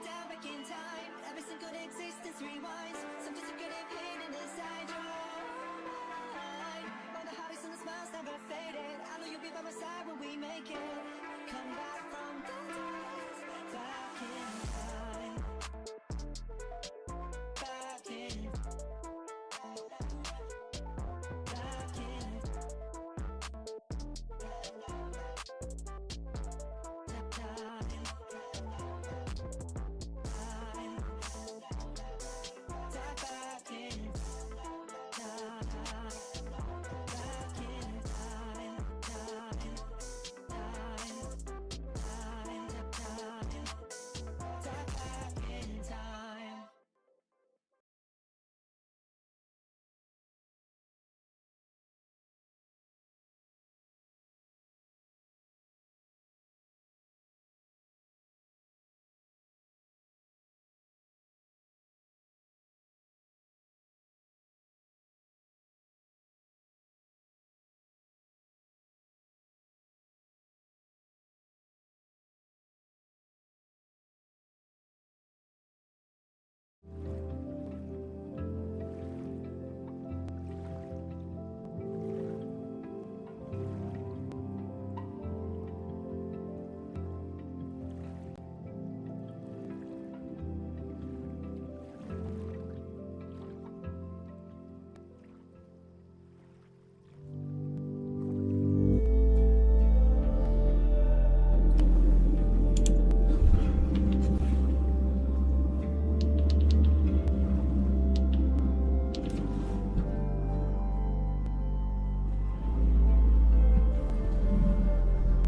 down back in time. Every single existence rewinds. Some just could have hidden inside your mind. All the heartaches and the smiles never faded. I know you'll be by my side when we make it. Come back from the days back in time. Back in. Back in.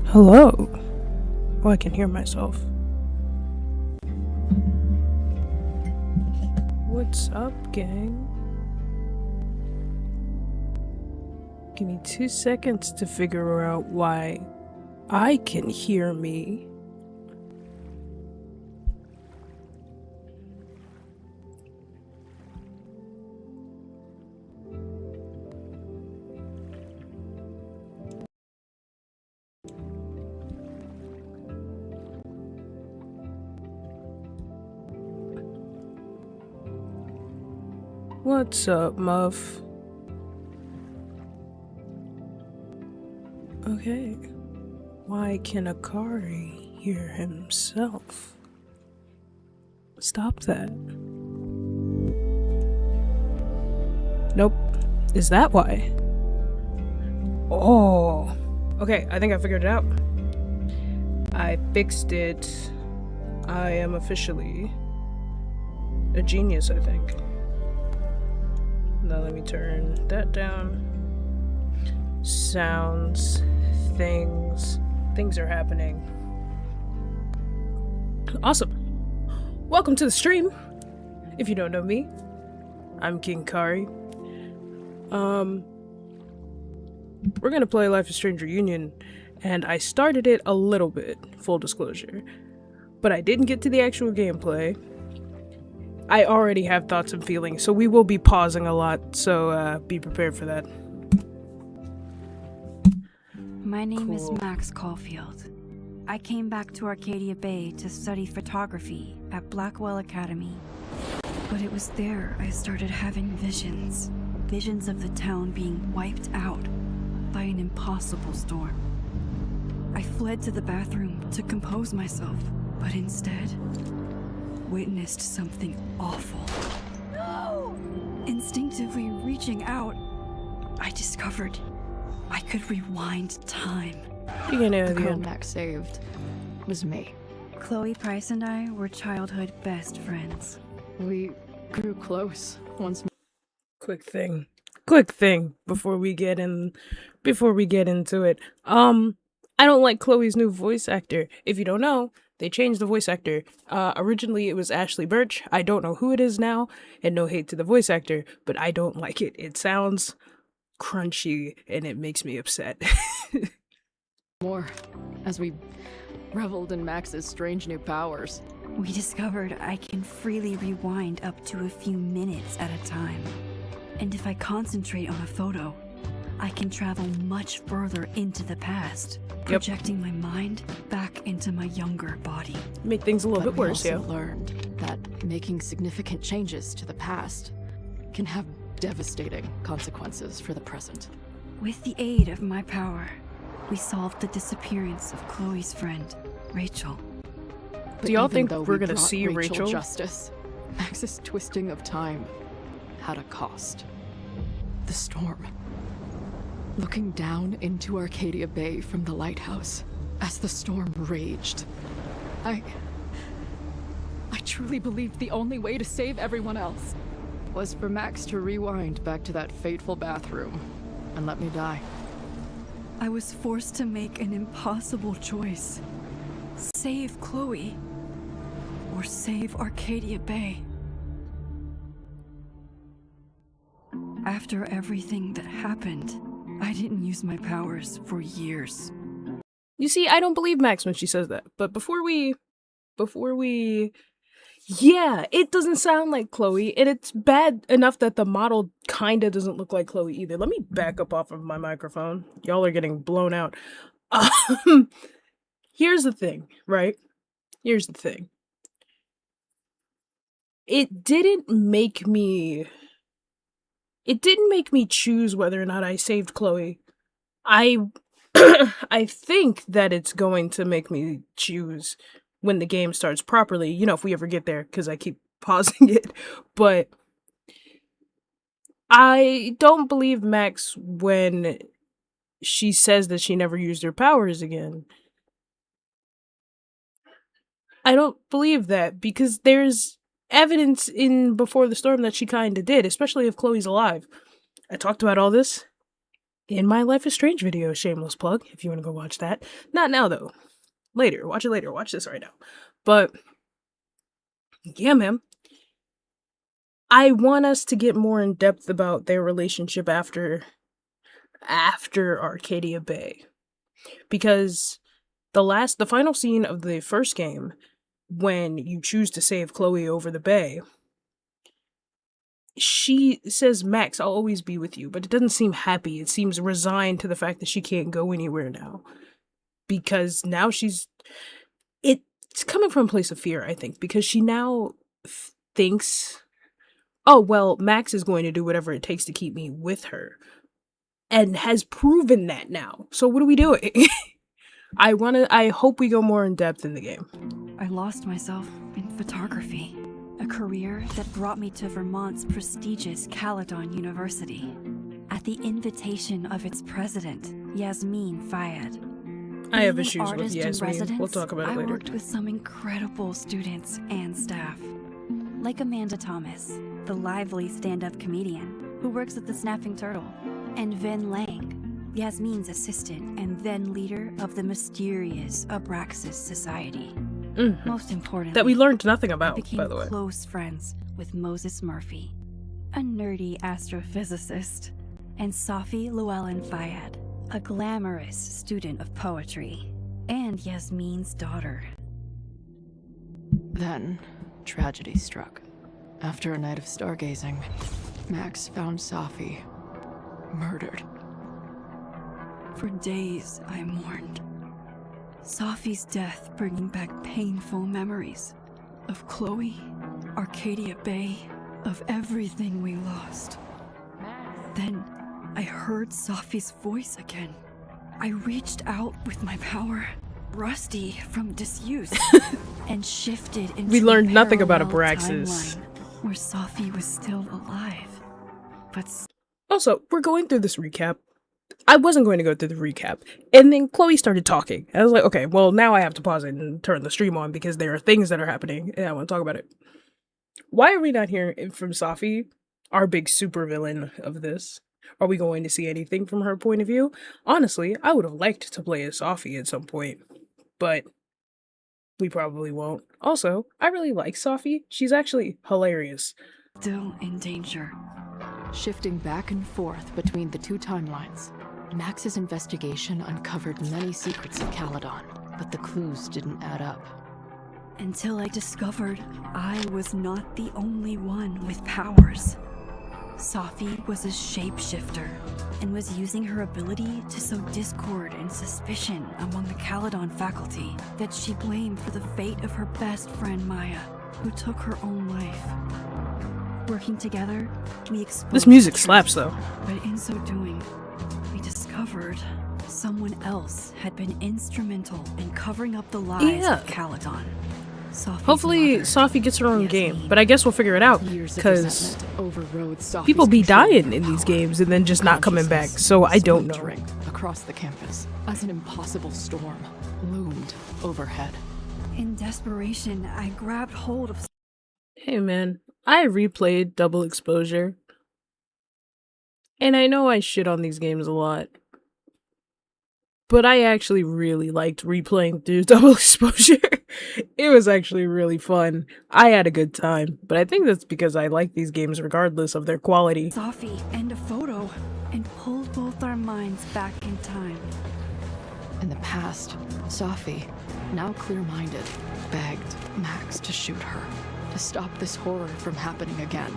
Hello. Oh, I can hear myself. What's up, gang? Give me 2 seconds to figure out why I can hear me. What's up, Muff? Okay. Why can Akari hear himself? Stop that. Nope. Is that why? Oh. Okay, I think I figured it out. I fixed it. I am officially a genius, I think. Now let me turn that down. Sounds, things are happening. Awesome. Welcome to the stream. If you don't know me, I'm King Kari. We're gonna play Life is Strange Reunion, and I started it a little bit, full disclosure, but I didn't get to the actual gameplay. I already have thoughts and feelings, so we will be pausing a lot, so be prepared for that. My name is Max Caulfield. I came back to Arcadia Bay to study photography at Blackwell Academy. But it was there I started having visions. Visions of the town being wiped out by an impossible storm. I fled to the bathroom to compose myself, but instead witnessed something awful. No! Instinctively reaching out, I discovered I could rewind time. The girl Max saved was me. Chloe Price and I were childhood best friends. We grew close once. Quick thing before we get into it. I don't like Chloe's new voice actor. If you don't know, they changed the voice actor. Originally it was Ashley Birch. I don't know who it is now, and no hate to the voice actor, but I don't like it. It sounds crunchy and it makes me upset. More as we reveled in Max's strange new powers. We discovered I can freely rewind up to a few minutes at a time. And if I concentrate on a photo, I can travel much further into the past, projecting my mind back into my younger body. Make things a little But bit we worse, also yeah. learned that making significant changes to the past can have devastating consequences for the present. With the aid of my power, we solved the disappearance of Chloe's friend, Rachel. But Do y'all even think though we're we gonna brought see Rachel? justice, Max's twisting of time had a cost. The storm. Looking down into Arcadia Bay from the lighthouse as the storm raged, I truly believed the only way to save everyone else was for Max to rewind back to that fateful bathroom and let me die. I was forced to make an impossible choice. Save Chloe, or save Arcadia Bay. After everything that happened, I didn't use my powers for years. You see, I don't believe Max when she says that. But before we yeah, it doesn't sound like Chloe, and it's bad enough that the model kinda doesn't look like Chloe either. Let me back up off of my microphone. Y'all are getting blown out. Here's the thing, right? Here's the thing. It didn't make me choose whether or not I saved Chloe. I I think that it's going to make me choose when the game starts properly, you know, if we ever get there, because I keep pausing it. But I don't believe Max when she says that she never used her powers again. I don't believe that because there's evidence in Before the Storm that she kind of did, especially if Chloe's alive. I talked about all this in my Life is Strange video, shameless plug, if you want to go watch that. Not now, though. Later. Watch it later. Watch this right now. But, yeah, man. I want us to get more in depth about their relationship after Arcadia Bay. Because the final scene of the first game, when you choose to save Chloe over the bay, she says, Max, I'll always be with you, but it doesn't seem happy. It seems resigned to the fact that she can't go anywhere now. Because now it's coming from a place of fear, I think, because she now thinks, oh, well, Max is going to do whatever it takes to keep me with her. And has proven that now. So what are we doing? I hope we go more in depth in the game. I lost myself in photography, a career that brought me to Vermont's prestigious Caledon University, at the invitation of its president, Yasmin Fayed. I have Being an issues with artist in Yasmin. We'll residence, talk about it I later. worked with some incredible students and staff, like Amanda Thomas, the lively stand-up comedian who works at the Snapping Turtle, and Ven Lang, Yasmin's assistant and then leader of the mysterious Abraxas Society. Mhm. Most importantly, That we learned nothing I about, became by the way. close friends with Moses Murphy, a nerdy astrophysicist, and Safi Llewellyn Fayed, a glamorous student of poetry, and Yasmin's daughter. Then, tragedy struck. After a night of stargazing, Max found Safi murdered. For days, I mourned. Safi's death bringing back painful memories of Chloe, Arcadia Bay, of everything we lost. Then, I heard Safi's voice again. I reached out with my power, rusty from disuse, and shifted into We learned a nothing about parallel Abraxas. timeline where Safi was still alive, but Also, we're going through this recap. I wasn't going to go through the recap. And then Chloe started talking. I was like, okay, well, now I have to pause it and turn the stream on because there are things that are happening and I want to talk about it. Why are we not hearing from Safi, our big supervillain of this? Are we going to see anything from her point of view? Honestly, I would have liked to play as Safi at some point, but we probably won't. Also, I really like Safi. She's actually hilarious. still in danger. Shifting back and forth between the two timelines, Max's investigation uncovered many secrets of Caledon, but the clues didn't add up. Until I discovered I was not the only one with powers. Safi was a shapeshifter and was using her ability to sow discord and suspicion among the Caledon faculty that she blamed for the fate of her best friend Maya, who took her own life. Working together, we exposed This music the truth, slaps though. but in so doing, we discovered someone else had been instrumental in covering up the lies Yeah. of Caledon. Safi's Hopefully mother, Safi gets her own Yasmin. game, but I guess we'll figure it out Years of because resentment overrode Safi's people be control dying and in these power. games and then just not coming back. Consciousness So I don't know. splintering across the campus as an impossible storm loomed overhead. In desperation, I grabbed hold of Hey man, I replayed Double Exposure, and I know I shit on these games a lot, but I actually really liked replaying through Double Exposure. It was actually really fun. I had a good time, but I think that's because I like these games regardless of their quality. Safi and a photo and pulled both our minds back in time. In the past, Safi, now clear-minded, begged Max to shoot her, to stop this horror from happening again.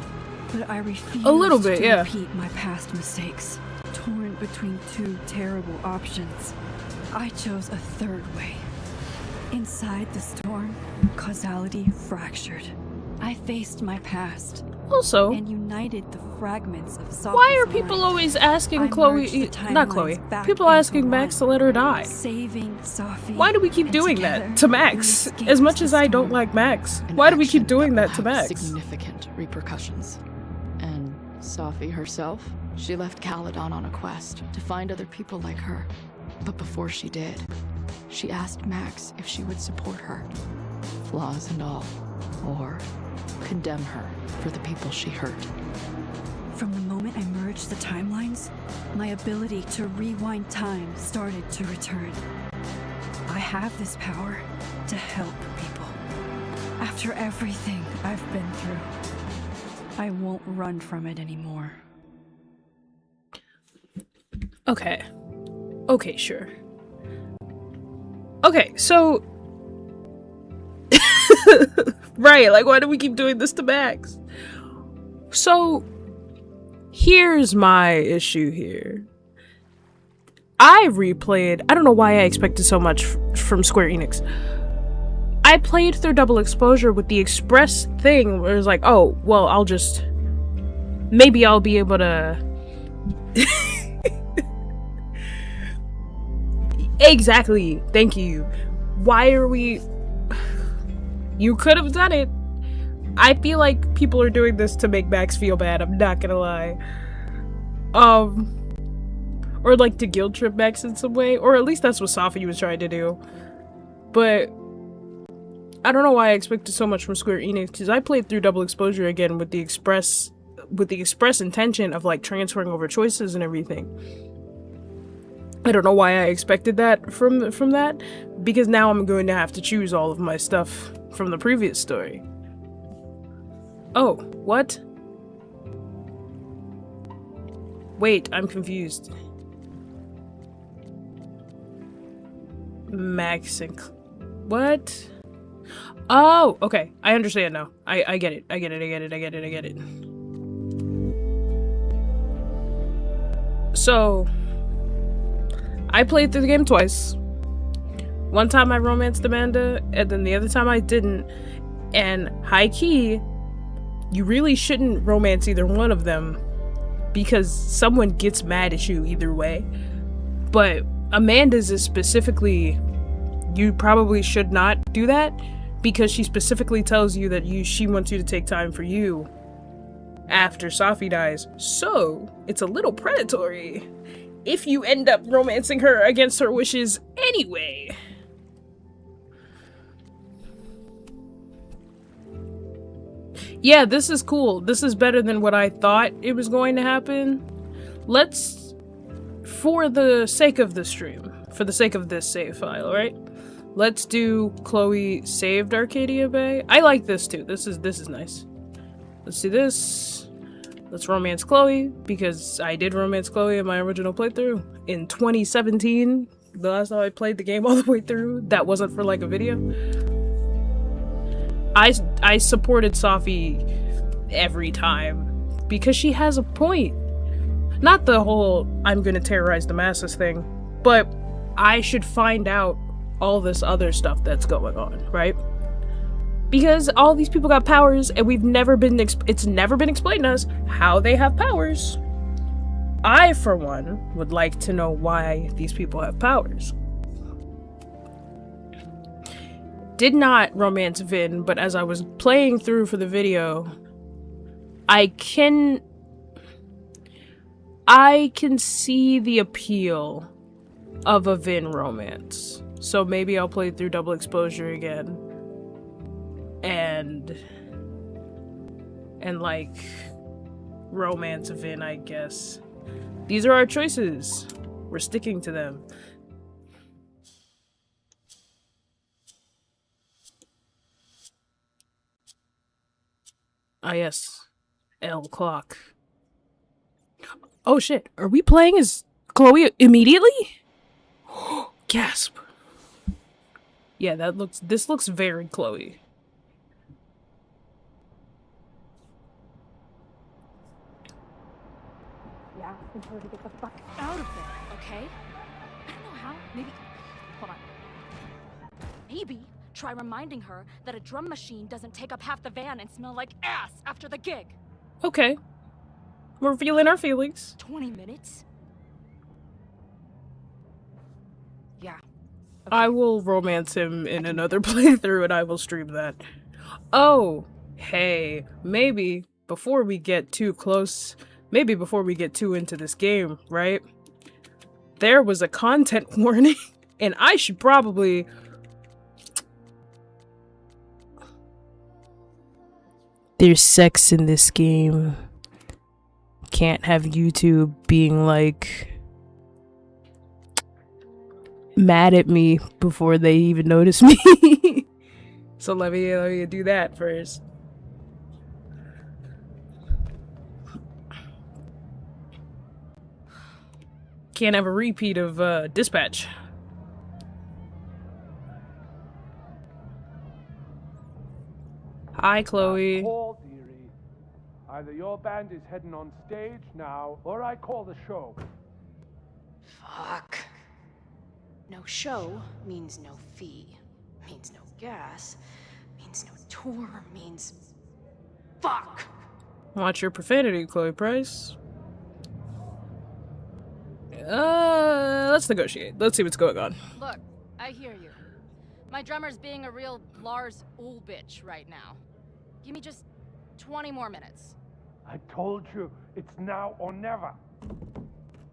But I refused A little bit, to yeah. repeat my past mistakes. Torn between two terrible options, I chose a third way. Inside the storm, causality fractured. I faced my past Also, and united the fragments of Safi's why are people mind. always asking I merged Chloe, the not timelines Chloe, back people into asking Max to one. let her die? Saving Safi. Why do we keep and doing together that to we Max? escaped As much the as I don't storm. like Max, An why do we action keep doing that will to have Max? Significant repercussions. And Safi herself, she left Caledon on a quest to find other people like her. But before she did, she asked Max if she would support her, flaws and all, or condemn her for the people she hurt. From the moment I merged the timelines, my ability to rewind time started to return. I have this power to help people. After everything I've been through, I won't run from it anymore. Okay. Okay, sure. Okay, so... right, like, why do we keep doing this to Max? So, here's my issue here. I replayed... I don't know why I expected so much from Square Enix. I played through Double Exposure with the express thing where it was like, oh, well, I'll just... maybe I'll be able to... Exactly. Thank you. Why are we... You could have done it. I feel like people are doing this to make Max feel bad. I'm not gonna lie. Or like to guilt trip Max in some way. Or at least that's what Safi was trying to do. But I don't know why I expected so much from Square Enix, because I played through Double Exposure again with the express intention of like transferring over choices and everything. I don't know why I expected that from that, because now I'm going to have to choose all of my stuff from the previous story. Oh, what? Wait, I'm confused. Max and what? Oh, okay. I understand now. I get it. I get it. So, I played through the game twice. One time I romanced Amanda, and then the other time I didn't. And high key, you really shouldn't romance either one of them, because someone gets mad at you either way. But Amanda's is specifically, you probably should not do that, because she specifically tells you that she wants you to take time for you after Safi dies. So, it's a little predatory if you end up romancing her against her wishes anyway. Yeah, this is cool. This is better than what I thought it was going to happen. Let's, for the sake of the stream, for the sake of this save file, right? Let's do Chloe saved Arcadia Bay. I like this too. This is nice. Let's do this. Let's romance Chloe, because I did romance Chloe in my original playthrough in 2017. The last time I played the game all the way through. That wasn't for like a video. I supported Safi every time because she has a point. Not the whole I'm gonna terrorize the masses thing, but I should find out all this other stuff that's going on, right? Because all these people got powers and it's never been explained to us how they have powers. I, for one, would like to know why these people have powers. Did not romance Vin, but as I was playing through for the video, I can see the appeal of a Vin romance. So maybe I'll play through Double Exposure again. And like romance Vin, I guess. These are our choices. We're sticking to them. Ah yes. L clock. Oh shit, are we playing as Chloe immediately? Gasp. Yeah, this looks very Chloe. Yeah, and tell her to get the fuck out of there, okay? I don't know how. Maybe. Hold on. Maybe try reminding her that a drum machine doesn't take up half the van and smell like ass after the gig. Okay. We're feeling our feelings. 20 minutes? Yeah. Okay. I will romance him in another playthrough and I will stream that. Oh, hey, maybe before we get too close, maybe before we get too into this game, right? There was a content warning and I should probably... There's sex in this game. Can't have YouTube being like mad at me before they even notice me. So let me do that first. Can't have a repeat of Dispatch. Hi, Chloe. Call, dearie. Either your band is heading on stage now, or I call the show. Fuck. No show means no fee, means no gas, means no tour, means... Fuck! Watch your profanity, Chloe Price. Let's negotiate. Let's see what's going on. Look, I hear you. My drummer's being a real Lars Ulrich right now. Give me just 20 more minutes. I told you, it's now or never.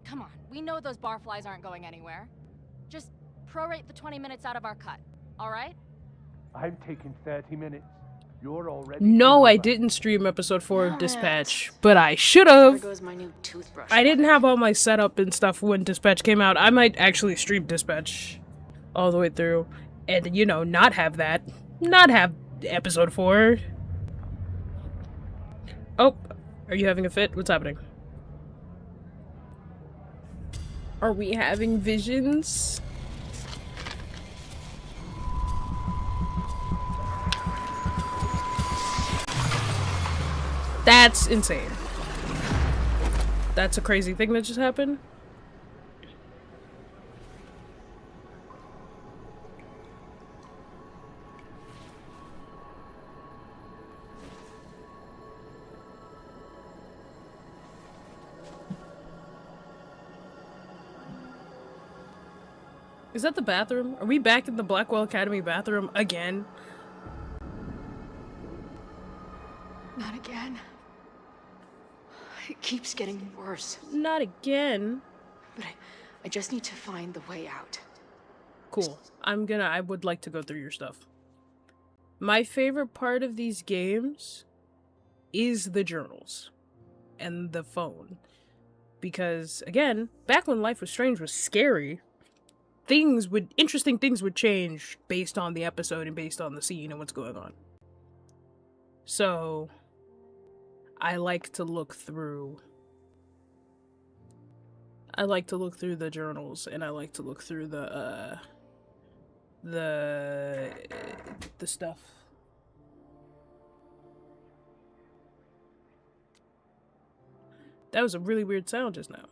Come on, we know those barflies aren't going anywhere. Just prorate the 20 minutes out of our cut, all right? I'm taking 30 minutes. You're already... No, I over. didn't stream episode 4 of Dispatch, but I should have. There goes my new toothbrush. I didn't have all my setup and stuff when Dispatch came out. I might actually stream Dispatch all the way through and, you know, not have that. Not have episode 4. Oh, are you having a fit? What's happening? Are we having visions? That's insane. That's a crazy thing that just happened. Is that the bathroom? Are we back in the Blackwell Academy bathroom again? Not again. It keeps getting worse. Not again. But I just need to find the way out. Cool. I would like to go through your stuff. My favorite part of these games is the journals and the phone. Because, again, back when Life was Strange was scary, interesting things would change based on the episode and based on the scene and what's going on. So, I like to look through the journals, and I like to look through the stuff. That was a really weird sound just now.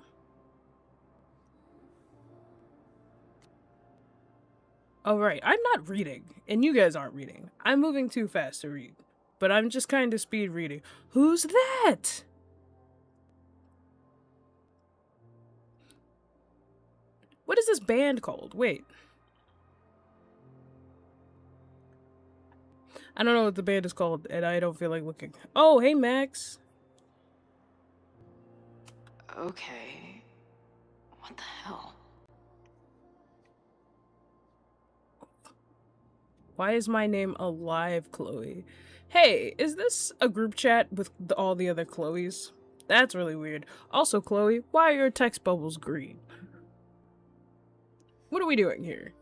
Oh, right. I'm not reading, and you guys aren't reading. I'm moving too fast to read, but I'm just kind of speed reading. Who's that? What is this band called? Wait. I don't know what the band is called, and I don't feel like looking. Oh, hey, Max. Okay. What the hell? Why is my name alive, Chloe? Hey, is this a group chat with all the other Chloes? That's really weird. Also, Chloe, why are your text bubbles green? What are we doing here?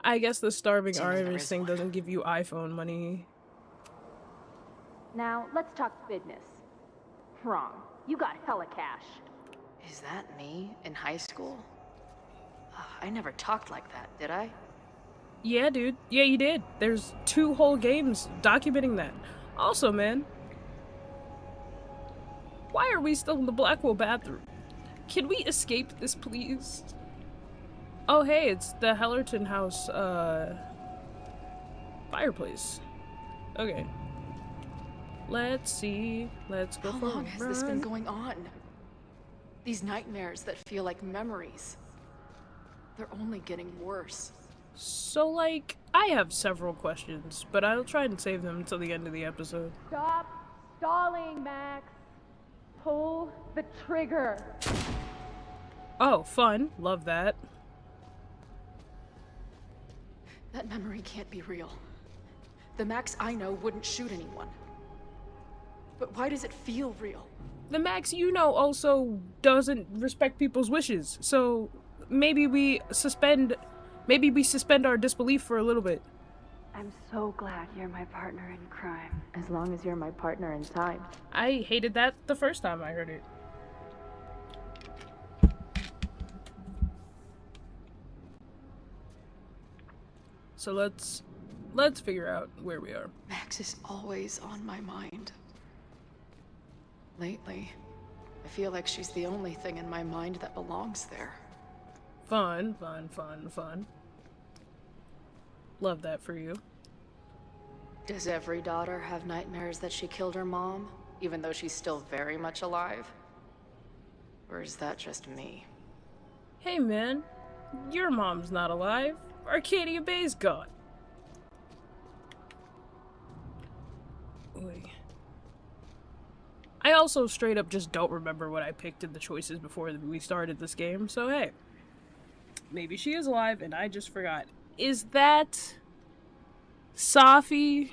I guess the starving artist thing doesn't give you iPhone money. Now, let's talk business. Wrong. You got hella cash. Is that me in high school? I never talked like that, did I? Yeah, dude. Yeah, you did. There's 2 whole games documenting that. Also, man, why are we still in the Blackwell bathroom? Can we escape this, please? Oh, hey, it's the Hellerton House, fireplace. Okay. Let's see. Let's go for a run. How long has this been going on? These nightmares that feel like memories. They're only getting worse. So, like, I have several questions, but I'll try and save them until the end of the episode. Stop stalling, Max. Pull the trigger. Oh, fun. Love that. That memory can't be real. The Max I know wouldn't shoot anyone. But why does it feel real? The Max you know also doesn't respect people's wishes, so maybe we suspend our disbelief for a little bit. I'm so glad you're my partner in crime. As long as you're my partner in time. I hated that the first time I heard it. So let's figure out where we are. Max is always on my mind. Lately, I feel like she's the only thing in my mind that belongs there. Fun, fun, fun, fun. Love that for you. Does every daughter have nightmares that she killed her mom, even though she's still very much alive? Or is that just me? Hey man, your mom's not alive. Arcadia Bay's gone. Oy. I also straight up just don't remember what I picked in the choices before we started this game, so hey. Maybe she is alive and I just forgot. Is that Safi?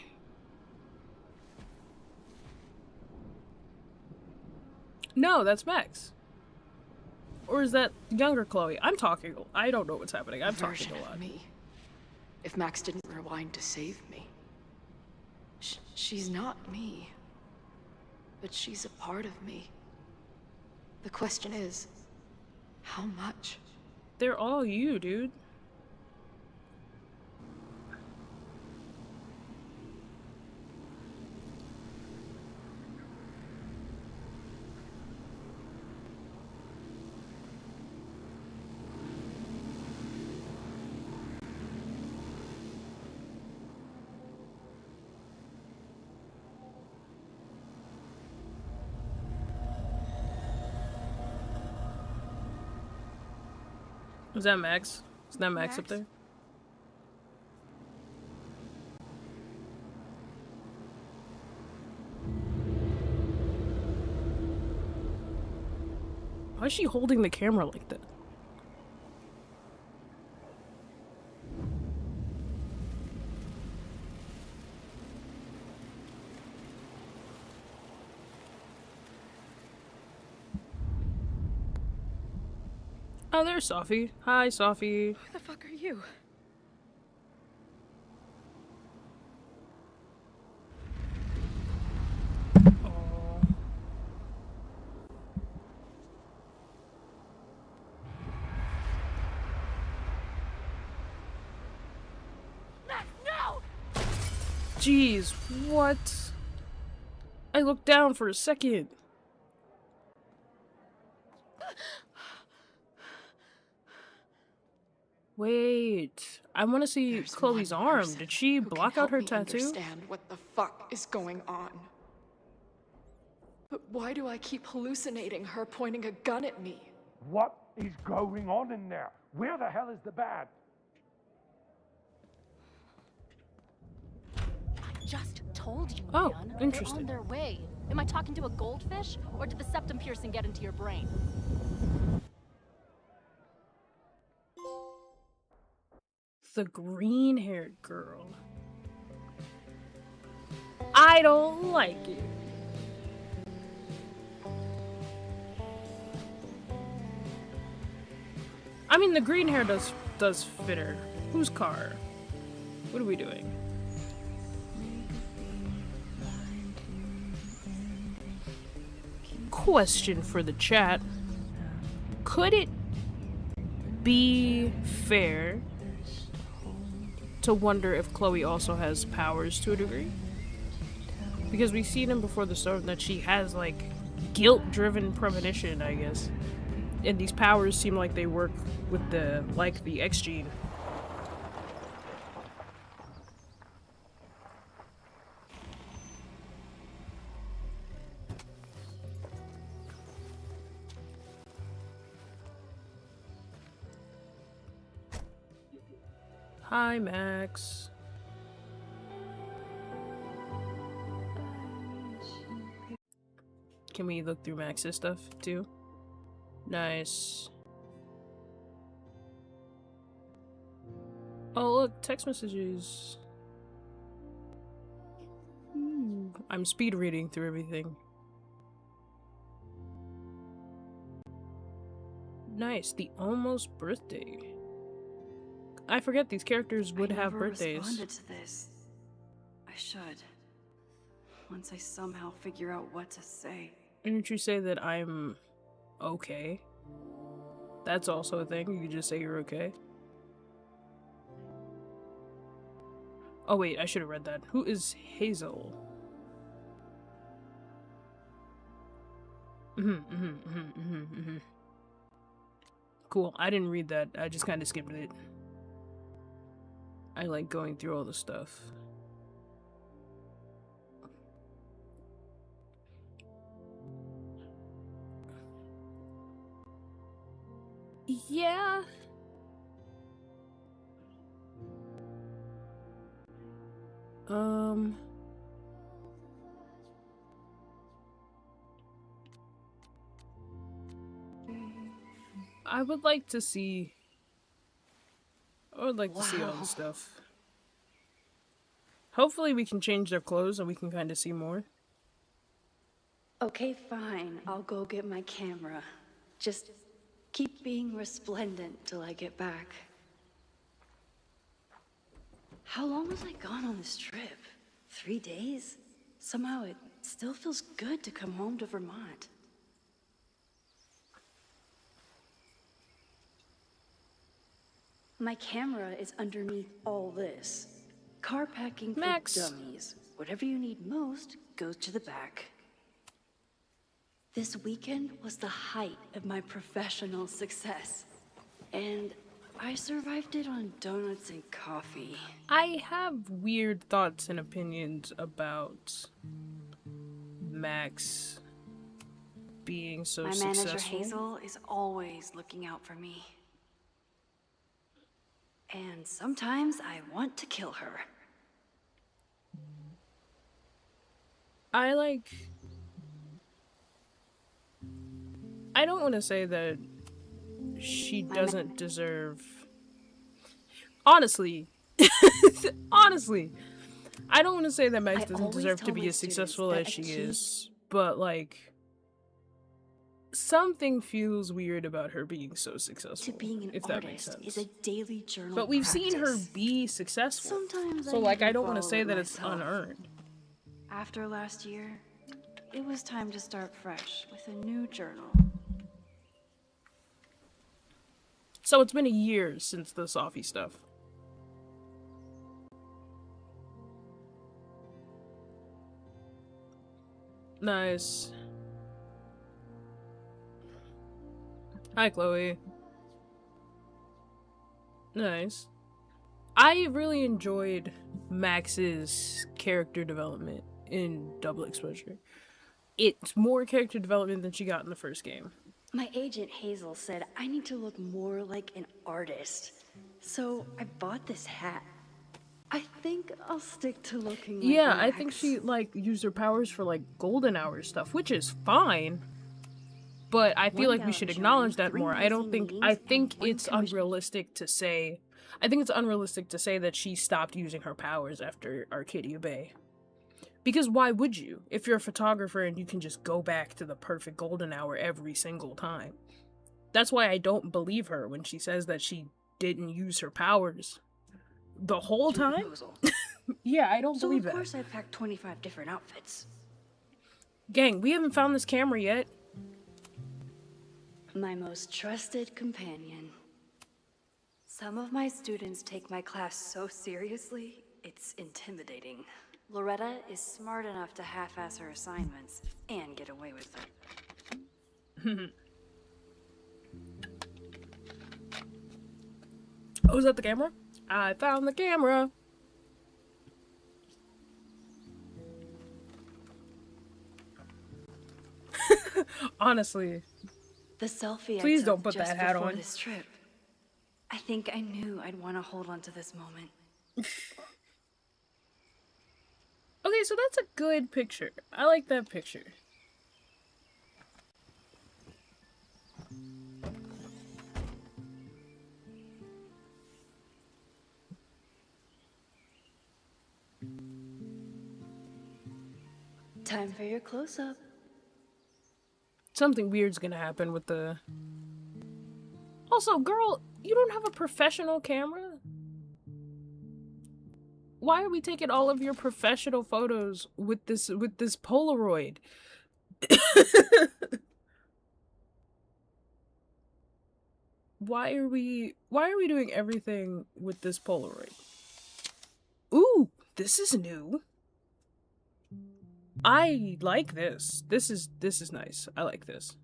No, that's Max. Or is that younger Chloe? I don't know what's happening. I'm talking a lot. Me. If Max didn't rewind to save me. She's not me. But she's a part of me. The question is, how much? They're all you, dude. Is that Max? Is that Max up there? Why is she holding the camera like that? Oh, there's Safi. Hi, Safi. Who the fuck are you? Oh. Max, no! Jeez, what? I looked down for a second. Wait, I want to see There's Chloe's one arm. person Did she who can block out help her me tattoo? Understand what the fuck is going on. But why do I keep hallucinating her pointing a gun at me? What is going on in there? Where the hell is the bat? I just told you, Oh, man. interesting. They're on their way. Am I talking to a goldfish, or did the septum piercing get into your brain? The green-haired girl. I don't like it. I mean, the green hair does fit her. Whose car? What are we doing? Question for the chat. Could it be fair to wonder if Chloe also has powers to a degree? Because we've seen him before the storm that she has, like, guilt-driven premonition, I guess. And these powers seem like they work with the X gene. Hi, Max. Can we look through Max's stuff, too? Nice. Oh, look, text messages. I'm speed reading through everything. Nice, the almost birthday. I forget these characters would have birthdays. I never responded to this. I should. Once I somehow figure out what to say. Didn't you say that I'm okay? That's also a thing. You can just say you're okay. Oh wait, I should have read that. Who is Hazel? Cool. I didn't read that. I just kind of skimmed it. I like going through all the stuff. Yeah. I would like to see all the stuff. Hopefully we can change their clothes and we can kind of see more. Okay, fine. I'll go get my camera. Just keep being resplendent till I get back. How long was I gone on this trip? 3 days? Somehow it still feels good to come home to Vermont. My camera is underneath all this. Car packing for Max. dummies. Whatever you need most goes to the back. This weekend was the height of my professional success. And I survived it on donuts and coffee. I have weird thoughts and opinions about Max being so My successful. manager Hazel is always looking out for me. And sometimes I want to kill her. I don't want to say that she doesn't deserve. Honestly, honestly, I don't want to say that Max doesn't always deserve to tell be my as successful students as that she a key- is, but like, something feels weird about her being so successful. To being an if that makes artist sense. is a daily journal But we've seen her practice. be successful. Sometimes So I like, I even don't want to follow say it that it's myself. unearned. After last year, it was time to start fresh with a new journal. So it's been a year since the Sophie stuff. Nice. Hi, Chloe. Nice. I really enjoyed Max's character development in Double Exposure. It's more character development than she got in the first game. My agent Hazel said I need to look more like an artist. So I bought this hat. I think I'll stick to looking like Yeah, I Max. think she, like, used her powers for, like, golden hour stuff, which is fine. But I feel like we should acknowledge that more. I don't think, I think it's unrealistic to say, that she stopped using her powers after Arcadia Bay. Because why would you? If you're a photographer and you can just go back to the perfect golden hour every single time. That's why I don't believe her when she says that she didn't use her powers the whole time. Yeah, I don't believe that. So of course I packed 25 different outfits. Gang, we haven't found this camera yet. My most trusted companion. Some of my students take my class so seriously, it's intimidating. Loretta is smart enough to half-ass her assignments and get away with it. Oh, is that the camera? I found the camera. Honestly. The selfie Please I don't took put just that hat before on. this trip. I think I knew I'd want to hold on to this moment. Okay, so that's a good picture. I like that picture. Time for your close-up. Something weird's gonna happen with the... Also, girl, you don't have a professional camera? Why are we taking all of your professional photos with this Polaroid? Why are we doing everything with this Polaroid? Ooh, this is new. I like this. This is nice. I like this.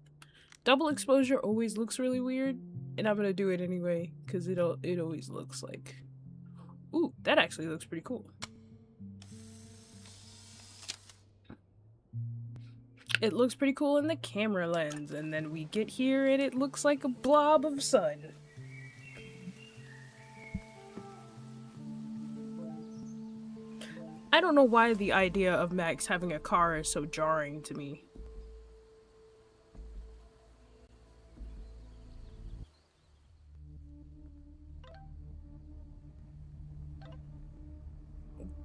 Double exposure always looks really weird, and I'm gonna do it anyway because it always looks like. Ooh, that actually looks pretty cool. It looks pretty cool in the camera lens, and then we get here and it looks like a blob of sun. I don't know why the idea of Max having a car is so jarring to me.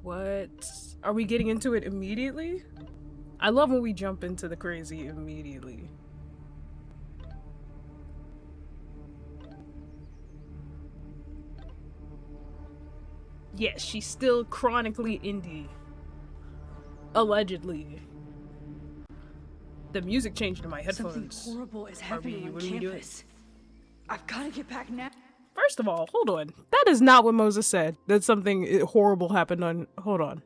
What? Are we getting into it immediately? I love when we jump into the crazy immediately. Yes, she's still chronically indie. Allegedly. The music changed in my headphones. Something horrible is happening on what are we doing? campus. I've got to get back now. First of all, hold on. That is not what Moses said. That something horrible happened on... Hold on.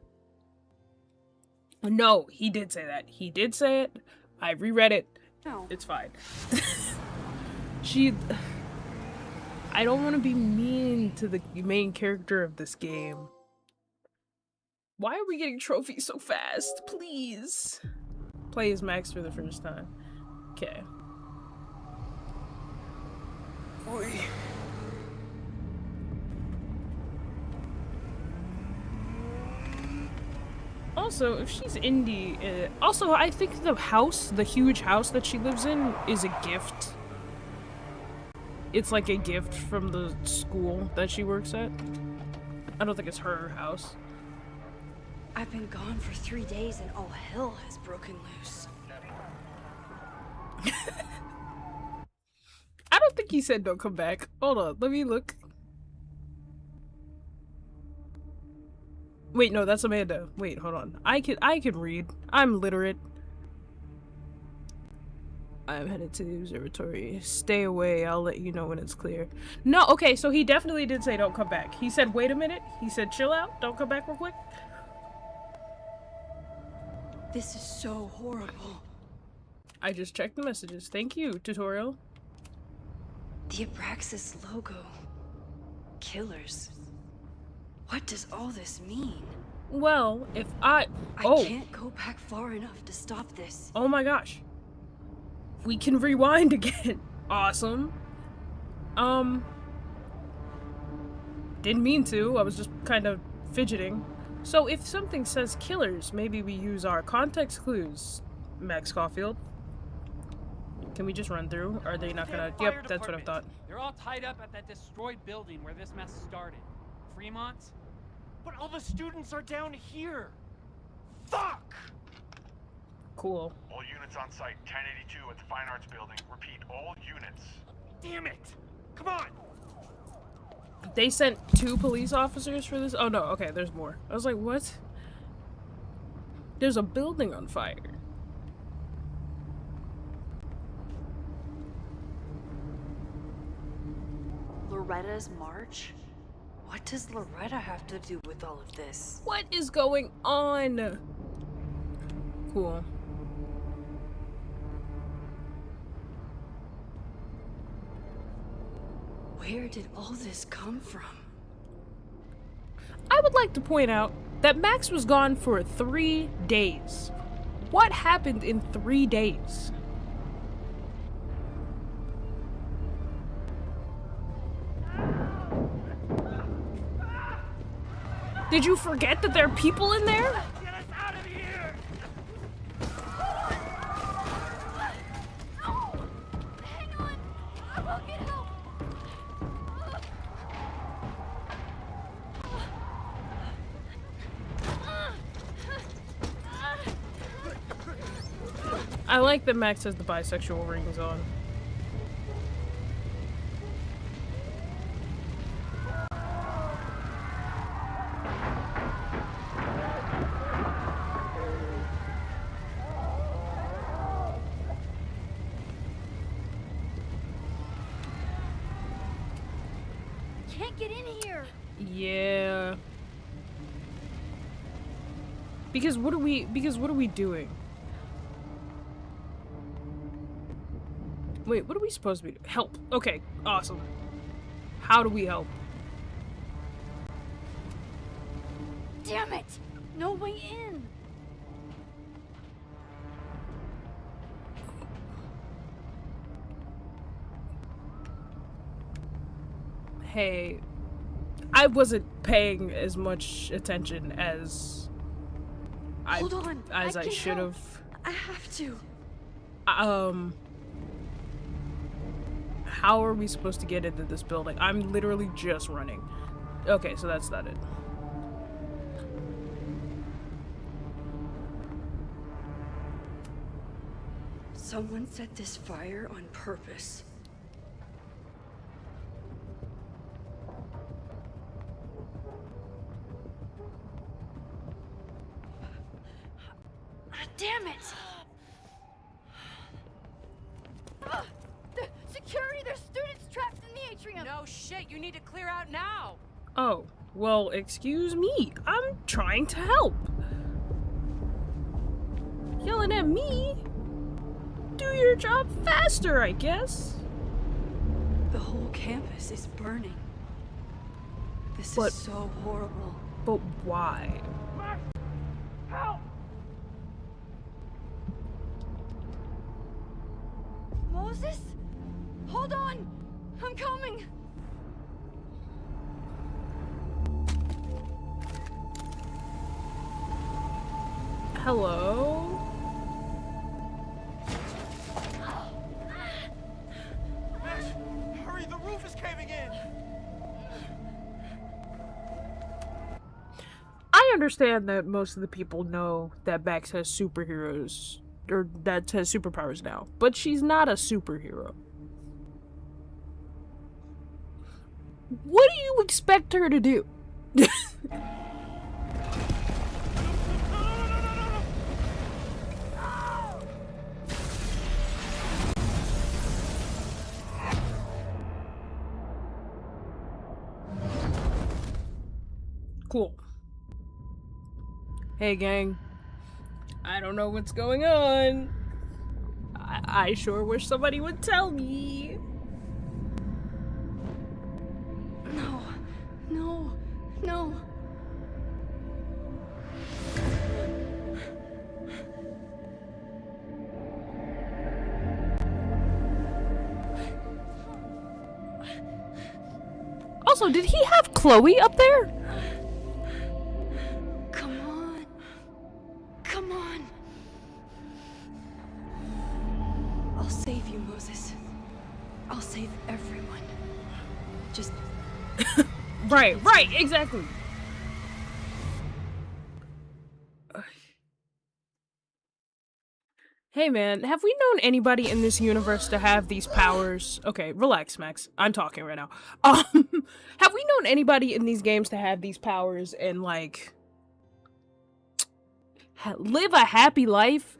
No, he did say that. He did say it. I reread it. No. It's fine. I don't want to be mean to the main character of this game. Why are we getting trophies so fast? Please. Play as Max for the first time. Okay. Oi. Also, if she's indie, also I think the huge house that she lives in is a gift. It's like a gift from the school that she works at. I don't think it's her house. I've been gone for 3 days and all hell has broken loose. I don't think he said don't come back. Hold on, let me look. Wait, no, that's Amanda. Wait, hold on. I can read. I'm literate. I'm headed to the observatory. Stay away. I'll let you know when it's clear. No, okay, so he definitely did say don't come back. He said wait a minute. He said chill out. Don't come back real quick. This is so horrible. I just checked the messages. Thank you, tutorial. The Abraxas logo. Killers. What does all this mean? Well, if I I can't go back far enough to stop this. Oh my gosh. We can rewind again. Awesome. Didn't mean to. I was just kind of fidgeting. So if something says killers, maybe we use our context clues, Max Caulfield. Can we just run through? Are they not gonna? Yep, that's what I thought. They're all tied up at that destroyed building where this mess started. Fremont's? But all the students are down here! Fuck! Cool. All units on site, 1082 at the Fine Arts Building. Repeat, all units. Damn it! Come on! They sent 2 police officers for this? Oh no, okay, there's more. I was like, what? There's a building on fire. Loretta's march? What does Loretta have to do with all of this? What is going on? Cool. Where did all this come from? I would like to point out that Max was gone for 3 days. What happened in 3 days? Did you forget that there are people in there? Get us out of here! Hang on! I will get help! I like that Max has the bisexual rings on. Can't get in here! Yeah. Because what are we doing? Wait, what are we supposed to be doing? Help. Okay, awesome. How do we help? Damn it! No way in! Hey, I wasn't paying as much attention as Hold on, I can should help. have. I have to. How are we supposed to get into this building? I'm literally just running. Okay, so that's not it. Someone set this fire on purpose. Damn it! The security! There's students trapped in the atrium! No shit, you need to clear out now! Oh, well, excuse me. I'm trying to help. Yelling at me? Do your job faster, I guess. The whole campus is burning. This is so horrible. But why? Max! Help! Moses? Hold on! I'm coming! Hello? Max, hurry, the roof is caving in! I understand that most of the people know that Max has superheroes, or that has superpowers now, but she's not a superhero. What do you expect her to do? Cool. Hey gang, I don't know what's going on. I sure wish somebody would tell me. No. No. No. Also, did he have Chloe up there? Come on. Come on. I'll save you, Moses. I'll save everyone. Just... Right, exactly. Hey man, have we known anybody in this universe to have these powers? Okay, relax, Max. I'm talking right now. Have we known anybody in these games to have these powers and, like, live a happy life?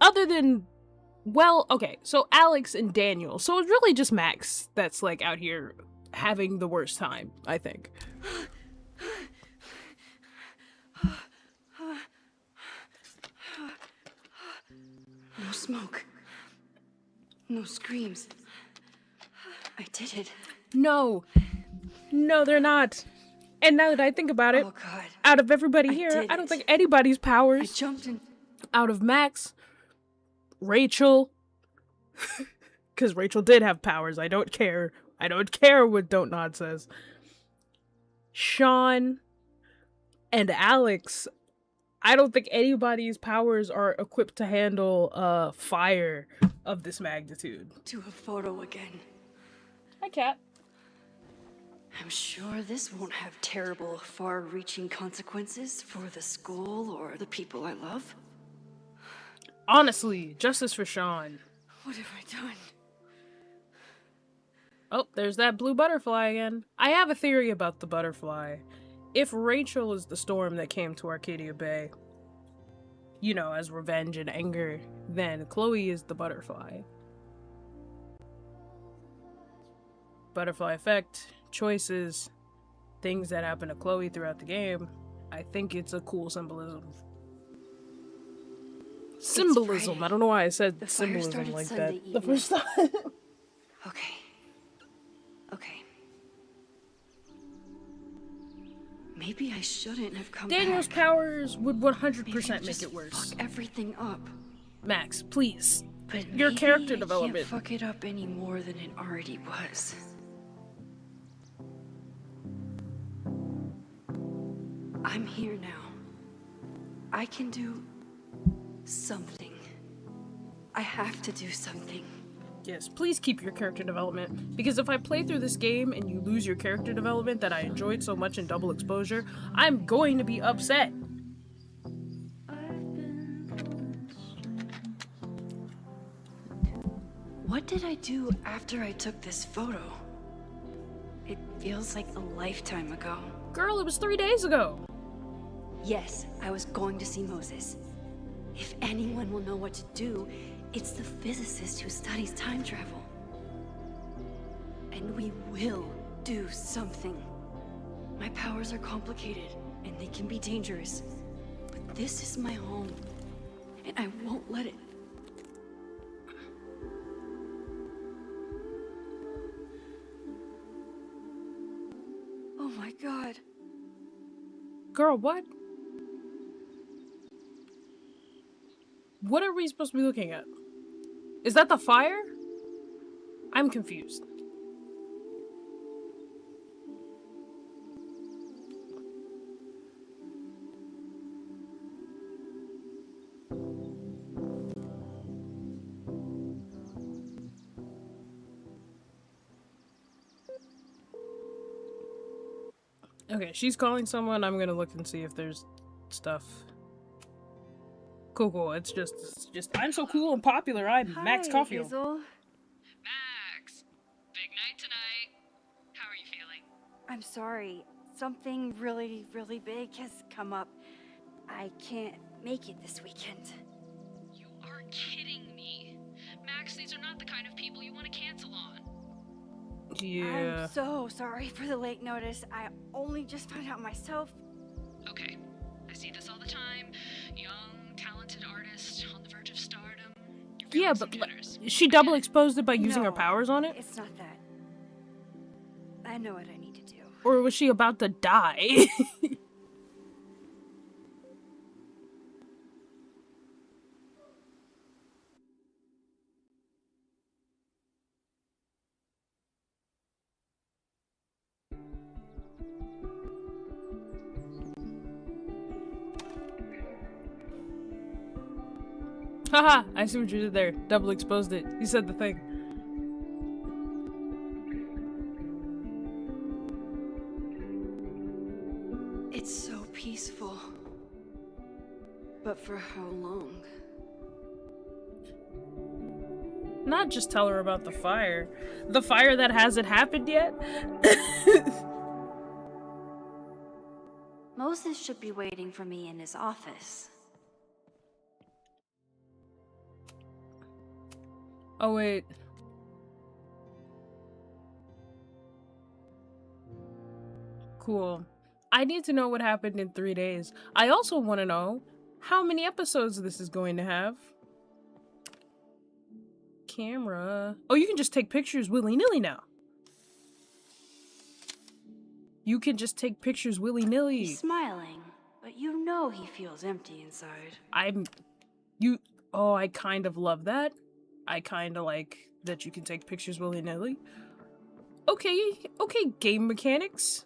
Other than, well, okay, so Alex and Daniel. So it's really just Max that's, like, out here having the worst time, I think. No smoke. No screams. I did it. No, they're not. And now that I think about it, Oh God. out of everybody here, did I don't it. think anybody's powers. I jumped in. Out of Max, Rachel, because Rachel did have powers. I don't care. I don't care what Don't Nod says. Sean and Alex, I don't think anybody's powers are equipped to handle fire of this magnitude. To a photo again. Hi, Cat. I'm sure this won't have terrible, far-reaching consequences for the school or the people I love. Honestly, justice for Sean. What have I done? Oh, there's that blue butterfly again. I have a theory about the butterfly. If Rachel is the storm that came to Arcadia Bay, you know, as revenge and anger, then Chloe is the butterfly. Butterfly effect, choices, things that happen to Chloe throughout the game. I think it's a cool symbolism. Symbolism. I don't know why I said The fire symbolism started like Sunday that the evening. first time. Okay. Okay. Maybe I shouldn't have come Daniel's back. powers would 100% Maybe I make just it worse. fuck everything up. Max, please. But Your maybe character I development. can't fuck it up any more than it already was. I'm here now. I can do something. I have to do something. Yes, please keep your character development, because if I play through this game and you lose your character development that I enjoyed so much in Double Exposure, I'm going to be upset. What did I do after I took this photo? It feels like a lifetime ago. Girl, it was 3 days ago. Yes, I was going to see Moses. If anyone will know what to do, it's the physicist who studies time travel. And we will do something. My powers are complicated, and they can be dangerous. But this is my home, and I won't let it. Oh my God. Girl, what? What are we supposed to be looking at? Is that the fire? I'm confused. Okay, she's calling someone. I'm gonna look and see if there's stuff. Cool. It's just I'm so cool and popular. I'm Max Caulfield. Hazel. Max, big night tonight. How are you feeling? I'm sorry. Something really, really big has come up. I can't make it this weekend. You are kidding me. Max, these are not the kind of people you want to cancel on. Yeah. I'm so sorry for the late notice. I only just found out myself. Okay, I see this all the time. Young, talented artist on the verge of stardom. Yeah, but she double exposed it by using her No, powers on it? It's not that. I know what I need to do. Or was she about to die? Haha, I see what you did there. Double exposed it. You said the thing. It's so peaceful. But for how long? Not just tell her about the fire. The fire that hasn't happened yet? Moses should be waiting for me in his office. Oh, wait. Cool. I need to know what happened in 3 days. I also want to know how many episodes this is going to have. Camera. Oh, you can just take pictures willy-nilly now. You can just take pictures willy-nilly. He's smiling, but you know he feels empty inside. Oh, I kind of love that. I kind of like that you can take pictures willy-nilly. Okay, game mechanics.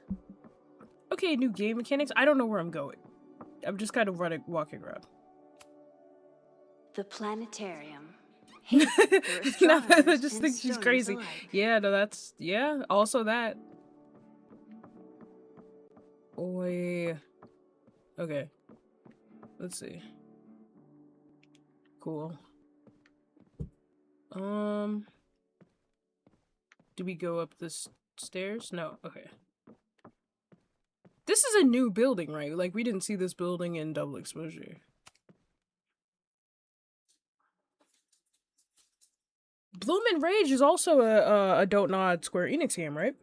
Okay, new game mechanics. I don't know where I'm going. I'm just kind of walking around. The planetarium. No, I just think she's crazy. Yeah, no, that's, yeah, also that. Oi. Okay. Let's see. Cool. Do we go up the stairs? No, okay. This is a new building, right? Like, we didn't see this building in Double Exposure. Bloom and Rage is also a Don't Nod Square Enix game, right?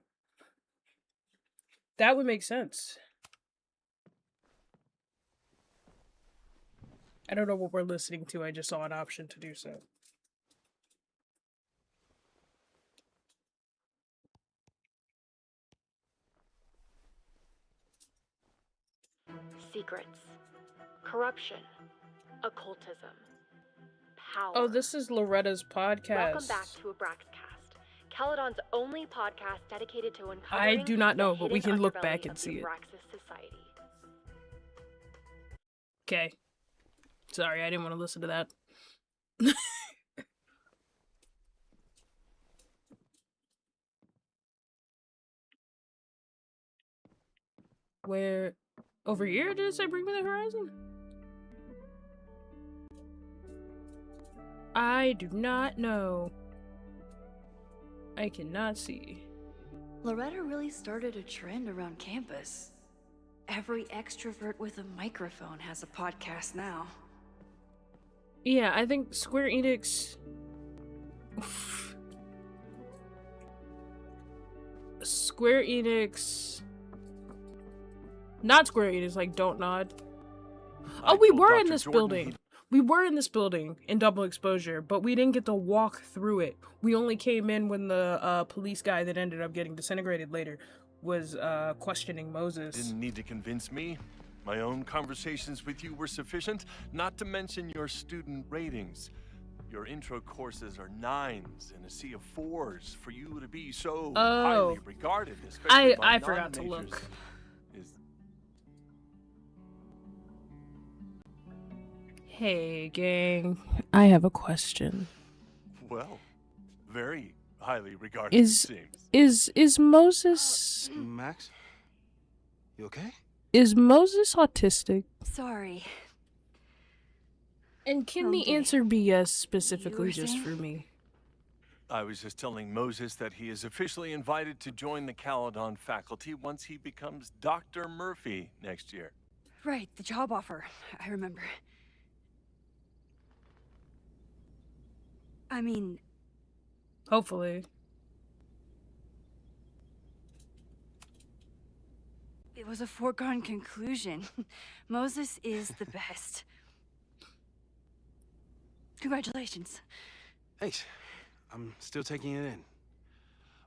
That would make sense. I don't know what we're listening to, I just saw an option to do so. Secrets, corruption, occultism, power. Oh, this is Loretta's podcast. Welcome back to Abraxcast, Caledon's only podcast dedicated to uncovering I do not know, the but we hidden can look underbelly back and of see the it. Abraxas Society. Okay. Sorry, I didn't want to listen to that. Where? Over here? Did it say Bring Me the Horizon? I do not know. I cannot see. Loretta really started a trend around campus. Every extrovert with a microphone has a podcast now. Yeah, I think Square Enix... Oof. Square Enix... Not Square Enix, like Don't Nod. Oh, we were in this building. We were in this building in Double Exposure, but we didn't get to walk through it. We only came in when the police guy that ended up getting disintegrated later was questioning Moses. Didn't need to convince me. My own conversations with you were sufficient, not to mention your student ratings. Your intro courses are 9s in a sea of 4s. For you to be so highly regarded, especially by I forgot to non-majors, look. is... Hey, gang. I have a question. Well, very highly regarded, it seems. Is Moses... Max? You okay? Is Moses autistic? Sorry. And can the answer be yes, specifically just saying? for me? I was just telling Moses that he is officially invited to join the Caledon faculty once he becomes Dr. Murphy next year. Right, the job offer. I remember. I mean... Hopefully. It was a foregone conclusion. Moses is the best. Congratulations. Thanks. I'm still taking it in.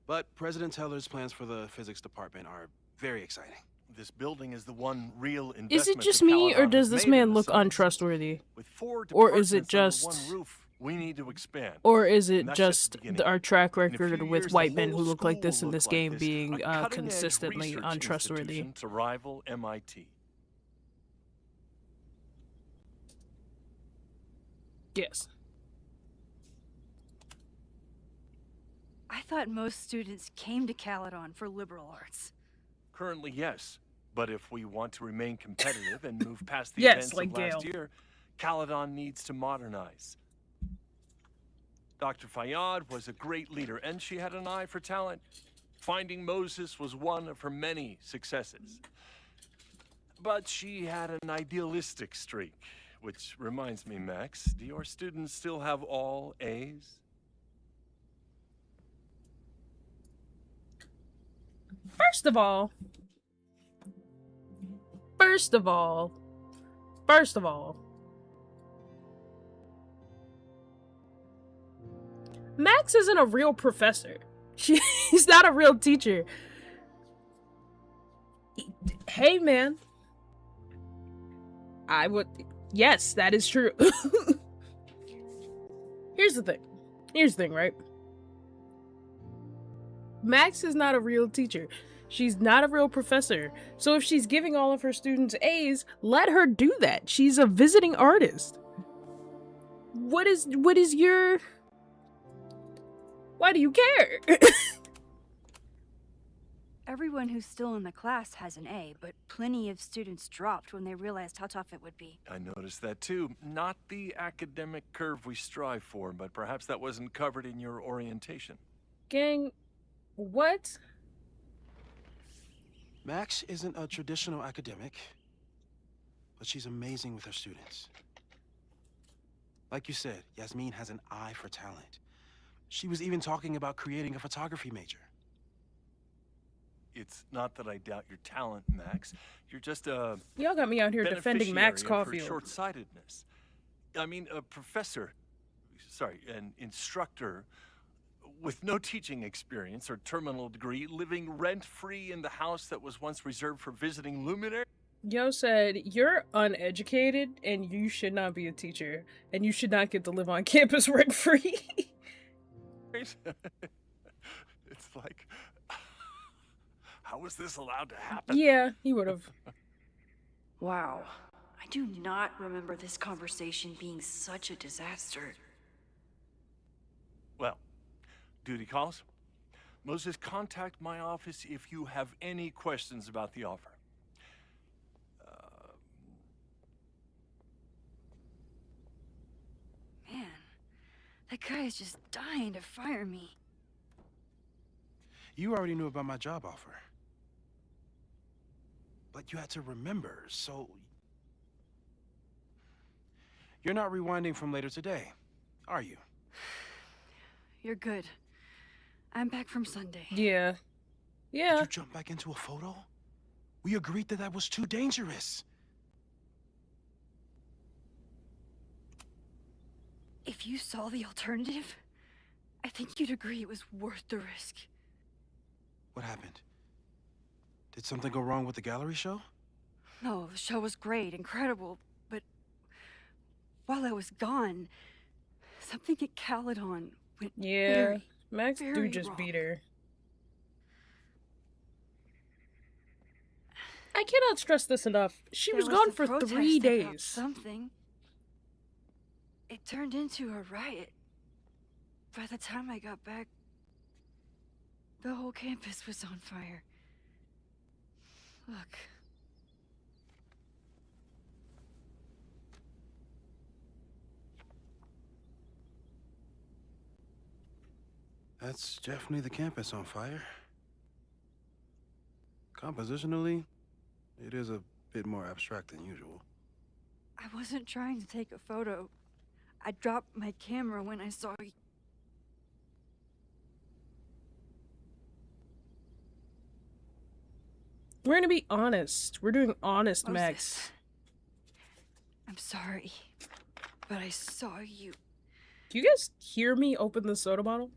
But President Teller's plans for the physics department are very exciting. This building is the one real investment. Is it just that me, or Caledon does has this made in man the look science. untrustworthy? With 4 Or is it departments just... under one roof, we need to expand. Or is it And that's just the beginning. our track In a record few with years, white the men whole who look like school this in will this look game like being a cutting-edge consistently research untrustworthy? institution to rival MIT. Yes. I thought most students came to Caledon for liberal arts. Currently, yes. But if we want to remain competitive and move past the Yes, events like of last Gale. year, Caledon needs to modernize. Dr. Fayyad was a great leader, and she had an eye for talent. Finding Moses was one of her many successes. But she had an idealistic streak, which reminds me, Max, do your students still have all A's? First of all, Max isn't a real professor. She's not a real teacher. Hey, man. Yes, that is true. Here's the thing, right? Max is not a real teacher. She's not a real professor. So if she's giving all of her students A's, let her do that. She's a visiting artist. What is your... Why do you care? Everyone who's still in the class has an A, but plenty of students dropped when they realized how tough it would be. I noticed that too. Not the academic curve we strive for, but perhaps that wasn't covered in your orientation. Gang, what? Max isn't a traditional academic, but she's amazing with her students. Like you said, Yasmin has an eye for talent. She was even talking about creating a photography major. It's not that I doubt your talent, Max. You're just a Y'all got me out here defending Max beneficiary of her Caulfield. short-sightedness. I mean, a professor, an instructor with no teaching experience or terminal degree, living rent-free in the house that was once reserved for visiting luminaries. Yo said, you're uneducated and you should not be a teacher. And you should not get to live on campus rent-free. It's like, how was this allowed to happen? Yeah, he would have. Wow. I do not remember this conversation being such a disaster. Well, duty calls. Moses, contact my office if you have any questions about the offer. Man, that guy is just dying to fire me. You already knew about my job offer. But you had to remember, so... You're not rewinding from later today, are you? You're good. I'm back from Sunday. Yeah. Yeah. Did you jump back into a photo? We agreed that was too dangerous. If you saw the alternative, I think you'd agree it was worth the risk. What happened? Did something go wrong with the gallery show? No, the show was great, incredible, but while I was gone, something at Caledon went Yeah, Max very do just wrong. beat her. I cannot stress this enough. She There was gone a for protest 3 about days. Something. It turned into a riot. By the time I got back, the whole campus was on fire. Look. That's definitely the campus on fire. Compositionally, it is a bit more abstract than usual. I wasn't trying to take a photo. I dropped my camera when I saw you. We're gonna be honest. We're doing honest, Moses, Max. I'm sorry, but I saw you. Do you guys hear me open the soda bottle?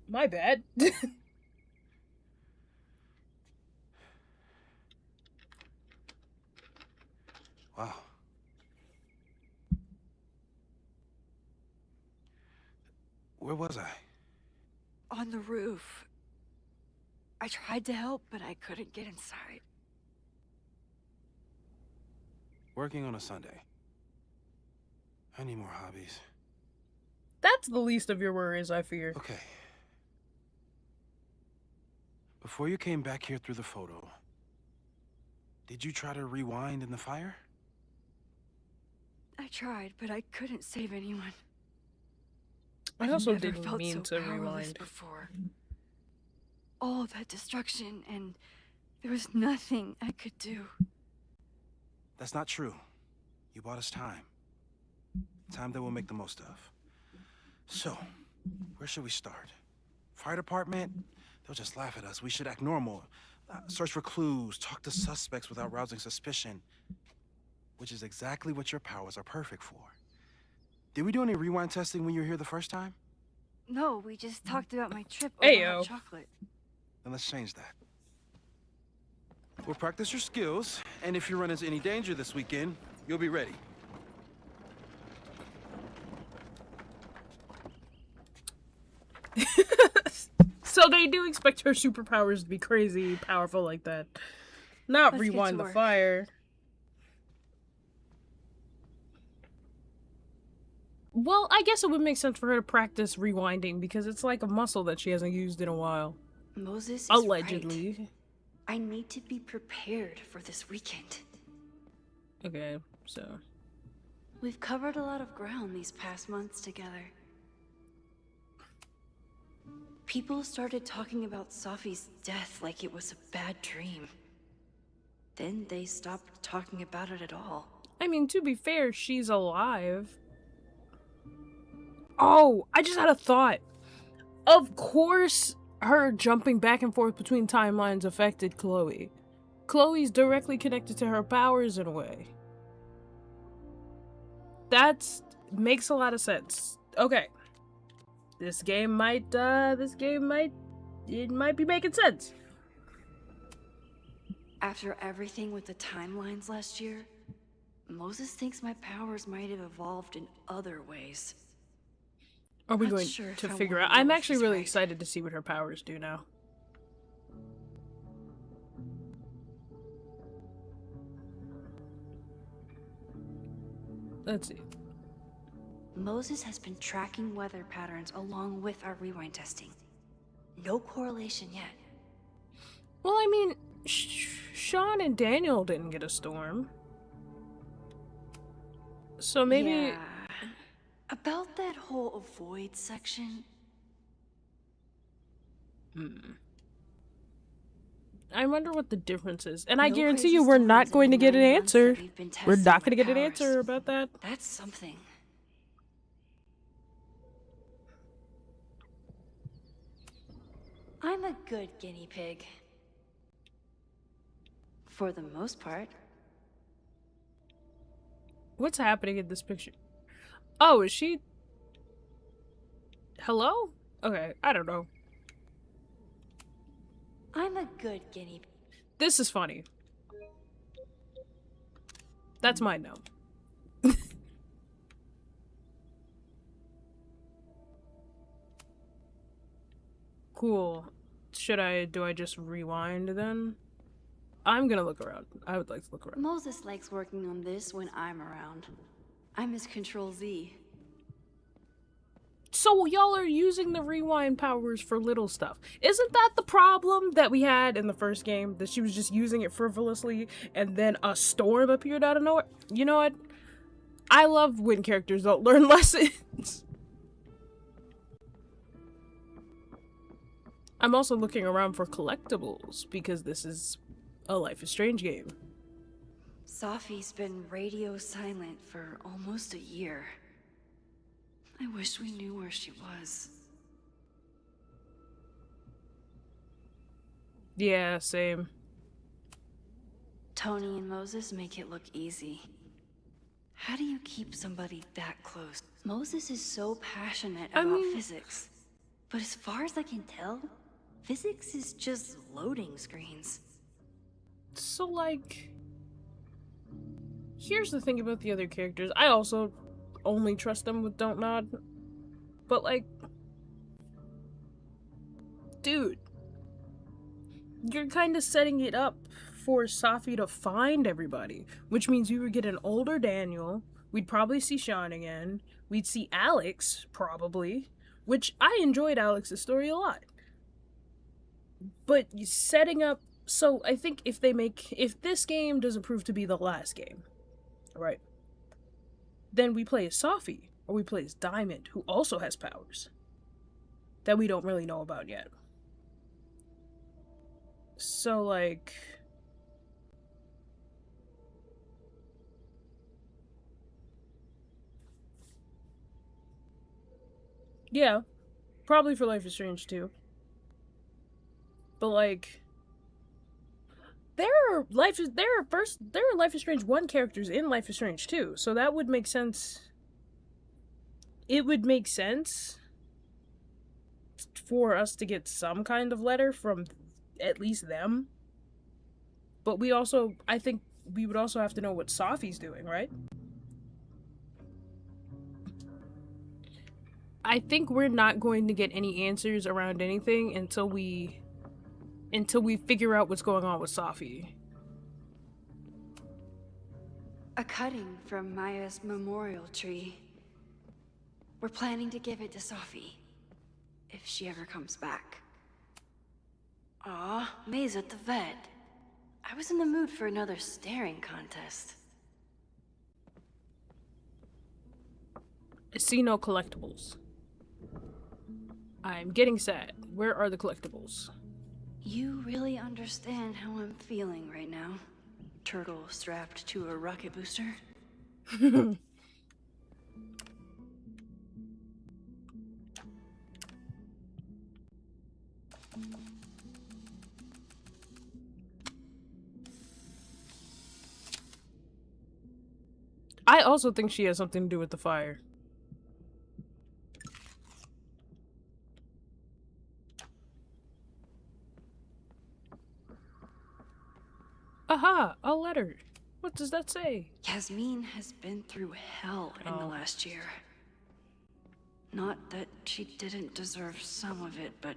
My bad. Wow. Where was I? On the roof. I tried to help, but I couldn't get inside. Working on a Sunday. I need more hobbies. That's the least of your worries, I fear. Okay. Before you came back here through the photo, did you try to rewind in the fire? I tried, but I couldn't save anyone. I also I've never didn't felt mean so to powerless rewind. before. All that destruction, and there was nothing I could do. That's not true. You bought us time. Time that we'll make the most of. So, where should we start? Fire department? They'll just laugh at us. We should act normal. Search for clues, talk to suspects without rousing suspicion. Which is exactly what your powers are perfect for. Did we do any rewind testing when you were here the first time? No, we just talked about my trip over hot Ayo. chocolate. Then let's change that. We'll practice your skills, and if you run into any danger this weekend, you'll be ready. So they do expect her superpowers to be crazy powerful like that. Not Let's get rewind to the work. fire. Well, I guess it would make sense for her to practice rewinding because it's like a muscle that she hasn't used in a while. Moses is Allegedly. right. I need to be prepared for this weekend. Okay, so. We've covered a lot of ground these past months together. People started talking about Safi's death like it was a bad dream. Then they stopped talking about it at all. I mean, to be fair, she's alive. Oh, I just had a thought. Of course, her jumping back and forth between timelines affected Chloe. Chloe's directly connected to her powers in a way. That makes a lot of sense. Okay. This game might be making sense. After everything with the timelines last year, Moses thinks my powers might have evolved in other ways. Are we Not going sure if to I figure wanna out? I'm know if actually she's really right. excited to see what her powers do now. Let's see. Moses has been tracking weather patterns along with our rewind testing. No correlation yet. Well, I mean, Sean and Daniel didn't get a storm. So maybe... Yeah. About that whole avoid section, I wonder what the difference is. And I No guarantee crazy you we're not storms going to in get an 9 months answer. that we've been We're testing not going to my get an powers. answer about that. That's something. I'm a good guinea pig. For the most part. What's happening in this picture? Oh, is she... Hello? Okay, I don't know. I'm a good guinea pig. This is funny. That's mine now. Cool. Do I just rewind then? I'm gonna look around. I would like to look around. Moses likes working on this when I'm around. I'm his Control Z. So y'all are using the rewind powers for little stuff. Isn't that the problem that we had in the first game? That she was just using it frivolously and then a storm appeared out of nowhere? You know what? I love when characters don't learn lessons. I'm also looking around for collectibles because this is a Life is Strange game. Safi's been radio silent for almost a year. I wish we knew where she was. Yeah, same. Tony and Moses make it look easy. How do you keep somebody that close? Moses is so passionate about physics. But as far as I can tell, physics is just loading screens. So, like, here's the thing about the other characters. I also only trust them with Don't Nod. But, like, dude, you're kind of setting it up for Safi to find everybody, which means we would get an older Daniel. We'd probably see Sean again. We'd see Alex, probably, which I enjoyed Alex's story a lot. But setting up, so I think if this game doesn't prove to be the last game, right, then we play as Safi, or we play as Diamond, who also has powers that we don't really know about yet. So, like, yeah, probably for Life is Strange 2. But, like, there are Life is Strange 1 characters in Life is Strange 2, so that would make sense. It would make sense for us to get some kind of letter from at least them. But I think we would also have to know what Safi's doing, right? I think we're not going to get any answers around anything until we figure out what's going on with Safi. A cutting from Maya's memorial tree. We're planning to give it to Safi, if she ever comes back. Aw, May's at the vet. I was in the mood for another staring contest. I see no collectibles. I'm getting sad. Where are the collectibles? You really understand how I'm feeling right now. Turtle strapped to a rocket booster. I also think she has something to do with the fire. Aha! A letter! What does that say? Yasmin has been through hell in the last year. Not that she didn't deserve some of it, but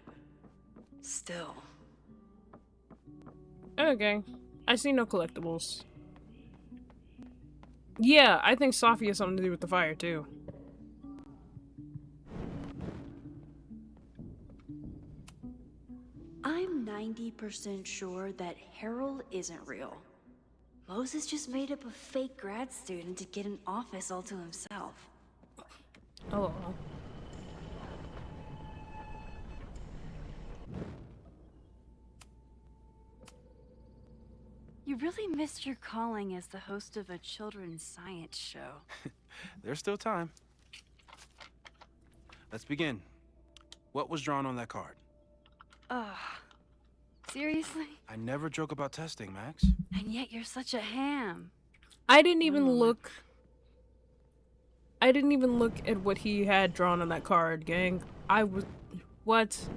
still. Okay. I see no collectibles. Yeah, I think Safi has something to do with the fire, too. I'm 90% sure that Harold isn't real. Moses just made up a fake grad student to get an office all to himself. Oh. You really missed your calling as the host of a children's science show. There's still time. Let's begin. What was drawn on that card? Seriously? I never joke about testing, Max. And yet you're such a ham. I didn't even look at what he had drawn on that card, gang. What?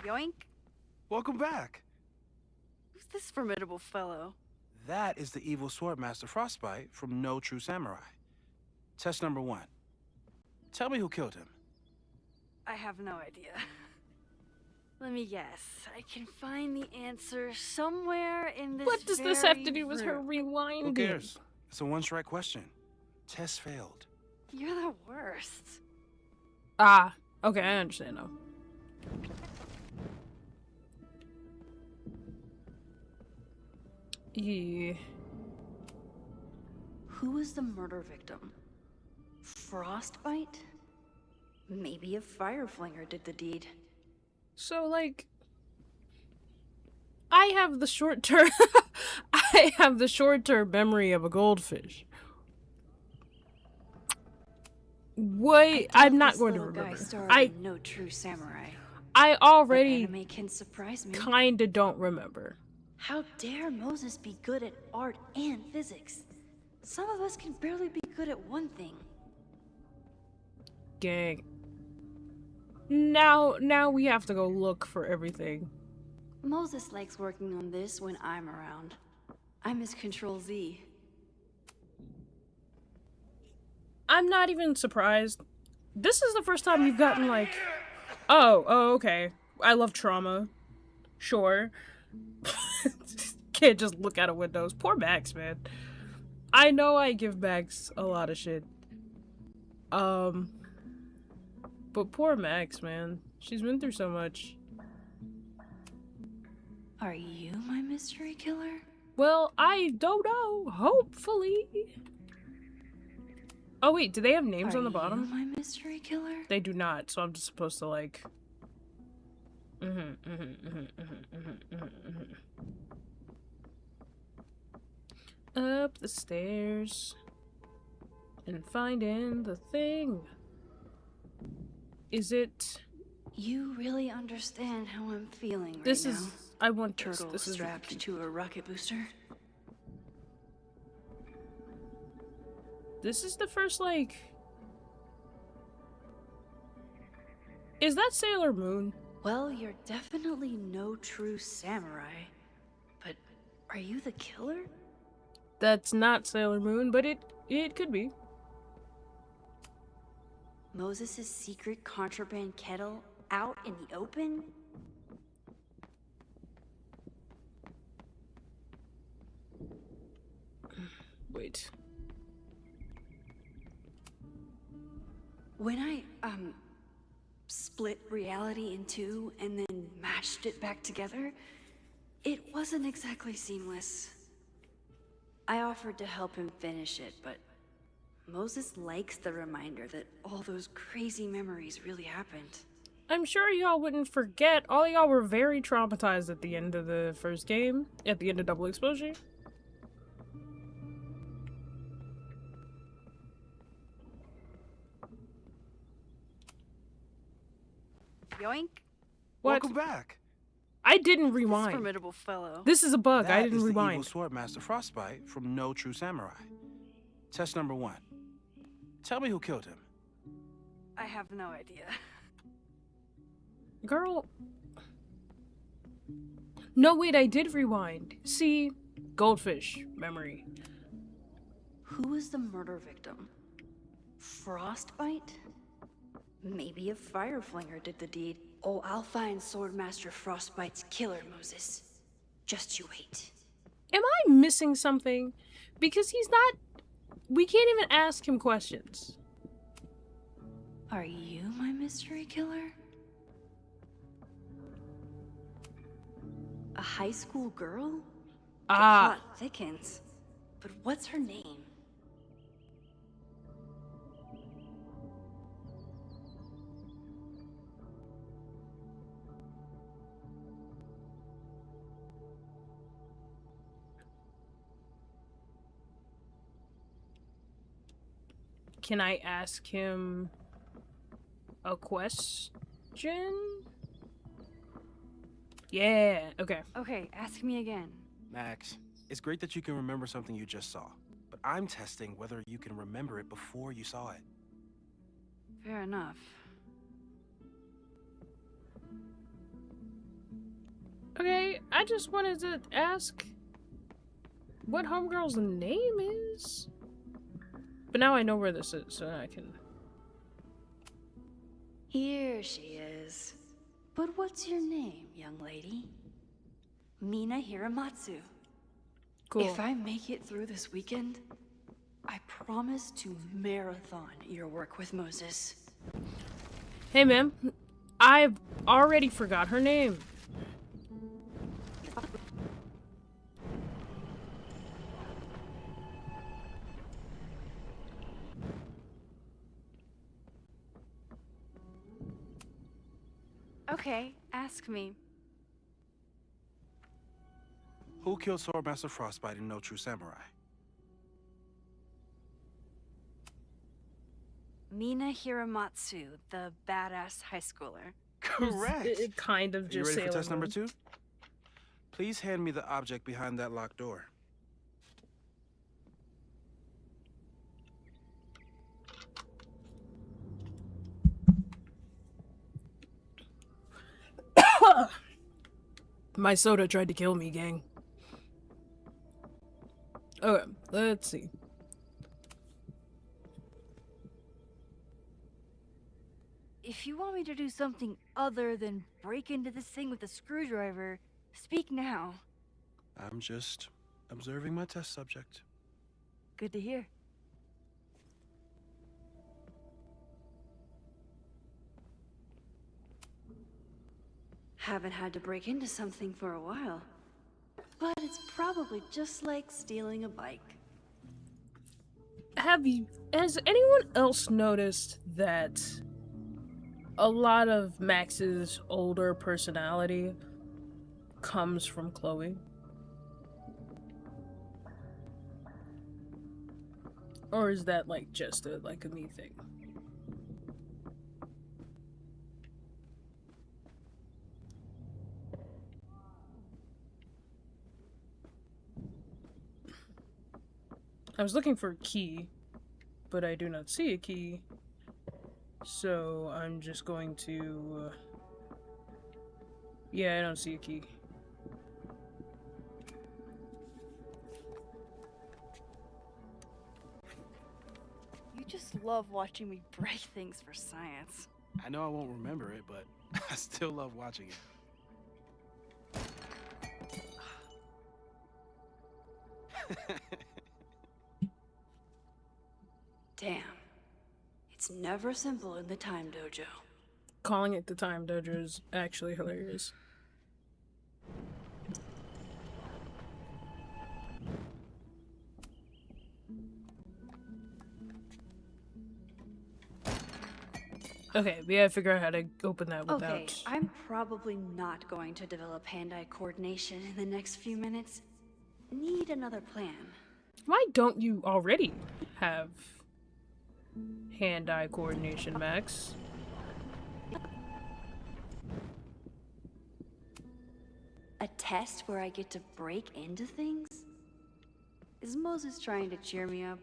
Yoink. Welcome back. Who's this formidable fellow? That is the evil Swordmaster Frostbite from No True Samurai. Test number 1. Tell me who killed him. I have no idea. Let me guess. I can find the answer somewhere in this. What does this have to do with her rewinding? Who cares? It's a one-strike question. Test failed. You're the worst. Ah, okay, I understand now. Yeah. Who was the murder victim? Frostbite? Maybe a fireflinger did the deed. So, like, I have the short-term memory of a goldfish. Wait, I'm not going to Little guy remember. starred in No True Samurai. I That already anime can surprise me. kinda don't remember. How dare Moses be good at art and physics? Some of us can barely be good at one thing. Gang. Now we have to go look for everything. Moses likes working on this when I'm around. I'm his Control Z. I'm not even surprised. This is the first time you've gotten like, okay. I love trauma. Sure. Can't just look out of windows. Poor Max, man. I know I give Max a lot of shit. But poor Max, man. She's been through so much. Are you my mystery killer? Well, I don't know. Hopefully. Oh wait, do they have names on the bottom? My mystery killer? They do not, so I'm just supposed to like... Up the stairs and finding the thing. Is it... You really understand how I'm feeling right This now. is... I want this. Turtle This is... strapped to a rocket booster. This is the first, like... Is that Sailor Moon? Well, you're definitely no true samurai. But are you the killer? That's not Sailor Moon, but it could be. Moses' secret contraband kettle out in the open? Wait. When I, split reality in two and then mashed it back together, it wasn't exactly seamless. I offered to help him finish it, but Moses likes the reminder that all those crazy memories really happened. I'm sure y'all wouldn't forget. All y'all were very traumatized at the end of the first game, at the end of Double Exposure. Yoink. What? Welcome back. I didn't rewind. Formidable fellow. This is a bug. I That didn't is rewind. the evil Swordmaster Frostbite from No True Samurai. Test number 1. Tell me who killed him. I have no idea. Girl. No, wait, I did rewind. See? Goldfish memory. Who was the murder victim? Frostbite? Maybe a Fireflinger did the deed. Oh, I'll find Swordmaster Frostbite's killer, Moses. Just you wait. Am I missing something? Because he's not... We can't even ask him questions. Are you my mystery killer? A high school girl? The plot thickens. But what's her name? Can I ask him a question? Yeah, okay. Okay, ask me again. Max, it's great that you can remember something you just saw, but I'm testing whether you can remember it before you saw it. Fair enough. Okay, I just wanted to ask what Homegirl's name is. But now I know where this is, so I can... Here she is. But what's your name, young lady? Mina Hiramatsu. Cool. If I make it through this weekend, I promise to marathon your work with Moses. Hey, ma'am. I've already forgot her name. Okay, ask me. Who killed Swordmaster Frostbite in No True Samurai? Mina Hiramatsu, the badass high schooler. Correct. It kind of Are you just ready for test Sailor number Moon. 2? Please hand me the object behind that locked door. My soda tried to kill me, gang. Okay, let's see. If you want me to do something other than break into this thing with a screwdriver, speak now. I'm just observing my test subject. Good to hear. Haven't had to break into something for a while. But it's probably just like stealing a bike. Has anyone else noticed that a lot of Max's older personality comes from Chloe? Or is that like just a me thing? I was looking for a key, but I do not see a key. So I'm just going to... yeah, I don't see a key. You just love watching me break things for science. I know I won't remember it, but I still love watching it. Damn. It's never simple in the Time Dojo. Calling it the Time Dojo is actually hilarious. Okay, we gotta figure out how to open that without... Okay, I'm probably not going to develop hand-eye coordination in the next few minutes. Need another plan. Why don't you already have hand-eye coordination, Max? A test where I get to break into things? Is Moses trying to cheer me up?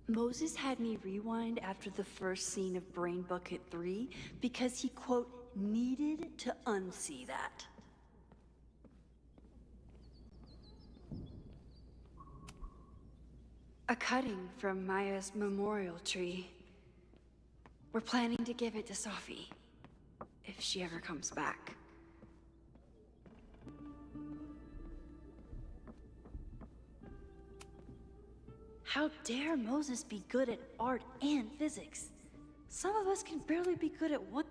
Moses had me rewind after the first scene of Brain Bucket 3 because he, quote, needed to unsee that. A cutting from Maya's memorial tree. We're planning to give it to Sophie, if she ever comes back. How dare Moses be good at art and physics? Some of us can barely be good at one.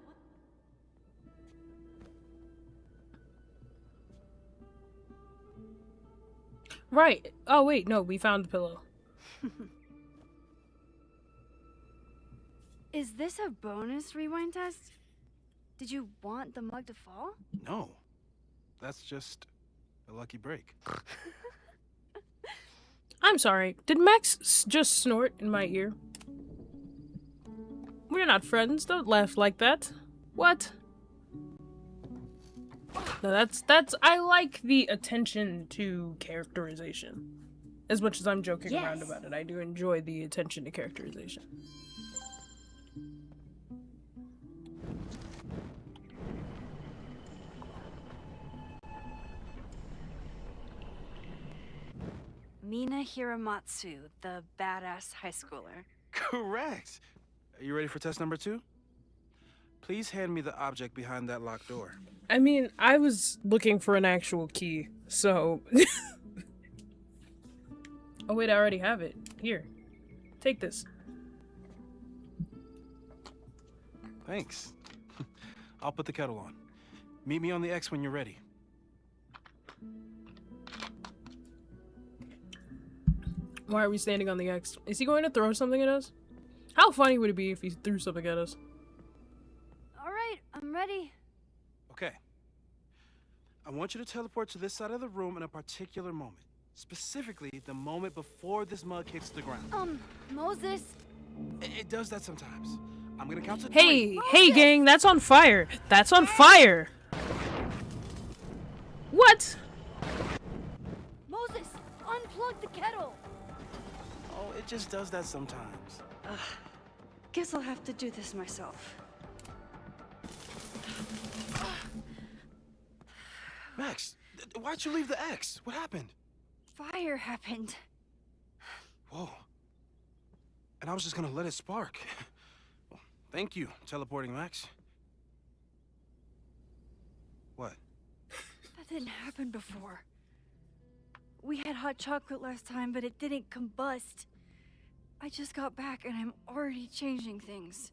Right. Oh, wait, no, we found the pillow. Is this a bonus rewind test? Did you want the mug to fall? No. That's just a lucky break. I'm sorry. Did Max just snort in my ear? We're not friends. Don't laugh like that. What? No, that's I like the attention to characterization. As much as I'm joking around about it, I do enjoy the attention to characterization. Mina Hiramatsu, the badass high schooler. Correct. Are you ready for test number 2? Please hand me the object behind that locked door. I mean, I was looking for an actual key, so... Oh wait, I already have it. Here. Take this. Thanks. I'll put the kettle on. Meet me on the X when you're ready. Why are we standing on the X? Is he going to throw something at us? How funny would it be if he threw something at us? Alright, I'm ready. Okay. I want you to teleport to this side of the room in a particular moment. Specifically, the moment before this mug hits the ground. Moses. It does that sometimes. I'm gonna count to Hey, 3. hey gang, that's on fire. That's on fire. What? Moses, unplug the kettle. Oh, it just does that sometimes. Guess I'll have to do this myself. Max, why'd you leave the X? What happened? Fire happened. Whoa. And I was just gonna let it spark. Well, thank you, teleporting Max. What? That didn't happen before. We had hot chocolate last time, but it didn't combust. I just got back and I'm already changing things.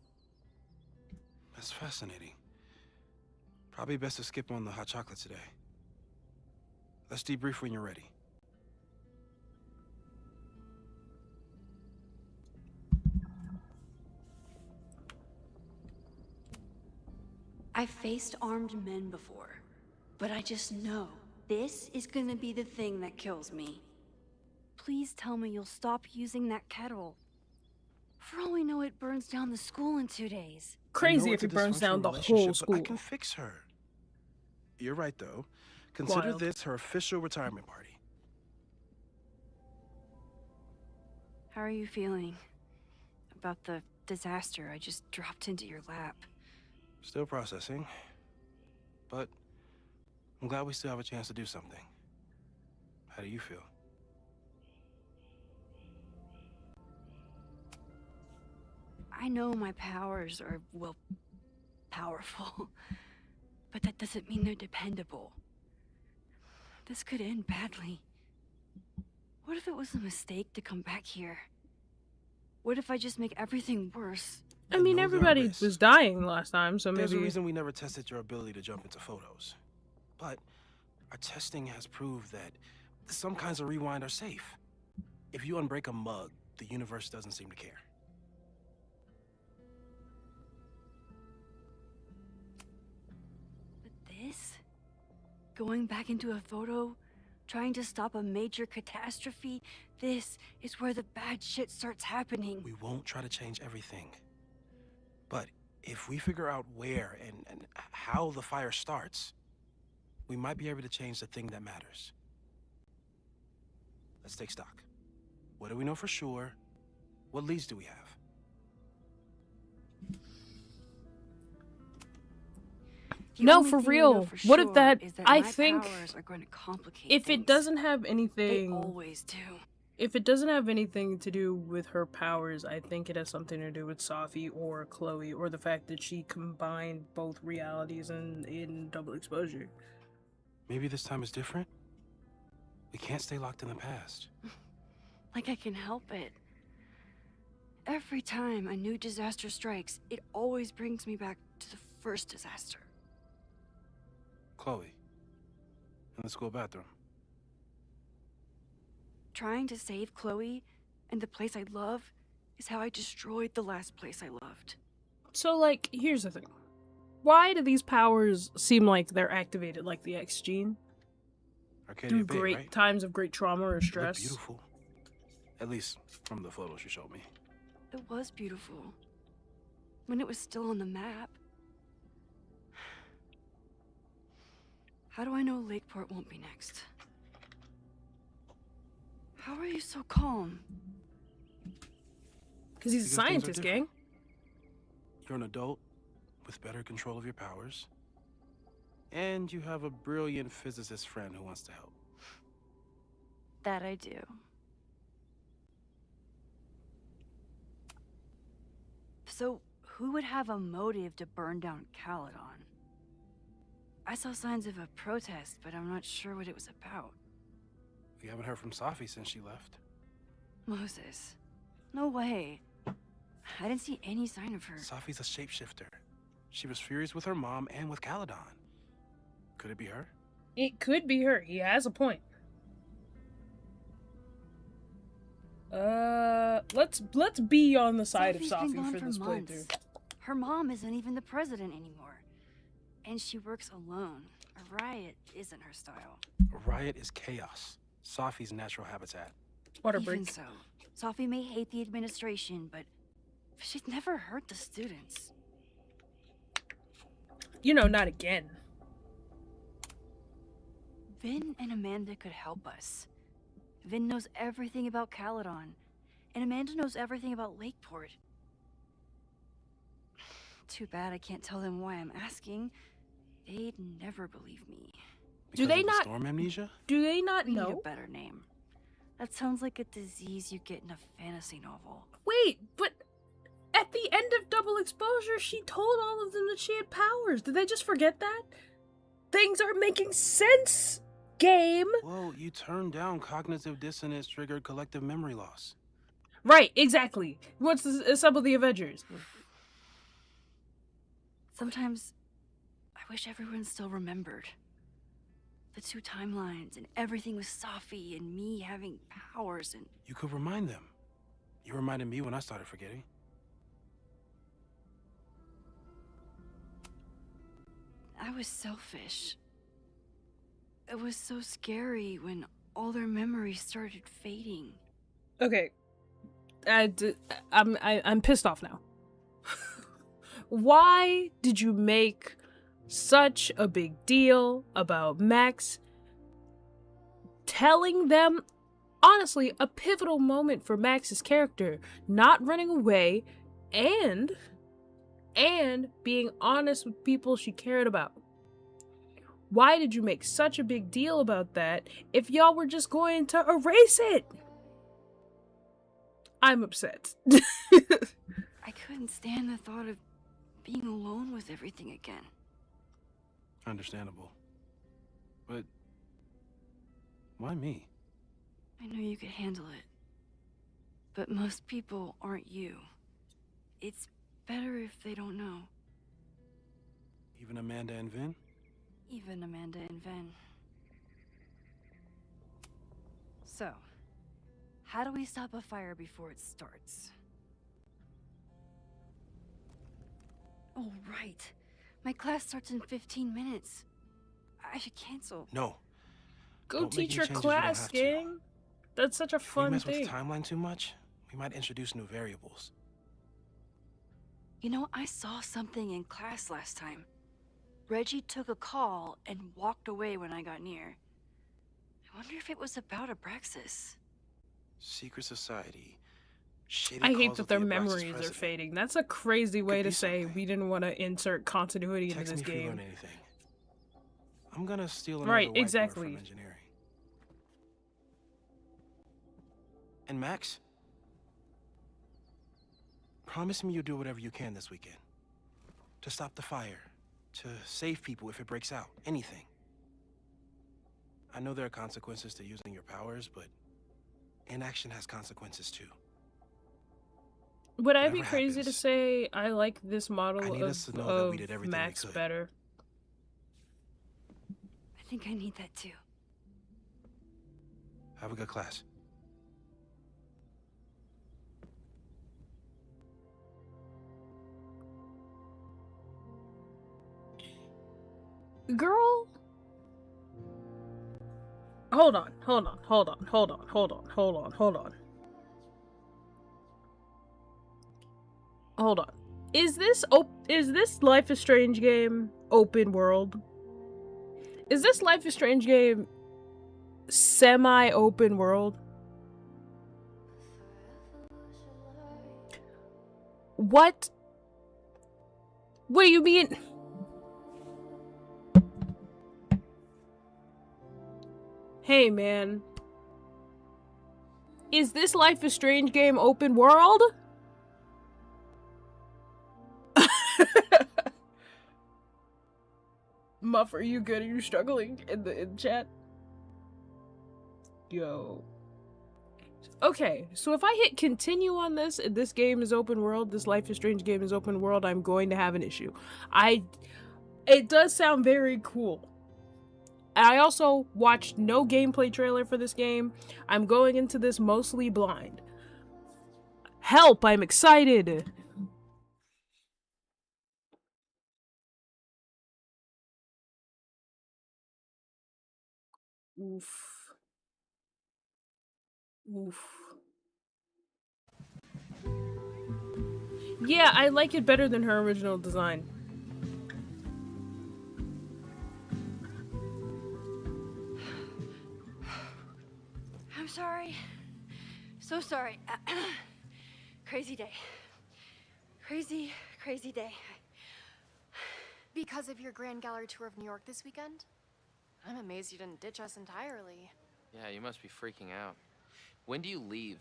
That's fascinating. Probably best to skip on the hot chocolate today. Let's debrief when you're ready. I've faced armed men before, but I just know this is gonna be the thing that kills me. Please tell me you'll stop using that kettle. For all we know, it burns down the school in 2 days. Crazy I know if it's it a burns down the dysfunctional whole relationship, but I school. can fix her. You're right, though. Consider Wild. this her official retirement party. How are you feeling about the disaster I just dropped into your lap? Still processing. But I'm glad we still have a chance to do something. How do you feel? I know my powers are, well, powerful. But that doesn't mean they're dependable. This could end badly. What if it was a mistake to come back here? What if I just make everything worse? I mean, know there are everybody risks. was dying last time, so There's a maybe... reason we never tested your ability to jump into photos. But our testing has proved that some kinds of rewind are safe. If you unbreak a mug, the universe doesn't seem to care. But this? Going back into a photo? Trying to stop a major catastrophe? This is where the bad shit starts happening. We won't try to change everything. But if we figure out where and how the fire starts, we might be able to change the thing that matters. Let's take stock. What do we know for sure? What leads do we have? The No, only for thing we real. know for What if sure that... is I my think powers are going to complicate if things. it doesn't have They anything... always do. If it doesn't have anything to do with her powers, I think it has something to do with Safi or Chloe, or the fact that she combined both realities in double exposure. Maybe this time is different? We can't stay locked in the past. Like I can help it. Every time a new disaster strikes, it always brings me back to the first disaster. Chloe, in the school bathroom. Trying to save Chloe and the place I love is how I destroyed the last place I loved. So, like, here's the thing. Why do these powers seem like they're activated like the X gene? Arcadia Through Bay, great right? times of great trauma or They look stress? beautiful. At least from the photos you showed me. It was beautiful. When it was still on the map. How do I know Lakeport won't be next? How are you so calm? Because he's a Because things are scientist, gang. different. You're an adult with better control of your powers. And you have a brilliant physicist friend who wants to help. That I do. So, who would have a motive to burn down Caledon? I saw signs of a protest, but I'm not sure what it was about. We haven't heard from Safi since she left. Moses. No way. I didn't see any sign of her. Safi's a shapeshifter. She was furious with her mom and with Caladon. Could it be her? It could be her. He has a point. Let's be on the side of Sophie's been Sophie gone for this months. playthrough. Her mom isn't even the president anymore. And she works alone. A riot isn't her style. A riot is chaos. Sophie's natural habitat. Water Even break. so, Sophie may hate the administration, but she's never hurt the students. You know, not again. Vin and Amanda could help us. Vin knows everything about Caladon, and Amanda knows everything about Lakeport. Too bad I can't tell them why I'm asking. They'd never believe me. Do they Because of the not? storm amnesia? Do they not We need know? a better name. That sounds like a disease you get in a fantasy novel. Wait, but at the end of Double Exposure, she told all of them that she had powers. Did they just forget that? Things are making sense, game. Well, you turned down cognitive dissonance triggered collective memory loss. Right, exactly. What's the sub of the Avengers? Sometimes I wish everyone still remembered. The two timelines and everything with Sophie and me having powers and... You could remind them. You reminded me when I started forgetting. I was selfish. It was so scary when all their memories started fading. Okay, I'm pissed off now. Why did you make such a big deal about Max telling them, honestly, a pivotal moment for Max's character, not running away and being honest with people she cared about? Why did you make such a big deal about that if y'all were just going to erase it? I'm upset. I couldn't stand the thought of being alone with everything again. Understandable. But why me? I know you could handle it. But most people aren't you. It's better if they don't know. Even Amanda and Vin? Even Amanda and Ven. So, how do we stop a fire before it starts? Oh, right. My class starts in 15 minutes. I should cancel. No. Go Don't make teach any your changes you don't class, have to. gang. That's such a If we fun mess with thing. the timeline too much, we might introduce new variables. You know, I saw something in class last time. Reggie took a call and walked away when I got near. I wonder if it was about Abraxas. Secret Society. Shady I hate calls that of their the Abraxas memories are president. fading. That's a crazy way to be say something. we didn't want to insert continuity into Text this me if you game. learn anything. I'm gonna steal another Right, whiteboard exactly. from engineering. And Max, promise me you'll do whatever you can this weekend. To stop the fire. To save people if it breaks out. Anything. I know there are consequences to using your powers, but inaction has consequences too. Would I be Whatever crazy to happens, say I like this I model need us to know that we did of everything we Max could. better? I think I need that too. Have a good class. Girl? Hold on. Is this Life is Strange game open world? Is this Life is Strange game semi-open world? What? What do you mean? Hey man. Is this Life is Strange game open world? Muff, are you good? Are you struggling in the chat? Yo. Okay, so if I hit continue on this, and this game is open world, this Life is Strange game is open world, I'm going to have an issue. It does sound very cool. I also watched no gameplay trailer for this game. I'm going into this mostly blind. Help, I'm excited! Oof. Oof. Yeah, I like it better than her original design. I'm sorry. So sorry. Crazy day. Crazy, crazy day. Because of your Grand Gallery tour of New York this weekend? I'm amazed you didn't ditch us entirely. Yeah, you must be freaking out. When do you leave?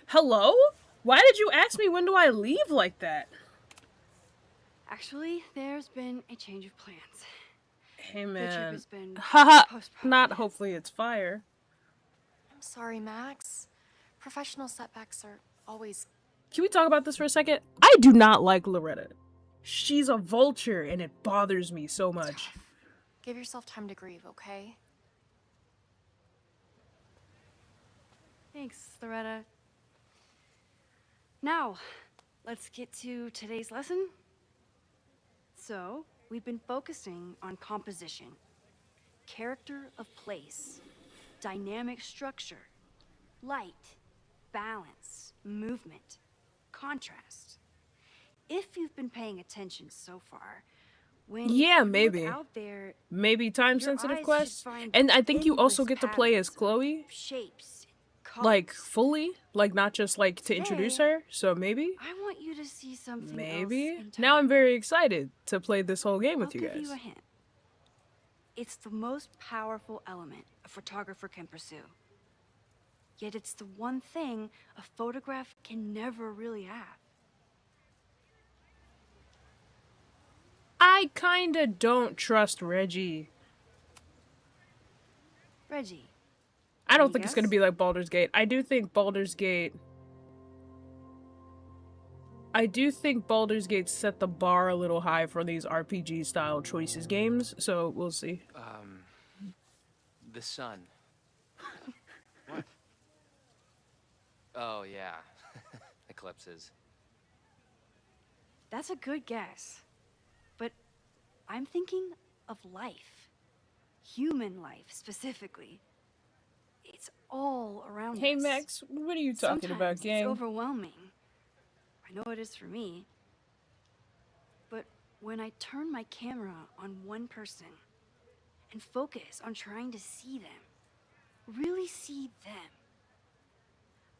Hello? Why did you ask me when do I leave like that? Actually, there's been a change of plans. Hey The trip man. has been Haha. postponed. Not hopefully it's fire. I'm sorry, Max. Professional setbacks are always... Can we talk about this for a second? I do not like Loretta. She's a vulture and it bothers me so much. Give yourself time to grieve, okay? Thanks, Loretta. Now, let's get to today's lesson. So, we've been focusing on composition, character of place, dynamic structure, light, balance, movement, contrast. If you've been paying attention so far, when Yeah, you maybe. look out there, Maybe time your sensitive eyes quest. should find And I think you also endless get to play as patterns of Chloe. shapes, Like colors. fully. Like not just like to introduce Today, her. So maybe. I want you to see something Maybe. else Now I'm very excited to play this whole game with I'll you give guys. you a hint. It's the most powerful element a photographer can pursue. Yet it's the one thing a photograph can never really have. I kinda don't trust Reggie. Reggie. I don't Any think it's gonna guess? be like Baldur's Gate. I do think Baldur's Gate set the bar a little high for these RPG style choices games, so we'll see. The sun. What? Oh, yeah. Eclipses. That's a good guess. But I'm thinking of life. Human life, specifically. It's all around Hey us. Max, what are you talking about, Sometimes gang? It's overwhelming. I know it is for me. But when I turn my camera on one person and focus on trying to see them, really see them,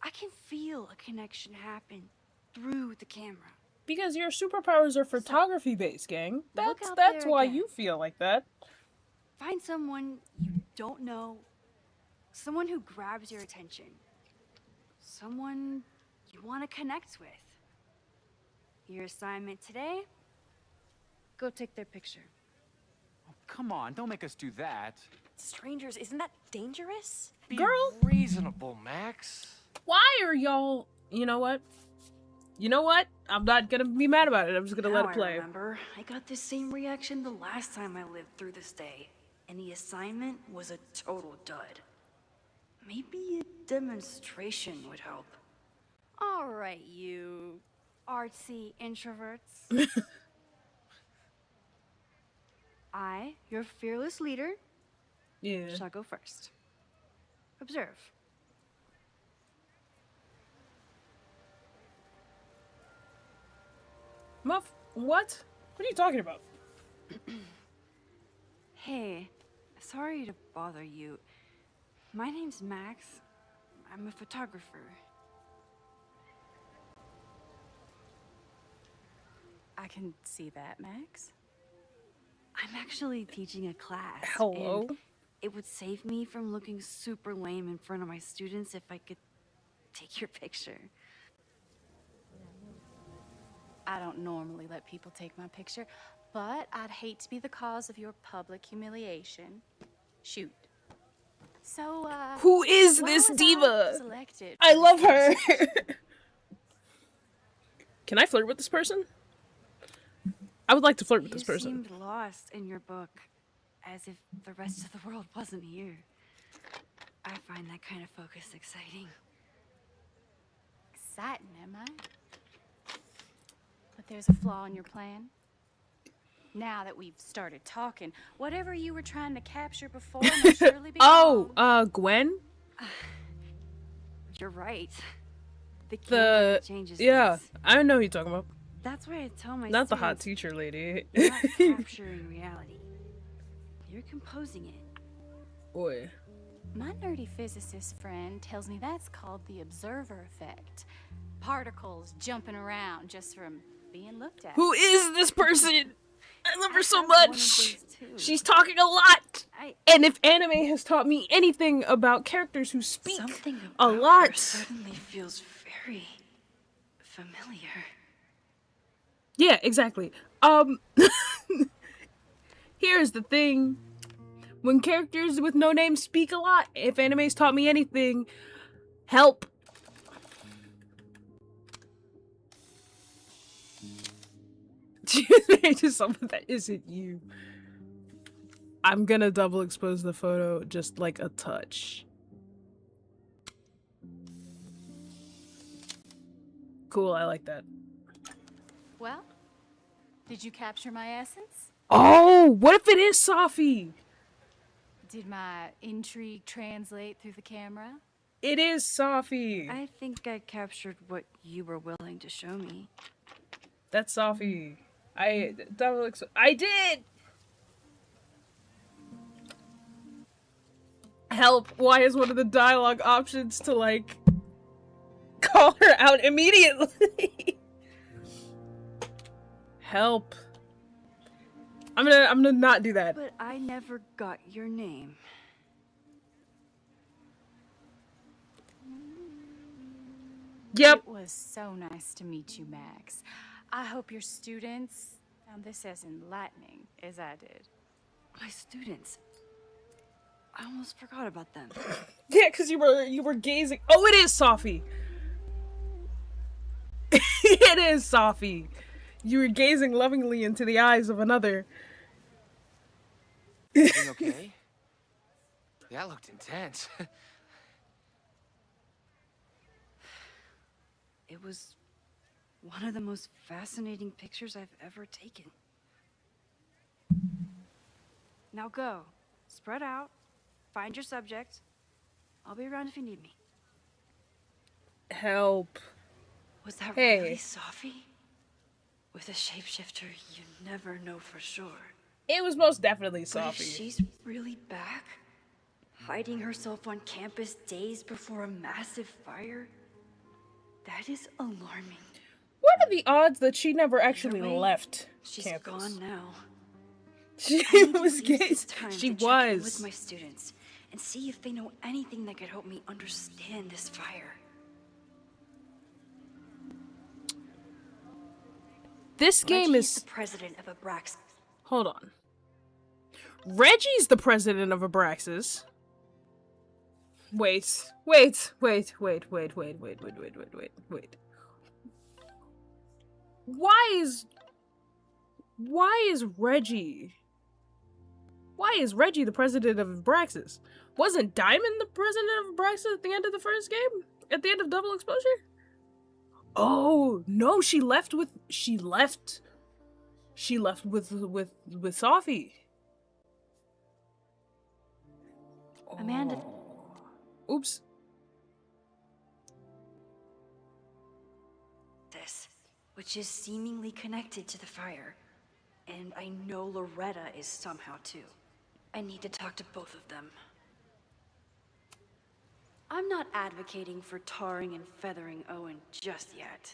I can feel a connection happen through the camera. Because your superpowers are photography based, gang. Look That's out that's there why again. you feel like that. Find someone you don't know, someone who grabs your attention, someone you want to connect with. Your assignment today? Go take their picture. Oh, come on, don't make us do that. Strangers, isn't that dangerous? Be Girl. reasonable, Max. Why are y'all you know what? You know what? I'm not gonna be mad about it. I'm just gonna let Now it play. I remember. I got the same reaction the last time I lived through this day, and the assignment was a total dud. Maybe a demonstration would help. All right, you artsy introverts. I, your fearless leader, Yeah. shall go first. Observe. Muff, what? What are you talking about? Hey, sorry to bother you. My name's Max. I'm a photographer. I can see that, Max. I'm actually teaching a class. Hello? And it would save me from looking super lame in front of my students if I could take your picture. I don't normally let people take my picture, but I'd hate to be the cause of your public humiliation. Shoot. So, Who is why this was diva? selected I for love this her. contest? Can I flirt with this person? I would like to flirt with this You person. seemed lost in your book, as if the rest of the world wasn't here. I find that kind of focus exciting. Exciting, am I? But there's a flaw in your plan. Now that we've started talking, whatever you were trying to capture before must surely be gone. Gwen? You're right. The camera changes yeah, things. I know who you're talking about. That's why I tell my Not the hot students, teacher lady. you're not capturing reality. You're composing it. Boy. My nerdy physicist friend tells me that's called the observer effect. Particles jumping around just from being looked at. Who is this person? I love her so have one of much. those too. She's talking a lot. And if anime has taught me anything about characters who speak Something a about her lot. suddenly feels very familiar. Yeah, exactly. Here's the thing. When characters with no name speak a lot, if anime's taught me anything, help. To someone that isn't you. I'm gonna double expose the photo just like a touch. Cool, I like that. Well, did you capture my essence? Oh, what if it is Safi? Did my intrigue translate through the camera? It is Safi. I think I captured what you were willing to show me. That's Safi. I did! Help. Why is one of the dialogue options to, like, call her out immediately? Help. I'm gonna not do that. But I never got your name. Yep. It was so nice to meet you, Max. I hope your students found this as enlightening as I did. My students. I almost forgot about them. Yeah, because you were gazing. Oh, it is Safi. It is Safi. You were gazing lovingly into the eyes of another. Everything okay? That looked intense. It was one of the most fascinating pictures I've ever taken. Now go. Spread out. Find your subject. I'll be around if you need me. Help. Was that Hey. really Safi? With a shapeshifter, you never know for sure. It was most definitely But if Safi. she's really back, hiding herself on campus days before a massive fire, that is alarming. What are the odds that she never actually Either way, left She's campus? gone now. She I need to was use this gazing. time She to check in with was. my students and see if they know anything that could help me understand this fire. This game Reggie is. the president of Abraxas. Hold on. Reggie's the president of Abraxas. Wait. Why is Reggie? Why is Reggie the president of Abraxas? Wasn't Diamond the president of Abraxas at the end of the first game? At the end of Double Exposure? Oh no, she left with Safi. Amanda. Oops. This, which is seemingly connected to the fire. And I know Loretta is somehow too. I need to talk to both of them. I'm not advocating for tarring and feathering Owen just yet.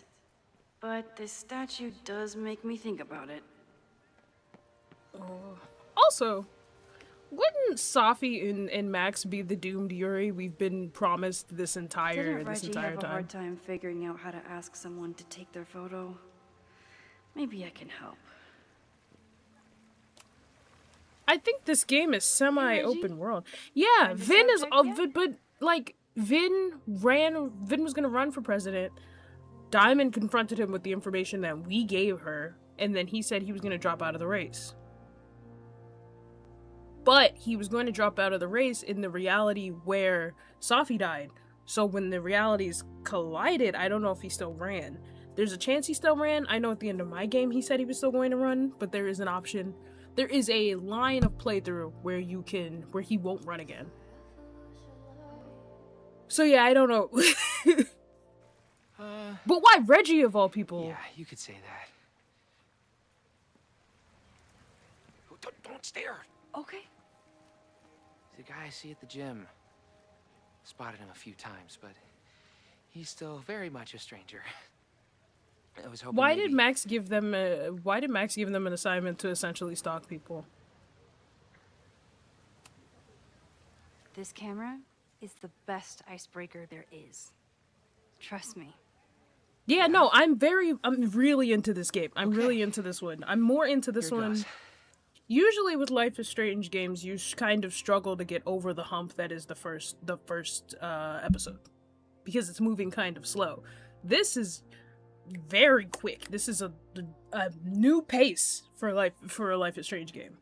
But this statue does make me think about it. Also, wouldn't Safi and Max be the doomed Yuri we've been promised this entire Didn't Reggie have a time? hard time figuring out how to ask someone to take their photo? Maybe I can help. I think this game is semi-open world. Yeah, Find a Vin is subject yet? but like Vin was gonna run for president. Diamond confronted him with the information that we gave her, and then he said he was gonna drop out of the race. But he was going to drop out of the race in the reality where Safi died. So when the realities collided, I don't know if he still ran. There's a chance he still ran. I know at the end of my game he said he was still going to run, but there is an option. There is a line of playthrough where he won't run again. So yeah, I don't know. But why Reggie of all people? Yeah, you could say that. Don't stare. Okay. The guy I see at the gym. Spotted him a few times, but he's still very much a stranger. I was hoping Why maybe... did Max give them an assignment to essentially stalk people? This camera is the best icebreaker there is. Trust me. Yeah, no, I'm really into this game. I'm really into this one. I'm more into this one. Usually with Life is Strange games, you kind of struggle to get over the hump that is the first episode, because it's moving kind of slow. This is very quick. This is a new pace for a Life is Strange game.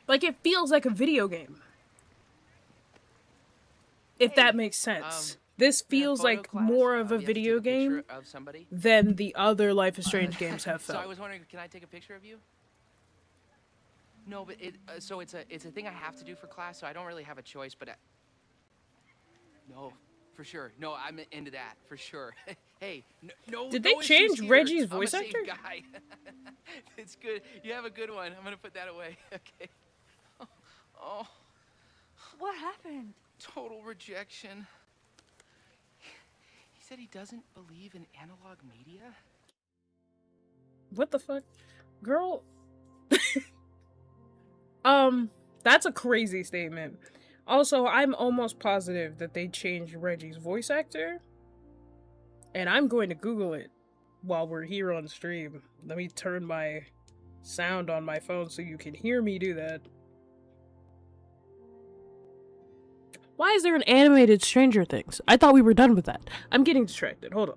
Like, it feels like a video game. If that makes sense. This feels like more of a video game than the other Life is Strange games have felt. So I was wondering, can I take a picture of you? No, but so it's a thing I have to do for class, so I don't really have a choice, but no, for sure. No, I'm into that, for sure. Hey, no. Did they change Reggie's voice actor? I'm a safe guy. It's good. You have a good one. I'm gonna put that away. Okay. Oh. What happened? Total rejection. He said he doesn't believe in analog media. What the fuck? Girl. That's a crazy statement. Also, I'm almost positive that they changed Reggie's voice actor. And I'm going to Google it while we're here on stream. Let me turn my sound on my phone so you can hear me do that. Why is there an animated Stranger Things? I thought we were done with that. I'm getting distracted. Hold on.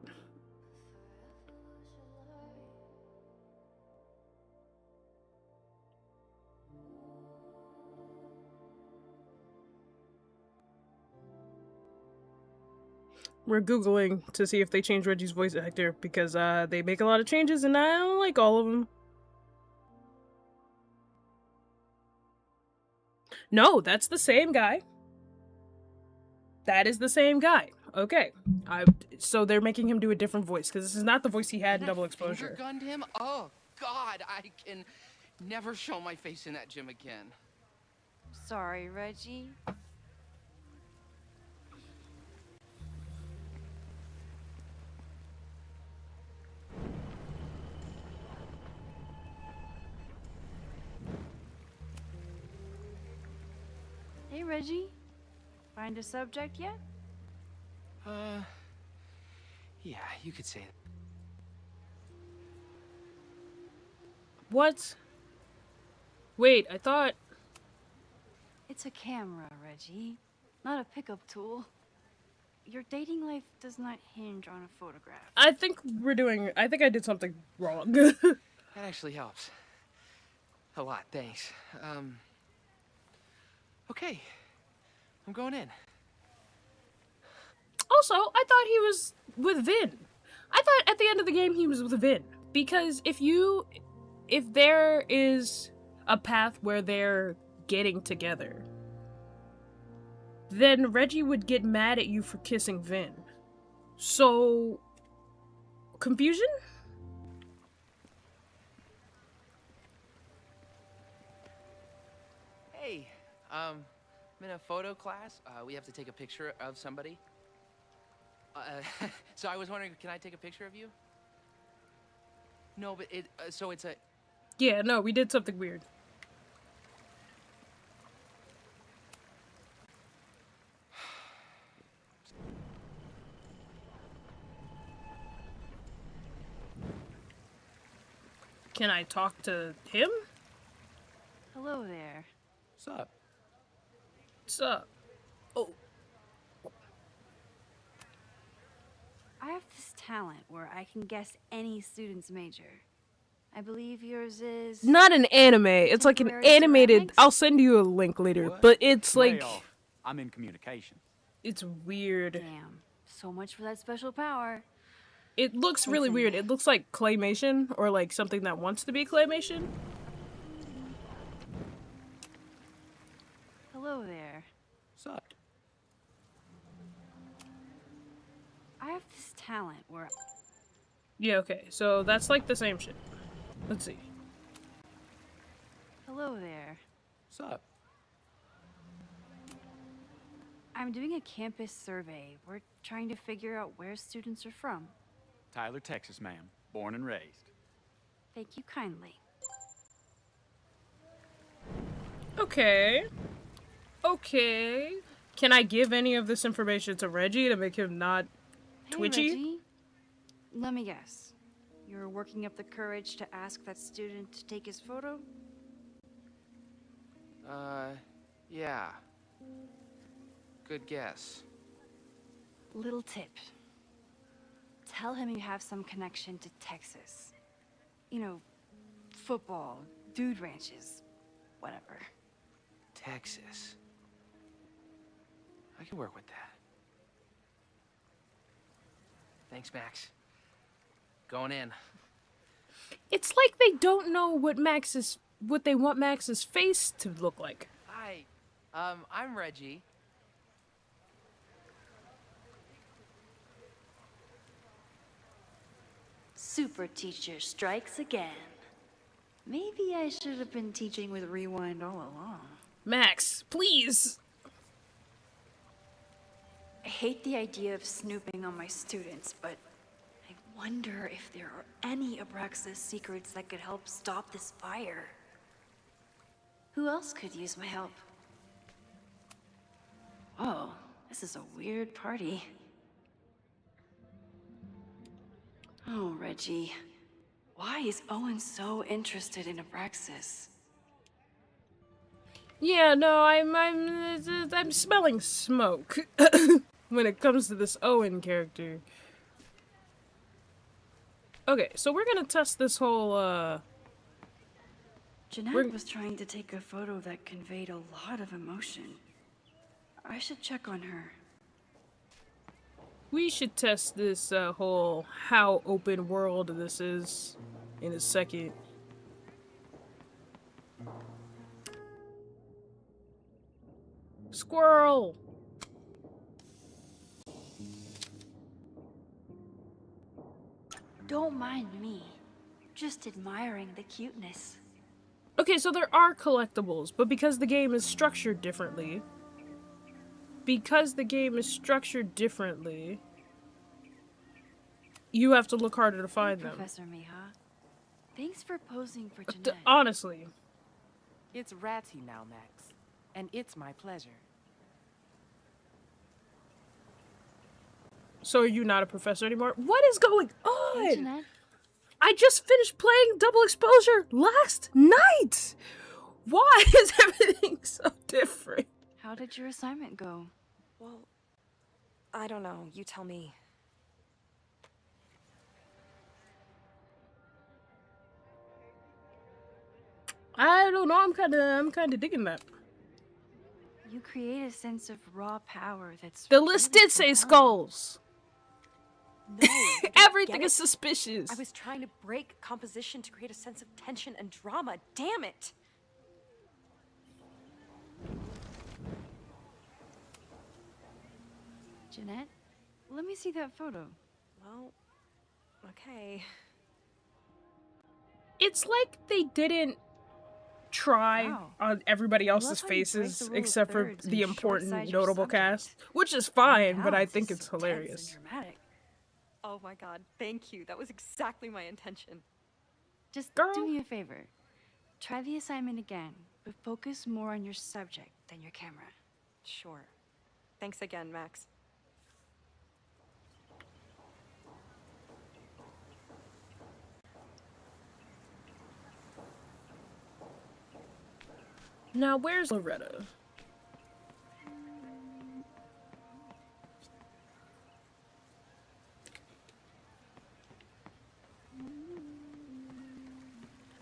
We're Googling to see if they changed Reggie's voice actor because they make a lot of changes and I don't like all of them. No, that's the same guy. That is the same guy. Okay. So they're making him do a different voice because this is not the voice he had in Double Exposure. Finger gunned him? Oh, God, I can never show my face in that gym again. Sorry, Reggie. Hey, Reggie. Find a subject yet? Yeah, you could say that. What? Wait, I thought... It's a camera, Reggie. Not a pickup tool. Your dating life does not hinge on a photograph. I think I did something wrong. That actually helps. A lot, thanks. Okay. I'm going in. Also, I thought he was with Vin. I thought at the end of the game he was with Vin. Because if there is a path where they're getting together, then Reggie would get mad at you for kissing Vin. So, confusion? Hey, I'm in a photo class. We have to take a picture of somebody. So I was wondering, can I take a picture of you? No, but so it's a... Yeah, no, we did something weird. Can I talk to him? Hello there. Sup? What's up? Oh. I have this talent where I can guess any student's major. I believe yours is... Not an anime. It's like an Temporary animated... ceramics? I'll send you a link later, but it's like... Well, I'm in communication. It's weird. Damn. So much for that special power. It looks really weird. It looks like claymation, or like something that wants to be claymation. Hello there. Sup? I have this talent where... Yeah, okay. So that's like the same shit. Let's see. Hello there. Sup? I'm doing a campus survey. We're trying to figure out where students are from. Tyler, Texas, ma'am. Born and raised. Thank you kindly. Okay. Okay. Can I give any of this information to Reggie to make him not twitchy? Hey, Reggie. Let me guess. You're working up the courage to ask that student to take his photo? Yeah. Good guess. Little tip. Tell him you have some connection to Texas. You know, football, dude ranches, whatever. Texas. I can work with that. Thanks, Max. Going in. It's like they don't know what they want Max's face to look like. Hi. I'm Reggie. Super teacher strikes again. Maybe I should have been teaching with Rewind all along. Max, please! I hate the idea of snooping on my students, but I wonder if there are any Abraxas secrets that could help stop this fire. Who else could use my help? Whoa, this is a weird party. Oh, Reggie. Why is Owen so interested in Abraxas? Yeah, no, I'm smelling smoke when it comes to this Owen character. Okay, so we're gonna test this whole, Jeanette was trying to take a photo that conveyed a lot of emotion. I should check on her. We should test this whole how open world this is in a second. Squirrel! Don't mind me. Just admiring the cuteness. Okay, so there are collectibles, but because the game is structured differently, you have to look harder to find them. Professor Miha, thanks for posing for Jeanette. Honestly. It's Ratty now, Max. And it's my pleasure. So are you not a professor anymore? What is going on? Hey, Jeanette. I just finished playing Double Exposure last night! Why is everything so different? How did your assignment go? Well, I don't know. You tell me. I don't know. I'm kind of digging that. You create a sense of raw power that's... The list did say skulls. No, Everything is suspicious. I was trying to break composition to create a sense of tension and drama. Damn it! Jeanette, let me see that photo. Well, okay. It's like they didn't try on everybody else's how you break faces the rule of except for thirds the and important short-size your notable subject. cast, which is fine, but I Now think it's it's tense hilarious. and dramatic. Oh my god, thank you. That was exactly my intention. Just Girl. do me a favor. Try the assignment again, but focus more on your subject than your camera. Sure. Thanks again, Max. Now, where's Loretta?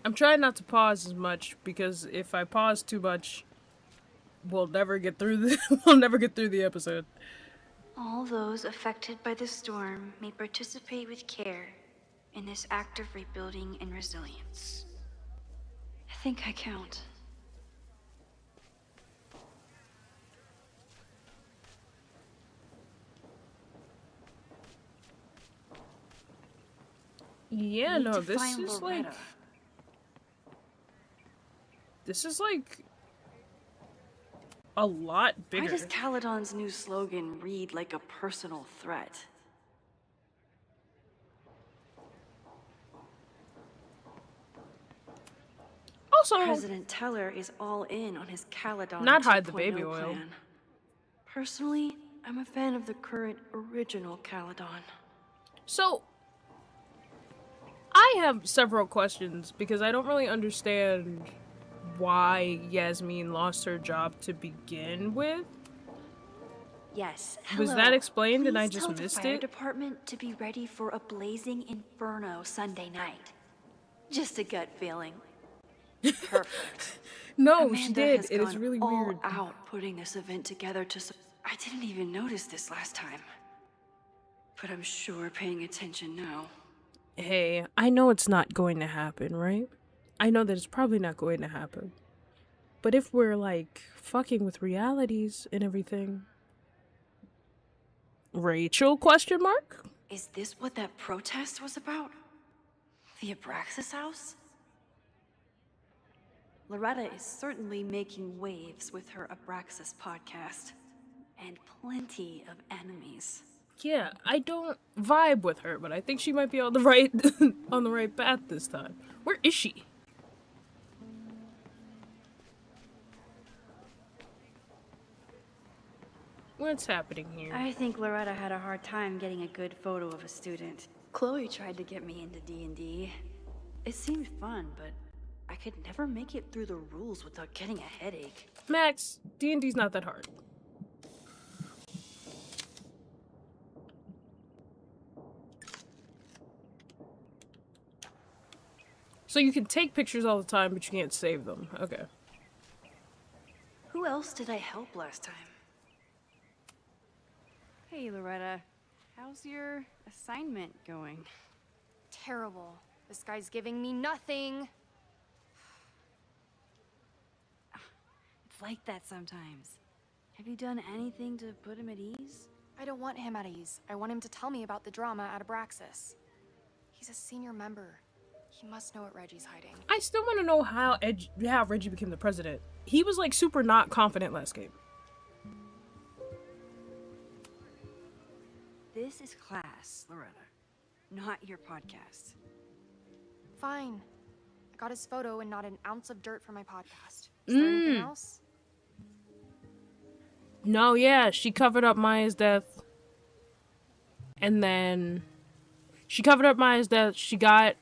I'm trying not to pause as much because if I pause too much, we'll never get through the episode. All those affected by the storm may participate with care in this act of rebuilding and resilience. I think I count. Yeah, Need no, to this find is Loretta. like a lot bigger. Why does Caledon's new slogan read like a personal threat? Also, President Teller is all in on his Caledon not hide the 2.0 baby oil. plan. Personally, I'm a fan of the current original Caledon. So, I have several questions because I don't really understand why Yasmin lost her job to begin with. Yes. Was hello. that explained and I Please just tell the missed fire it? department to be ready for a blazing inferno Sunday night. Just a gut feeling. Perfect. No, Amanda she did. has It is gone really all weird. out putting this event together to. I didn't even notice this last time, but I'm sure paying attention now. Hey, I know it's not going to happen, right? I know that it's probably not going to happen. But if we're like fucking with realities and everything. Rachel, question mark? Is this what that protest was about? The Abraxas house? Loretta is certainly making waves with her Abraxas podcast. And plenty of enemies. Yeah, I don't vibe with her, but I think she might be on the right on the right path this time. Where is she? What's happening here? I think Loretta had a hard time getting a good photo of a student. Chloe tried to get me into D&D. It seemed fun, but I could never make it through the rules without getting a headache. Max, D&D's not that hard. So you can take pictures all the time, but you can't save them. Okay. Who else did I help last time? Hey, Loretta. How's your assignment going? Terrible. This guy's giving me nothing. It's like that sometimes. Have you done anything to put him at ease? I don't want him at ease. I want him to tell me about the drama at Abraxas. He's a senior member. He must know what Reggie's hiding. I still want to know how Reggie became the president. He was like super not confident last game. This is class, Loretta, not your podcast. Fine. I got his photo and not an ounce of dirt for my podcast. Is there anything else? No, yeah, she covered up Maya's death. And then she covered up Maya's death. She got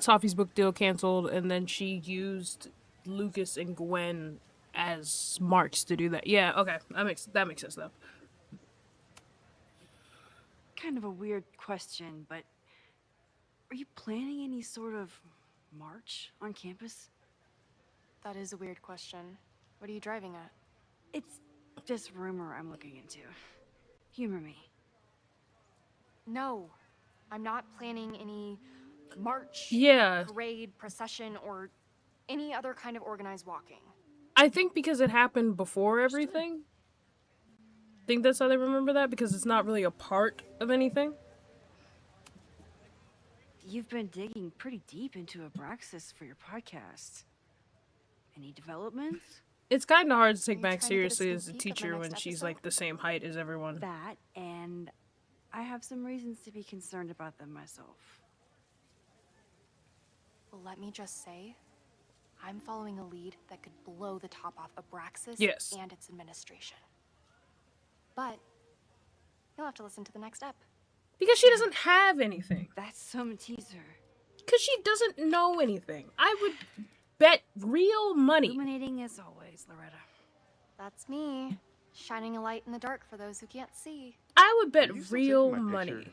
Sophie's book deal canceled, and then she used Lucas and Gwen as marks to do that. Yeah, okay. That makes sense though. Kind of a weird question, but are you planning any sort of march on campus? That is a weird question. What are you driving at? It's just rumor I'm looking into. Humor me. No, I'm not planning any march, parade, procession, or any other kind of organized walking. I think because it happened before everything. I think that's how they remember that, because it's not really a part of anything. You've been digging pretty deep into Abraxas for your podcast. Any developments? It's kind of hard to take Max seriously as a teacher when she's like the same height as everyone. That, and I have some reasons to be concerned about them myself. Well, let me just say, I'm following a lead that could blow the top off Abraxas and its administration. But you'll have to listen to the next ep. Because she doesn't have anything. That's some teaser. Because she doesn't know anything. bet real money. Illuminating as always, Loretta. That's me, shining a light in the dark for those who can't see. I would bet Are you still real taking my money picture?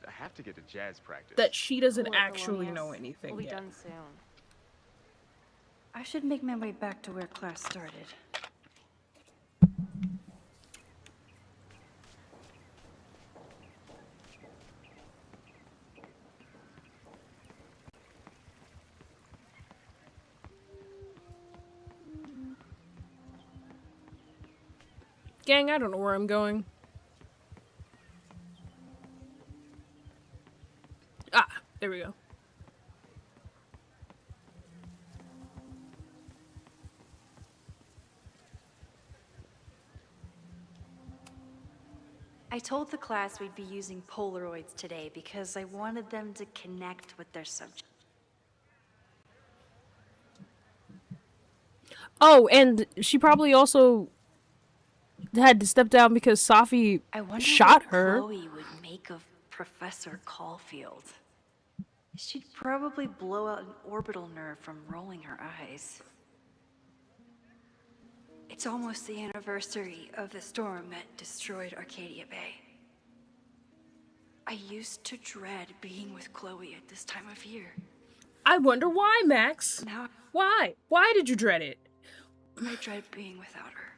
I have to get to jazz practice. that she doesn't Cool it, actually Thelonious. know anything We'll be yet. done soon. I should make my way back to where class started. Gang, I don't know where I'm going. Ah, there we go. I told the class we'd be using Polaroids today because I wanted them to connect with their subject. Oh, and she probably also had to step down because Safi I wonder shot what her. Chloe would make of Professor Caulfield. She'd probably blow out an orbital nerve from rolling her eyes. It's almost the anniversary of the storm that destroyed Arcadia Bay. I used to dread being with Chloe at this time of year. I wonder why, Max. Now Why? Why did you dread it? I dread being without her.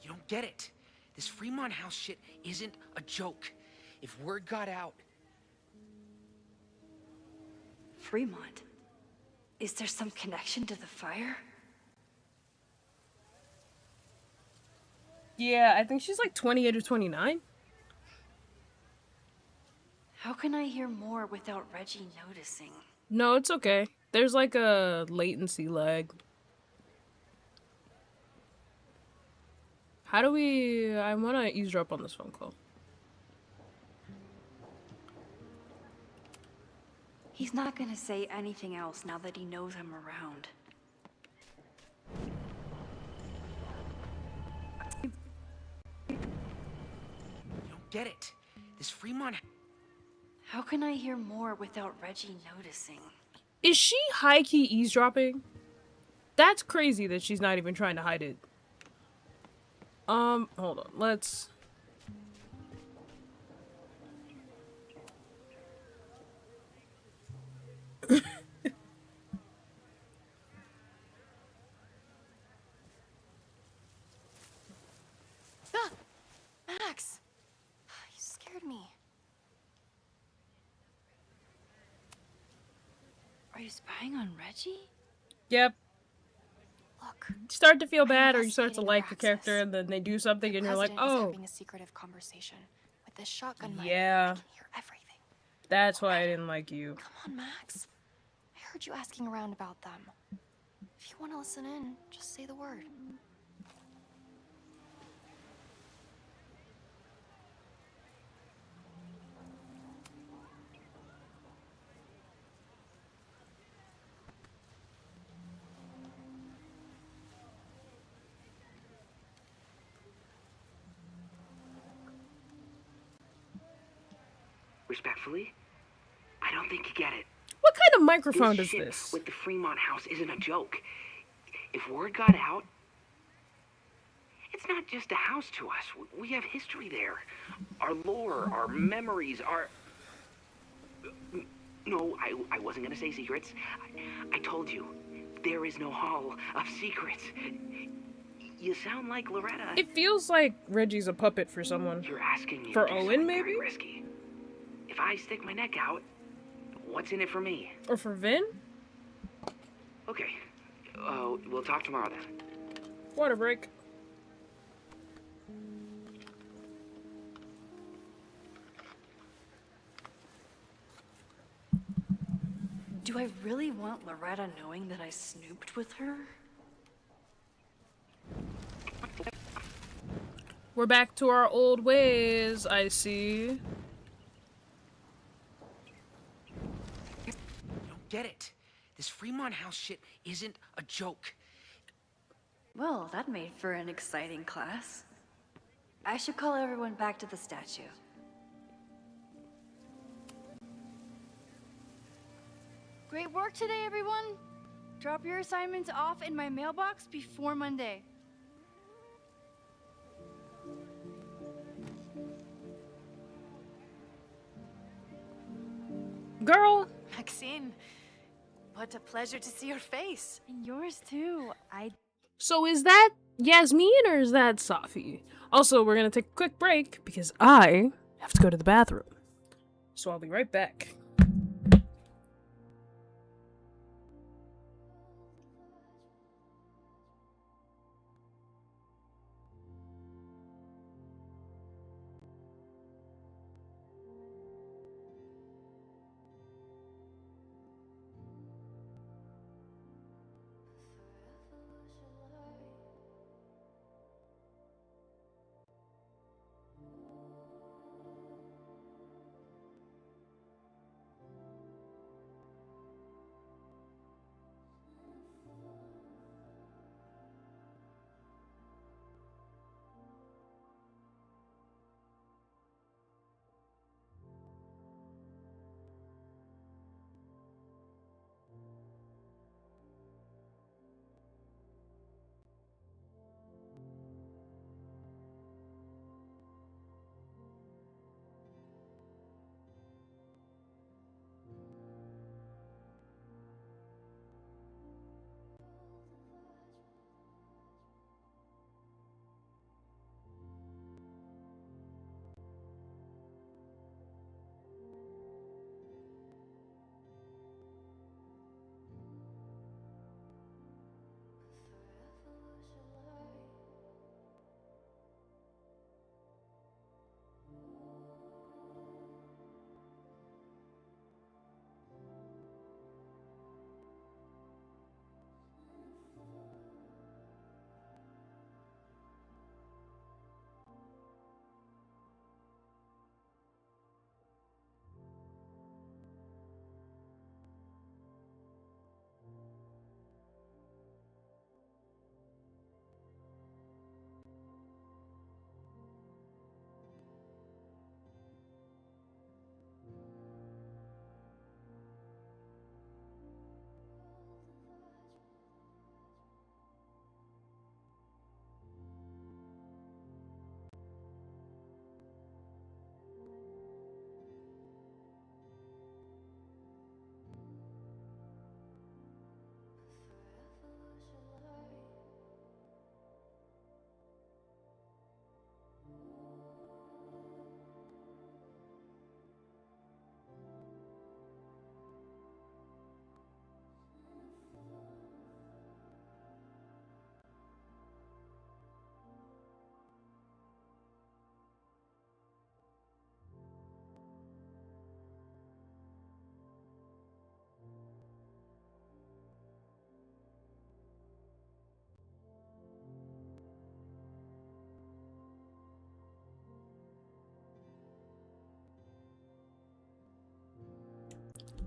You don't get it. This Fremont House shit isn't a joke. If word got out... Fremont? Is there some connection to the fire? Yeah, I think she's like 28 or 29. How can I hear more without Reggie noticing? No, it's okay. There's like a latency lag. How do we... I want to eavesdrop on this phone call. He's not gonna say anything else now that he knows I'm around. You don't get it. This Fremont... How can I hear more without Reggie noticing? Is she high-key eavesdropping? That's crazy that she's not even trying to hide it. Hold on. Let's... Ah! Max! You scared me. Are you spying on Reggie? Yep. Look. You start to feel bad or you start to investigating like her the character access. and then they do something and you're like, President is oh, having a secretive conversation with this shotgun mic. yeah. I can hear everything. That's why I didn't like you. Come on, Max. I heard you asking around about them. If you want to listen in, just say the word. Respectfully, I don't think you get it. What kind of microphone This is shit this? with the Fremont House isn't a joke. If word got out, it's not just a house to us. We have history there. Our lore, our memories, our... No, I wasn't gonna say secrets. I told you, there is no hall of secrets. You sound like Loretta. It feels like Reggie's a puppet for someone. You're asking me For to do Owen, something maybe? very risky. If I stick my neck out, what's in it for me? Or for Vin? Okay. We'll talk tomorrow then. Water break. Do I really want Loretta knowing that I snooped with her? We're back to our old ways, I see. You don't get it. This Fremont House shit isn't a joke. Well, that made for an exciting class. I should call everyone back to the statue. Great work today, everyone. Drop your assignments off in my mailbox before Monday. Girl. Maxine, what a pleasure to see your face. And yours too. So is that Yasmin or is that Safi? Also, we're gonna take a quick break because I have to go to the bathroom. So I'll be right back.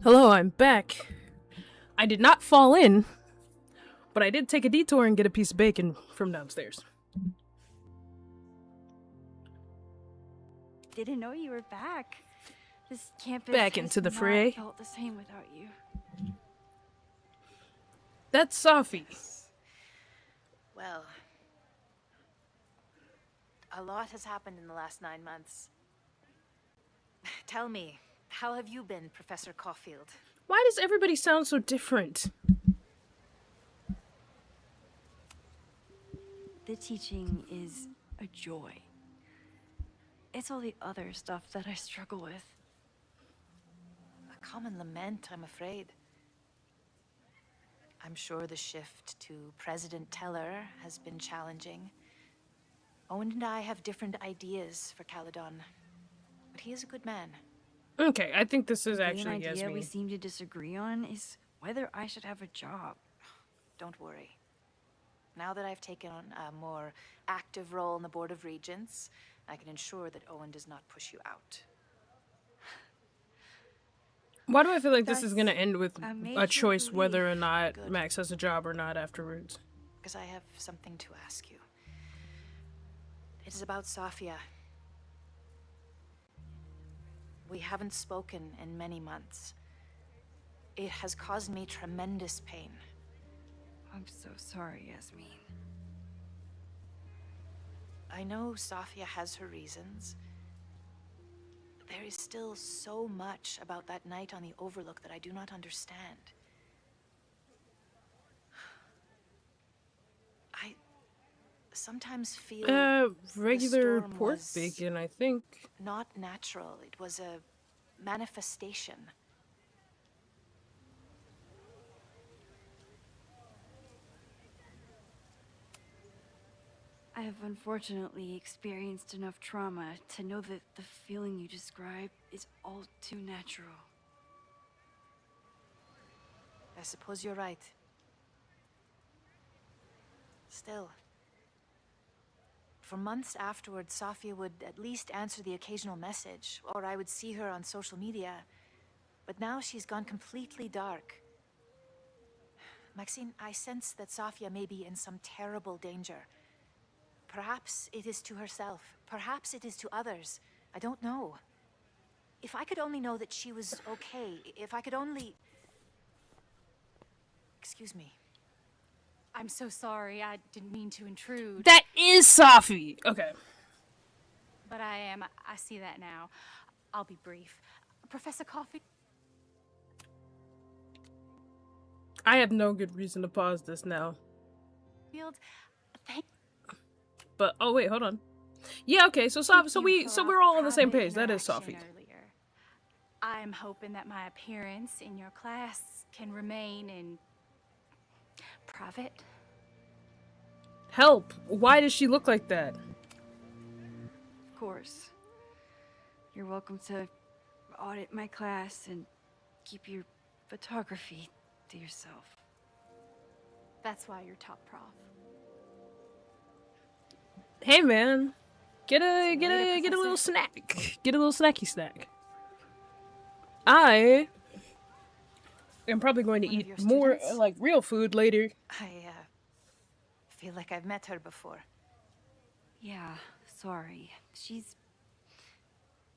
Hello, I'm back. I did not fall in, but I did take a detour and get a piece of bacon from downstairs. Didn't know you were back. This campus Back has into the not fray. felt the same without you. That's Safi. Well, a lot has happened in the last 9 months. Tell me, how have you been, Professor Caulfield? Why does everybody sound so different? The teaching is a joy. It's all the other stuff that I struggle with. A common lament, I'm afraid. I'm sure the shift to President Teller has been challenging. Owen and I have different ideas for Caledon, but he is a good man. Okay, I think this is The actually main idea Yasmin. we seem to disagree on is whether I should have a job. Don't worry. Now that I've taken on a more active role in the Board of Regents, I can ensure that Owen does not push you out. Why do I feel like this is That's gonna end with a a major choice whether or relief. not Good. Max has a job or not afterwards? Because I have something to ask you. It is about Safia. We haven't spoken in many months. It has caused me tremendous pain. I'm so sorry, Yasmin. I know Safia has her reasons. There is still so much about that night on the Overlook that I do not understand. I sometimes feel regular the storm pork was bacon, I think. not natural. It was a manifestation. I have unfortunately experienced enough trauma to know that the feeling you describe is all too natural. I suppose you're right. Still, for months afterward, Safia would at least answer the occasional message, or I would see her on social media. But now she's gone completely dark. Maxine, I sense that Safia may be in some terrible danger. Perhaps it is to herself. Perhaps it is to others. I don't know. If I could only know that she was okay, if I could only... Excuse me. I'm so sorry. I didn't mean to intrude. That is Safi! Okay. But I see that now. I'll be brief. Professor Caulfield... I have no good reason to pause this now. Thank... But oh wait, hold on. Yeah, okay. So we're all on the same page. That is Safi. I'm hoping that my appearance in your class can remain in private. Help! Why does she look like that? Of course. You're welcome to audit my class and keep your photography to yourself. That's why you're top prof. Hey man, get a little snack. Get a little snacky snack. I am probably going to eat more like real food later. I feel like I've met her before. Yeah, sorry. She's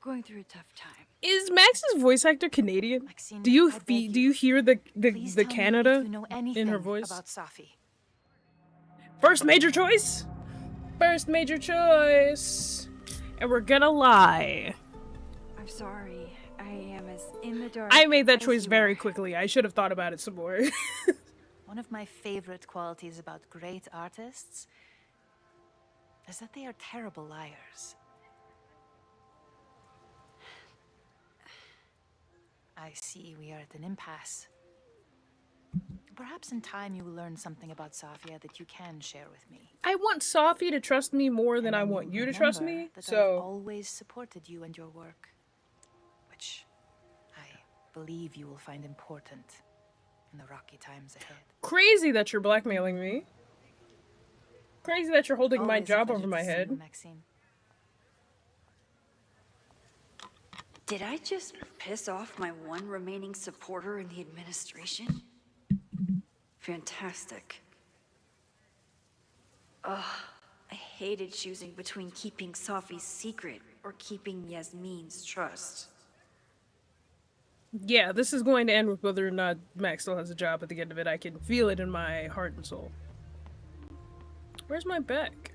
going through a tough time. Is Max's voice actor Canadian? Maxine, do you hear the Canada in her voice? About Safi. First major choice. First major choice. And we're gonna lie. I'm sorry. I am as in the dark. I made that choice very quickly. I should have thought about it some more. One of my favorite qualities about great artists is that they are terrible liars. I see we are at an impasse. Perhaps in time you will learn something about Safia that you can share with me. I want Safi to trust me more than I want you to trust me. That So I've always supported you and your work, which I believe you will find important in the rocky times ahead. crazy that you're blackmailing me. Crazy that you're holding my Always a job pleasure over my to see head. you, Maxine. Did I just piss off my one remaining supporter in the administration? Fantastic. Ugh, I hated choosing between keeping Safi's secret or keeping Yasmin's trust. Yeah, this is going to end with whether or not Max still has a job at the end of it. I can feel it in my heart and soul. Where's my bag?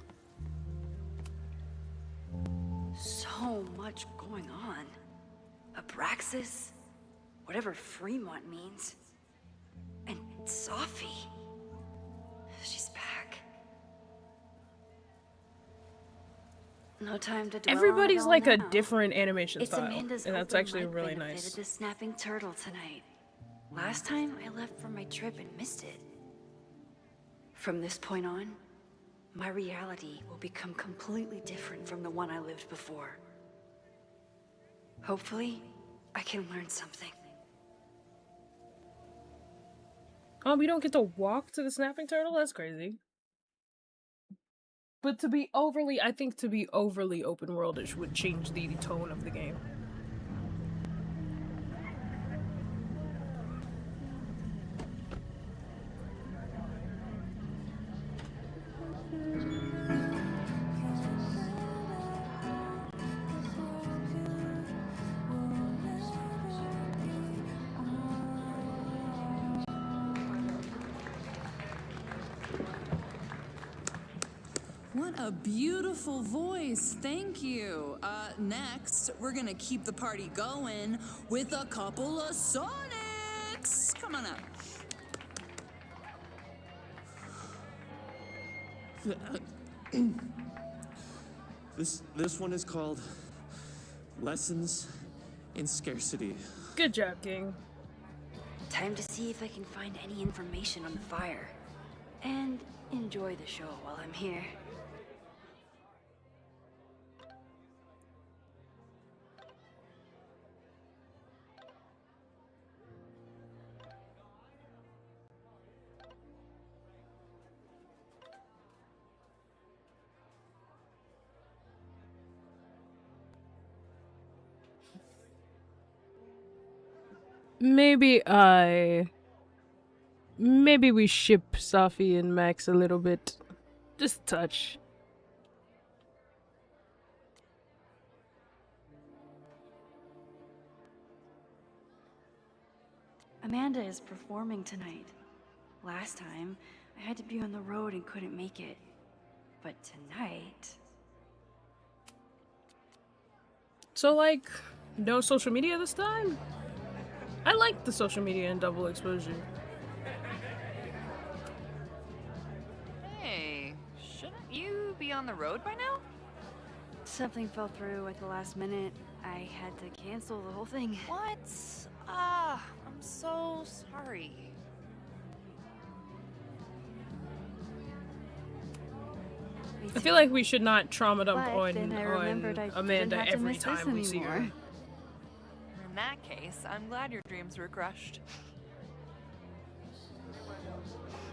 So much going on. Abraxas, whatever Fremont means, and Safi. She's back. No time to dwell Everybody's on it all like a now. different animation It's style, Amanda's and that's open actually mic really benefit nice. at the Snapping Turtle tonight. Last time I left for my trip and missed it. From this point on, my reality will become completely different from the one I lived before. Hopefully, I can learn something. Oh, we don't get to walk to the Snapping Turtle? That's crazy. But I think to be overly open worldish would change the tone of the game. What a beautiful voice. Thank you. Next, we're gonna keep the party going with a couple of Sonics. Come on up. This one is called Lessons in Scarcity. Good job, King. Time to see if I can find any information on the fire. And enjoy the show while I'm here. Maybe we ship Safi and Max a little bit. Just a touch. Amanda is performing tonight. Last time, I had to be on the road and couldn't make it. But tonight... So, like, no social media this time? I like the social media and double exposure. Hey, shouldn't you be on the road by now? Something fell through at the last minute. I had to cancel the whole thing. What? Ah, I'm so sorry. I feel like we should not trauma dump But then I remembered I Amanda didn't have to every miss this time we see her. anymore. In that case, I'm glad your dreams were crushed.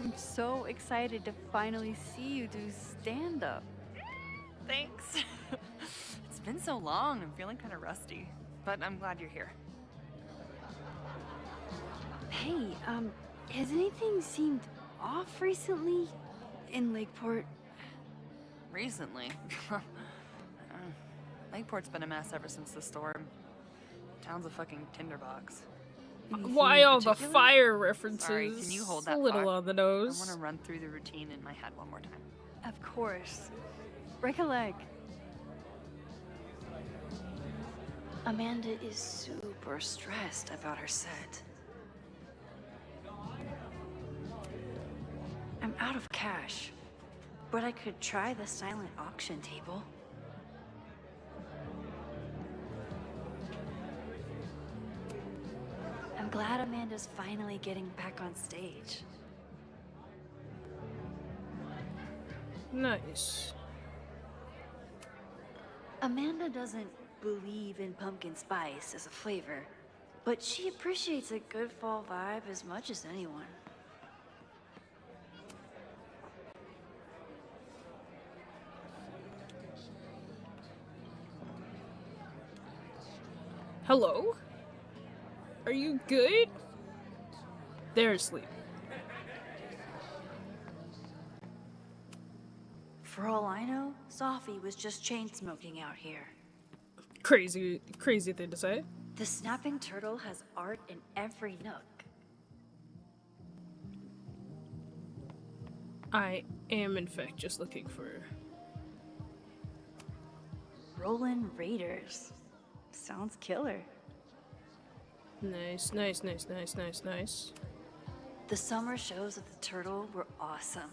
I'm so excited to finally see you do stand-up. Thanks. It's been so long, I'm feeling kind of rusty. But I'm glad you're here. Hey, has anything seemed off recently in Lakeport? Recently? Lakeport's been a mess ever since the storm. Town's a fucking tinderbox. Why all the fire references? Sorry, can you hold that a little thought? on the nose. I want to run through the routine in my head one more time. Of course. Break a leg. Amanda is super stressed about her set. I'm out of cash, but I could try the silent auction table. I'm glad Amanda's finally getting back on stage. Nice. Amanda doesn't believe in pumpkin spice as a flavor, but she appreciates a good fall vibe as much as anyone. Hello? Are you good? They're asleep. For all I know, Safi was just chain smoking out here. Crazy thing to say. The snapping turtle has art in every nook. I am in fact just looking for Roland Raiders. Sounds killer. Nice. The summer shows at the Turtle were awesome.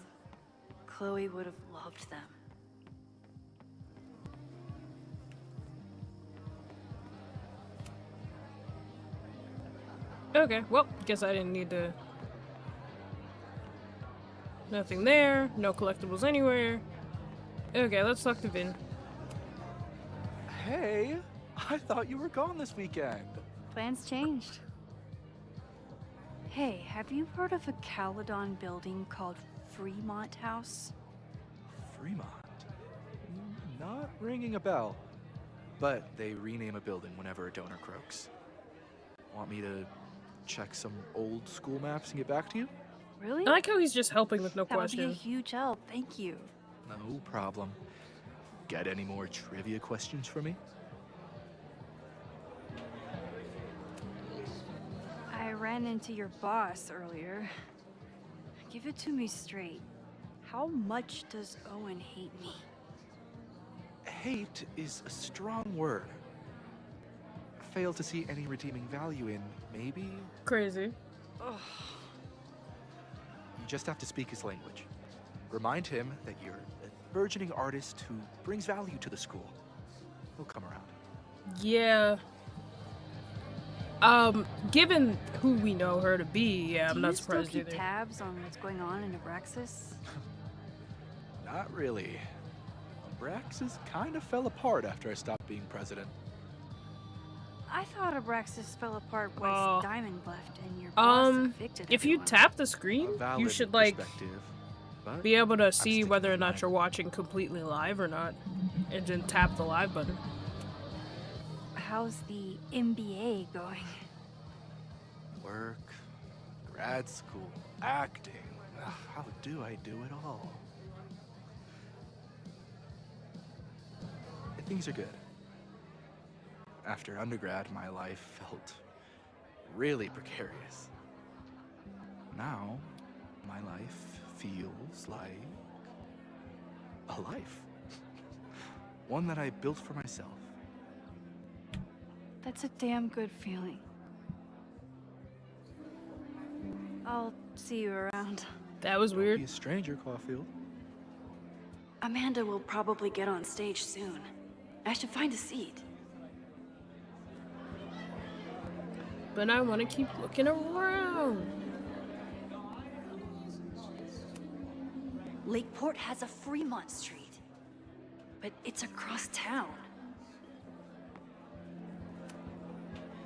Chloe would have loved them. Okay, well, guess I didn't need to. Nothing there, no collectibles anywhere. Okay, let's talk to Vin. Hey, I thought you were gone this weekend. Plans changed. Hey, have you heard of a Caledon building called Fremont House? Fremont? Not ringing a bell. But they rename a building whenever a donor croaks. Want me to check some old school maps and get back to you? Really? I like how he's just helping with no That would be a questions. huge help, thank you. No problem. Got any more trivia questions for me? I ran into your boss earlier. Give it to me straight. How much does Owen hate me? Hate is a strong word. Fail to see any redeeming value in, maybe? Crazy. Ugh. You just have to speak his language. Remind him that you're a burgeoning artist who brings value to the school. He'll come around. Yeah. Given who we know her to be, yeah, I'm not surprised Do you still either. keep tabs on what's going on in Abraxas? Not really. Abraxas kind of fell apart after I stopped being president. I thought Abraxas fell apart once Oh. Diamond left and your boss evicted If you everyone. tap the screen, you Valid should like perspective, but be able to I'm see sticking whether or with not mine. you're watching completely live or not, and then tap the live button. How's the MBA going? Work, grad school, acting. Ugh, how do I do it all? Things are good. After undergrad, my life felt really precarious. Now, my life feels like a life. One that I built for myself. That's a damn good feeling. I'll see you around. That was Don't weird. be a stranger, Caulfield. Amanda will probably get on stage soon. I should find a seat. But I want to keep looking around. Lakeport has a Fremont Street, but it's across town.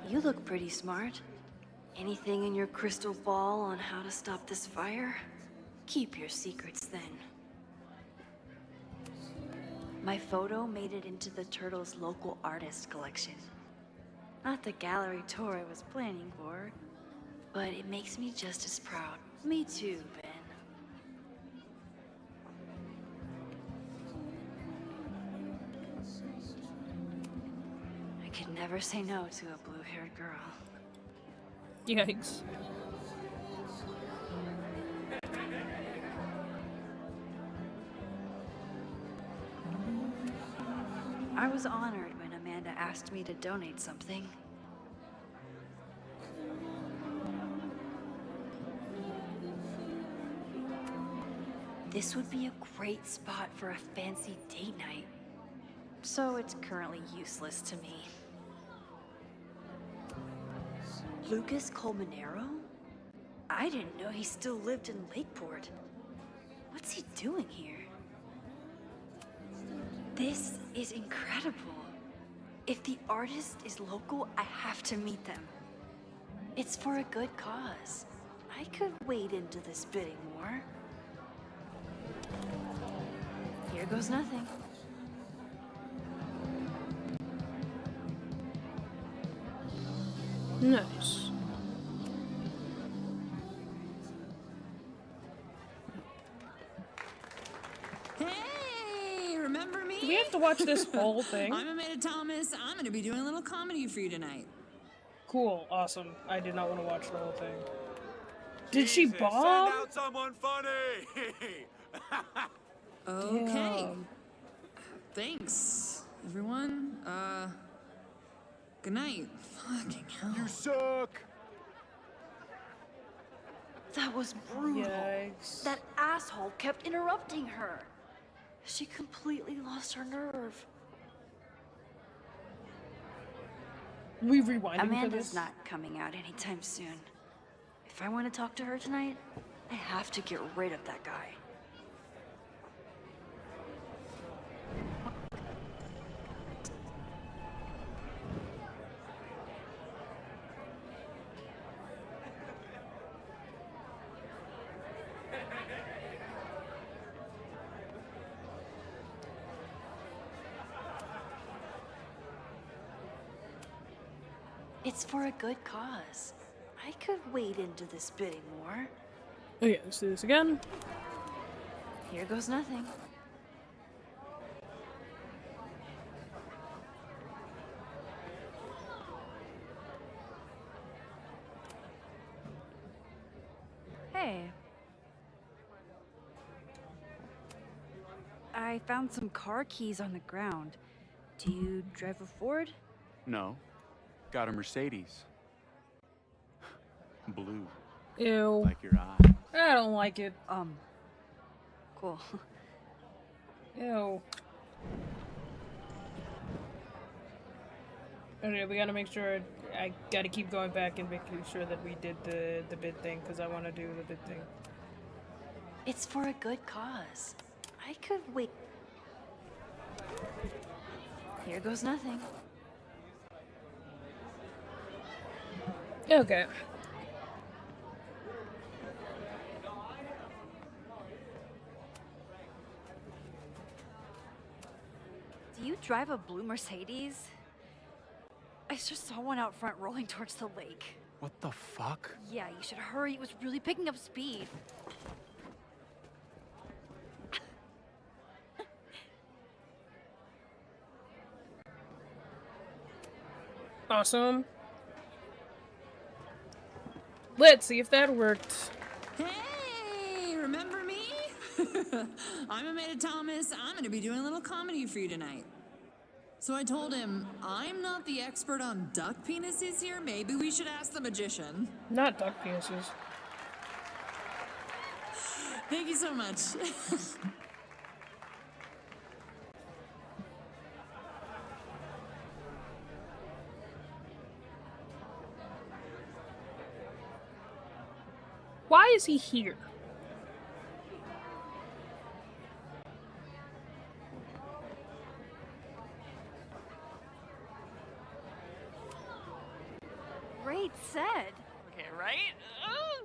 You look pretty smart. Anything in your crystal ball on how to stop this fire? Keep your secrets then. My photo made it into the Turtles' local artist collection. Not the gallery tour I was planning for, but it makes me just as proud. Me too, Ben. I could never say no to a blue-haired girl. Yikes. I was honored when Amanda asked me to donate something. This would be a great spot for a fancy date night. So it's currently useless to me. Lucas Colmenero? I didn't know he still lived in Lakeport. What's he doing here? This is incredible. If the artist is local, I have to meet them. It's for a good cause. I could wade into this bidding war. Here goes nothing. Nice. Hey, remember me? Do we have to watch this whole thing? I'm Amanda Thomas. I'm going to be doing a little comedy for you tonight. Cool, awesome. I did not want to watch the whole thing. Did she Jesus, bomb? Send out someone funny! Okay. Damn. Thanks, everyone. Good night. Fucking hell. You suck! That was brutal. Yikes. That asshole kept interrupting her. She completely lost her nerve. We rewinding for Amanda's this? not coming out anytime soon. If I want to talk to her tonight, I have to get rid of that guy. It's for a good cause. I could wade into this bidding war. Okay, let's do this again. Here goes nothing. Hey. I found some car keys on the ground. Do you drive a Ford? No. Got a Mercedes. Blue. Ew. Like your eye. I don't like it. Cool. Ew. Okay, we gotta make sure. I gotta keep going back and making sure that we did the bid thing, because I want to do the bid thing. It's for a good cause. I could wait. Here goes nothing. Okay. Do you drive a blue Mercedes? I just saw one out front rolling towards the lake. What the fuck? Yeah, you should hurry. It was really picking up speed. Awesome. Let's see if that worked. Hey, remember me? I'm Amanda Thomas. I'm gonna be doing a little comedy for you tonight. So I told him, I'm not the expert on duck penises here. Maybe we should ask the magician. Not duck penises. Thank you so much. Why is he here? Great set. Okay, right?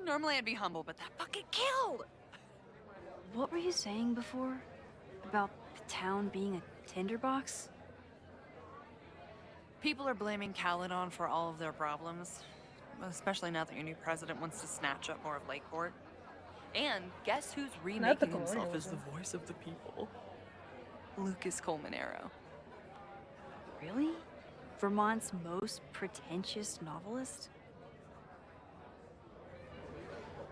Normally I'd be humble, but that fucking killed! What were you saying before? About the town being a tinderbox? People are blaming Caledon for all of their problems. Especially now that your new president wants to snatch up more of Lakeport. And guess who's remaking himself as the voice of the people? Lucas Colmenero. Really? Vermont's most pretentious novelist?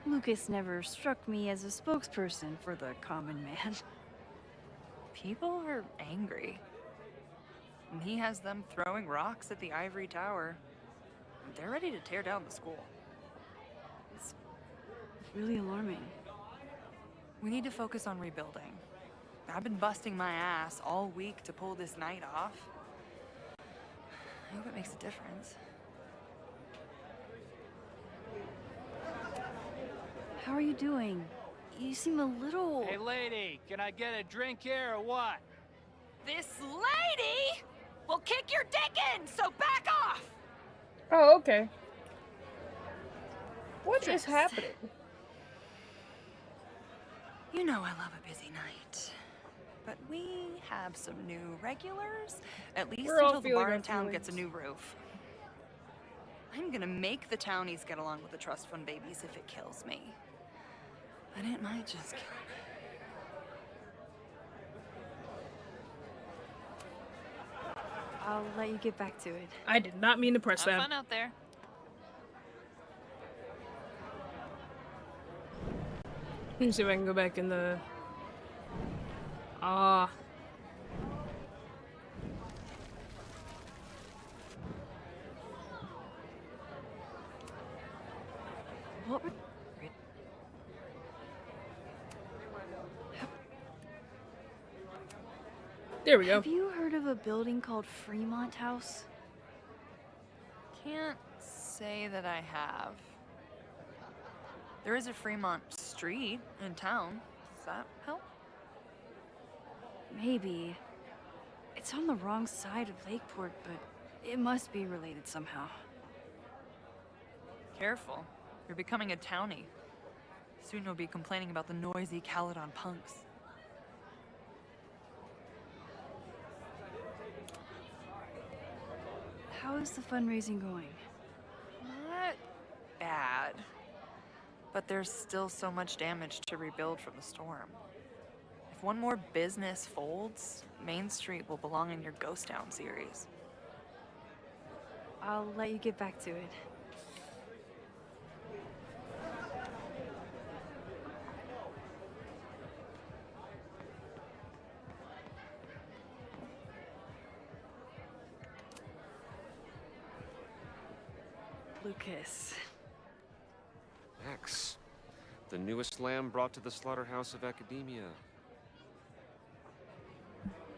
Lucas never struck me as a spokesperson for the common man. People are angry. And he has them throwing rocks at the Ivory Tower. They're ready to tear down the school. It's really alarming. We need to focus on rebuilding. I've been busting my ass all week to pull this night off. I hope it makes a difference. How are you doing? You seem a little... Hey, lady, can I get a drink here or what? This lady will kick your dick in, so back off! Oh, okay. What is happening? You know I love a busy night. But we have some new regulars, at least until the bar in town gets a new roof. I'm gonna make the townies get along with the trust fund babies if it kills me. But it might just kill me. I'll let you get back to it. I did not mean to press Have that. fun out there. Let me see if I can go back in the... What were... There we go. Have you heard of a building called Fremont House? Can't say that I have. There is a Fremont Street in town. Does that help? Maybe. It's on the wrong side of Lakeport, but it must be related somehow. Careful. You're becoming a townie. Soon you'll be complaining about the noisy Caledon punks. How is the fundraising going? Not bad. But there's still so much damage to rebuild from the storm. If one more business folds, Main Street will belong in your Ghost Town series. I'll let you get back to it. Lucas. Max, the newest lamb brought to the slaughterhouse of academia.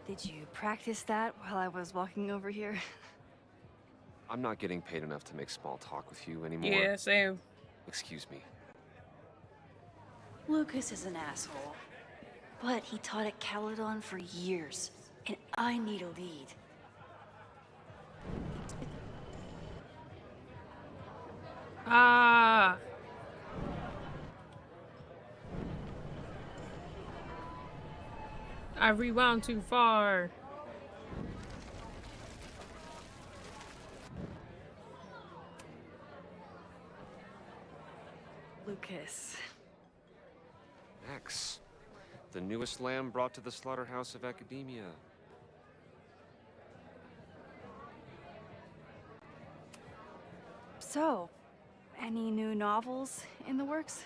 Did you practice that while I was walking over here? I'm not getting paid enough to make small talk with you anymore. Yeah, same. Excuse me. Lucas is an asshole. But he taught at Caledon for years, and I need a lead. Ah. I rewound too far. Lucas. Max, the newest lamb brought to the slaughterhouse of academia. So, any new novels in the works?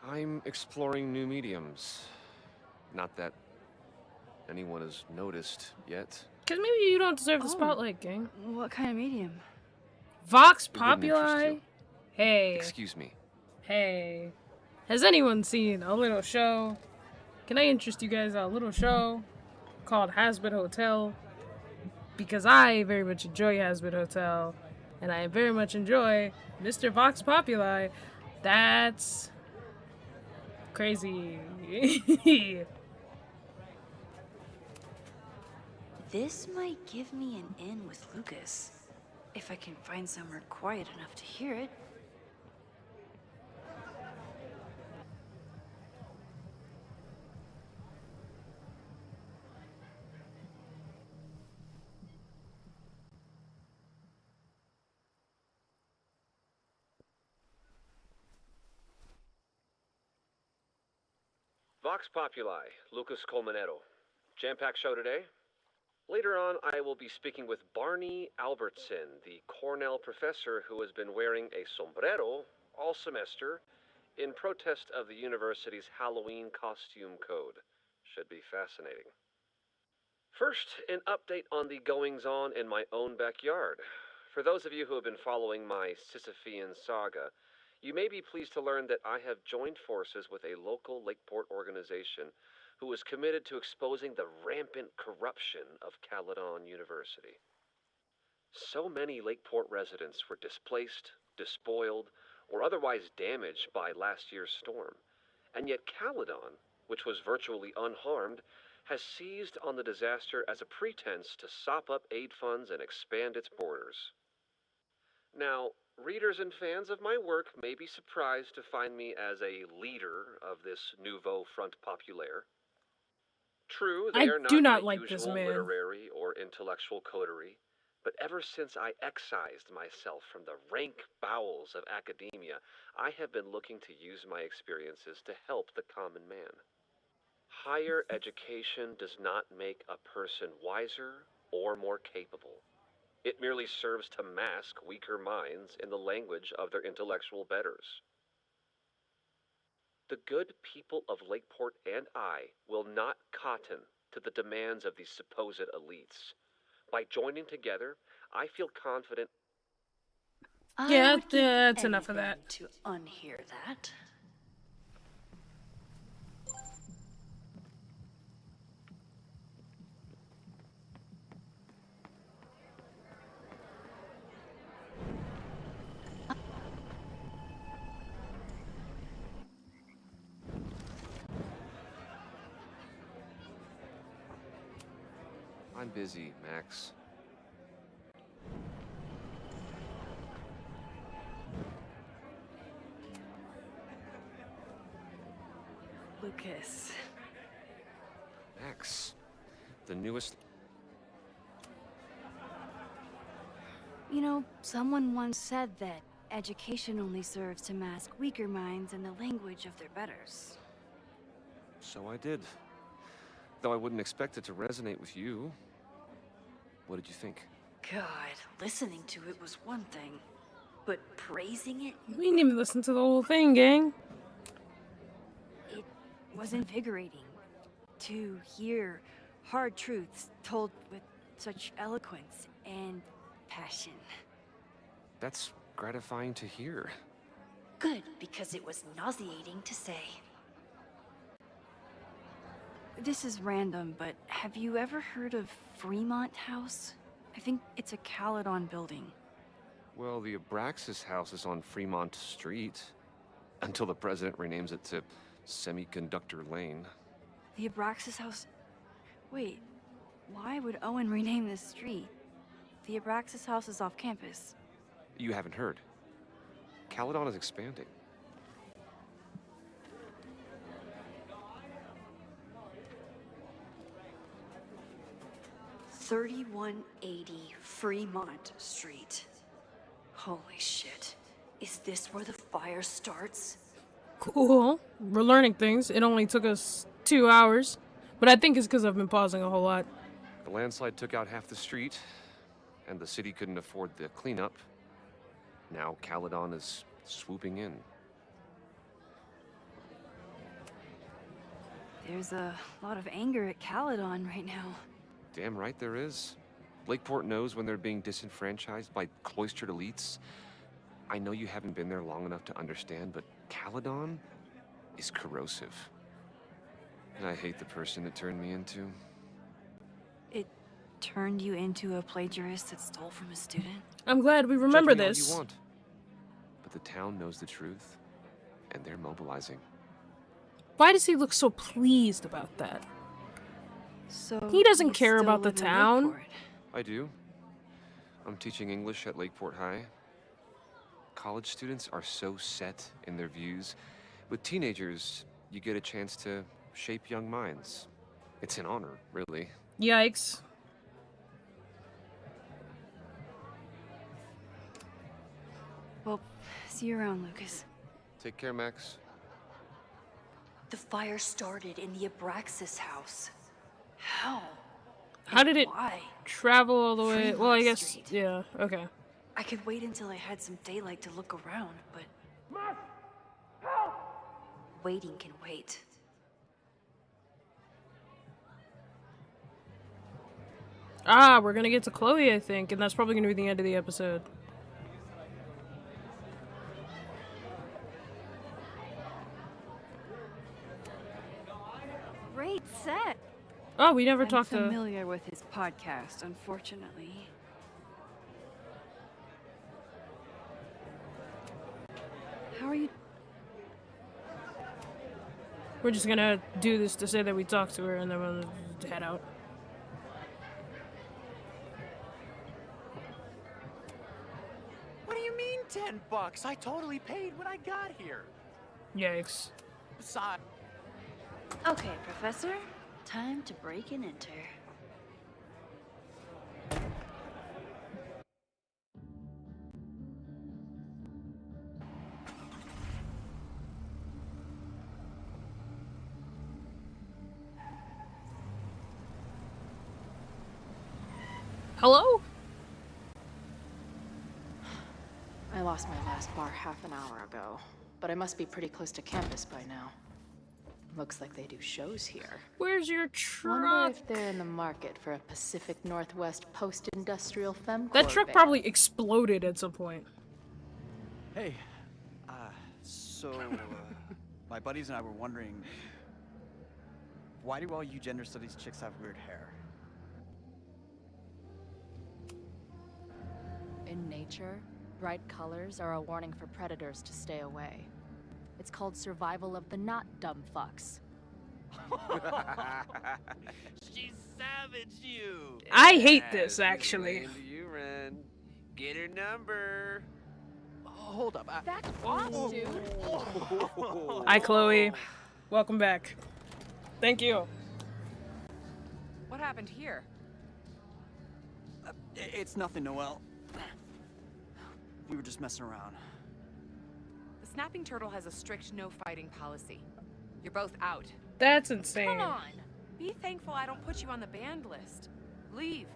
I'm exploring new mediums. Not that anyone has noticed yet. Because maybe you don't deserve the spotlight, gang. What kind of medium? Vox It wouldn't interest Populi? you. Hey. Excuse me. Hey. Has anyone seen a little show? Can I interest you guys in a little show called Hazbin Hotel? Because I very much enjoy Hazbin Hotel. And I very much enjoy Mr. Vox Populi. That's crazy. This might give me an in with Lucas. If I can find somewhere quiet enough to hear it. Vox Populi, Lucas Colmenero. Jam-packed show today. Later on, I will be speaking with Barney Albertson, the Cornell professor who has been wearing a sombrero all semester in protest of the university's Halloween costume code. Should be fascinating. First, an update on the goings-on in my own backyard. For those of you who have been following my Sisyphean saga, you may be pleased to learn that I have joined forces with a local Lakeport organization who is committed to exposing the rampant corruption of Caledon University. So many Lakeport residents were displaced, despoiled, or otherwise damaged by last year's storm. And yet Caledon, which was virtually unharmed, has seized on the disaster as a pretense to sop up aid funds and expand its borders. Now, readers and fans of my work may be surprised to find me as a leader of this nouveau front populaire. True, they are not do not my like this usual man. literary or intellectual coterie, but ever since I excised myself from the rank bowels of academia, I have been looking to use my experiences to help the common man. Higher education does not make a person wiser or more capable. It merely serves to mask weaker minds in the language of their intellectual betters. The good people of Lakeport and I will not cotton to the demands of these supposed elites. By joining together, I feel confident. Yeah, that's enough of that. To unhear that. I'm busy, Max. Lucas. Max, the newest... You know, someone once said that education only serves to mask weaker minds in the language of their betters. So I did. Though I wouldn't expect it to resonate with you. What did you think? God, listening to it was one thing, but praising it? We didn't even listen to the whole thing, gang. It was invigorating to hear hard truths told with such eloquence and passion. That's gratifying to hear. Good, because it was nauseating to say. This is random, but have you ever heard of Fremont House? I think it's a Caledon building. Well, the Abraxas house is on Fremont Street. Until the president renames it to Semiconductor Lane. The Abraxas House? Wait, why would Owen rename this street? The Abraxas House is off campus. You haven't heard. Caledon is expanding. $3180 Fremont Street. Holy shit. Is this where the fire starts? Cool. We're learning things. It only took us 2 hours. But I think it's because I've been pausing a whole lot. The landslide took out half the street, and the city couldn't afford the cleanup. Now Caledon is swooping in. There's a lot of anger at Caledon right now. Damn right there is. Lakeport knows when they're being disenfranchised by cloistered elites. I know you haven't been there long enough to understand, but Caledon is corrosive. And I hate the person it turned me into. It turned you into a plagiarist that stole from a student? I'm glad we remember Judge me all this. you want. But the town knows the truth, and they're mobilizing. Why does he look so pleased about that? So He doesn't you care still about the live in town. Lakeport? I do. I'm teaching English at Lakeport High. College students are so set in their views. With teenagers, you get a chance to shape young minds. It's an honor, really. Yikes. Well, see you around, Lucas. Take care, Max. The fire started in the Abraxas house. How? How did it Why? travel all the way? Fremont Well, I guess, Street. yeah, okay. I could wait until I had some daylight to look around, but... Waiting can wait. Ah, we're gonna get to Chloe, I think, and that's probably gonna be the end of the episode. Great set. Oh, we never I'm talked to... familiar with his podcast, unfortunately. How are you? We're just gonna do this to say that we talked to her, and then we'll head out. What do you mean $10? I totally paid when I got here. Yikes. Besides, Okay, Professor. Time to break and enter. Hello? I lost my last bar half an hour ago, but I must be pretty close to campus by now. Looks like they do shows here. Where's your Wonder truck? if they're in the market for a Pacific Northwest post-industrial femcorp. That truck van. probably exploded at some point. Hey, my buddies and I were wondering, why do all you gender studies chicks have weird hair? In nature, bright colors are a warning for predators to stay away. It's called survival of the not dumb fucks. she savaged you. I hate this, actually. You, Ren. Get her number. Hold up. Back off, dude. Hi, Chloe. Welcome back. Thank you. What happened here? It's nothing, Noelle. We were just messing around. The Snapping Turtle has a strict no-fighting policy. You're both out. That's insane. Come on! Be thankful I don't put you on the banned list. Leave.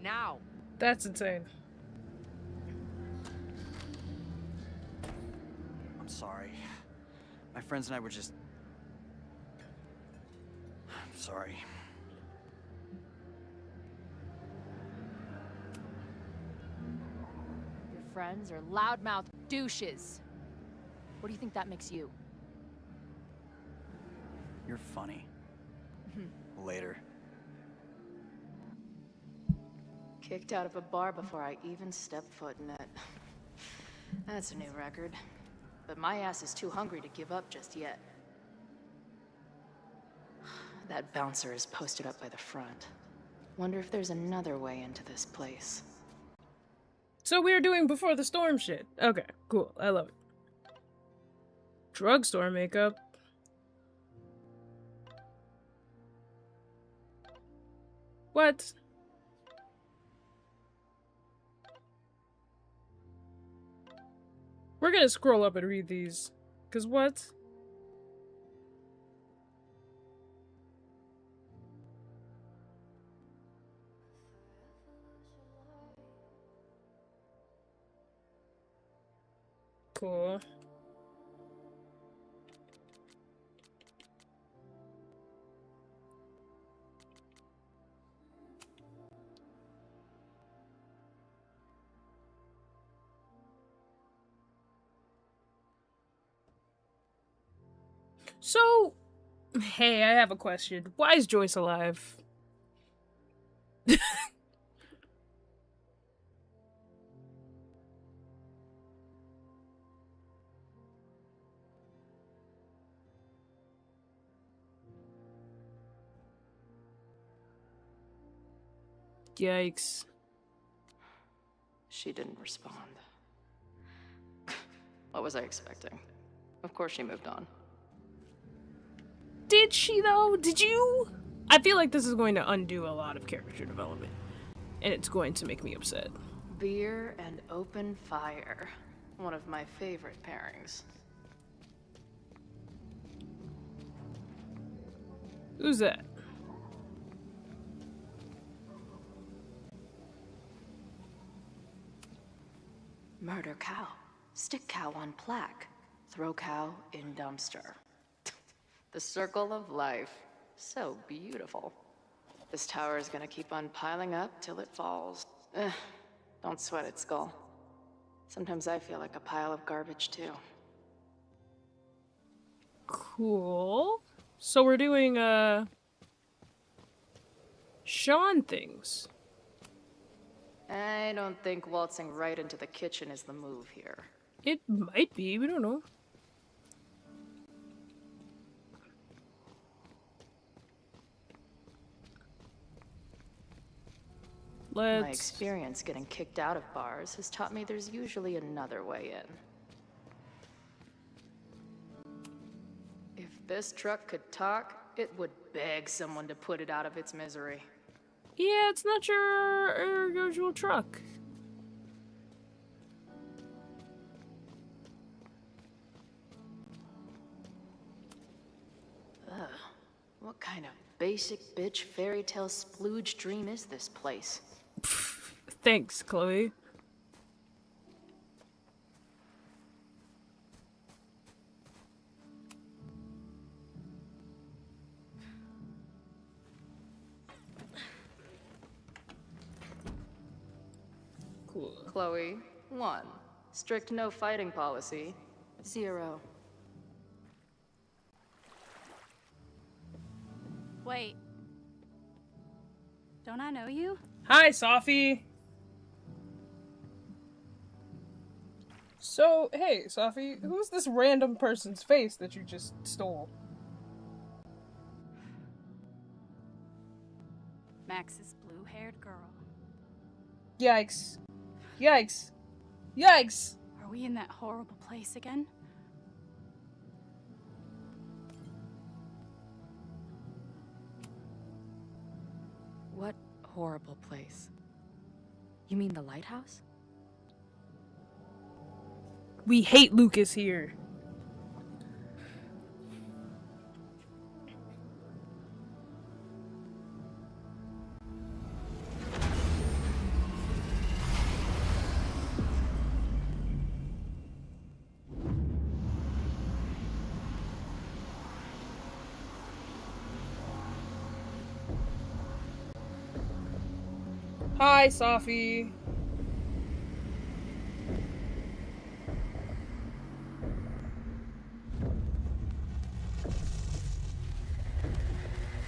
Now. That's insane. I'm sorry. My friends and I were just... I'm sorry. Your friends are loudmouth douches. What do you think that makes you? You're funny. Later. Kicked out of a bar before I even stepped foot in it. That's a new record. But my ass is too hungry to give up just yet. That bouncer is posted up by the front. Wonder if there's another way into this place. So we're doing before the storm shit. Okay, cool. I love it. Drugstore makeup. What? We're gonna scroll up and read these. 'Cause what? Cool. So, hey, I have a question. Why is Joyce alive? Yikes. She didn't respond. What was I expecting? Of course she moved on. Did she, though? Did you? I feel like this is going to undo a lot of character development. And it's going to make me upset. Beer and open fire. One of my favorite pairings. Who's that? Murder cow. Stick cow on plaque. Throw cow in dumpster. The circle of life. So beautiful. This tower is gonna keep on piling up till it falls. Don't sweat it, Skull. Sometimes I feel like a pile of garbage, too. Cool. So we're doing, Sean things. I don't think waltzing right into the kitchen is the move here. It might be, we don't know. My experience getting kicked out of bars has taught me there's usually another way in. If this truck could talk, it would beg someone to put it out of its misery. Yeah, it's not your usual truck. Ugh. What kind of basic bitch fairy tale splooge dream is this place? Thanks, Chloe. Cool. Chloe, 1. Strict no fighting policy. 0. Wait. Don't I know you? Hi, Safi. So, hey, Safi, who's this random person's face that you just stole? Max's blue-haired girl. Yikes. Yikes. Yikes! Are we in that horrible place again? What horrible place? You mean the lighthouse? We hate Lucas here. Hi, Safi.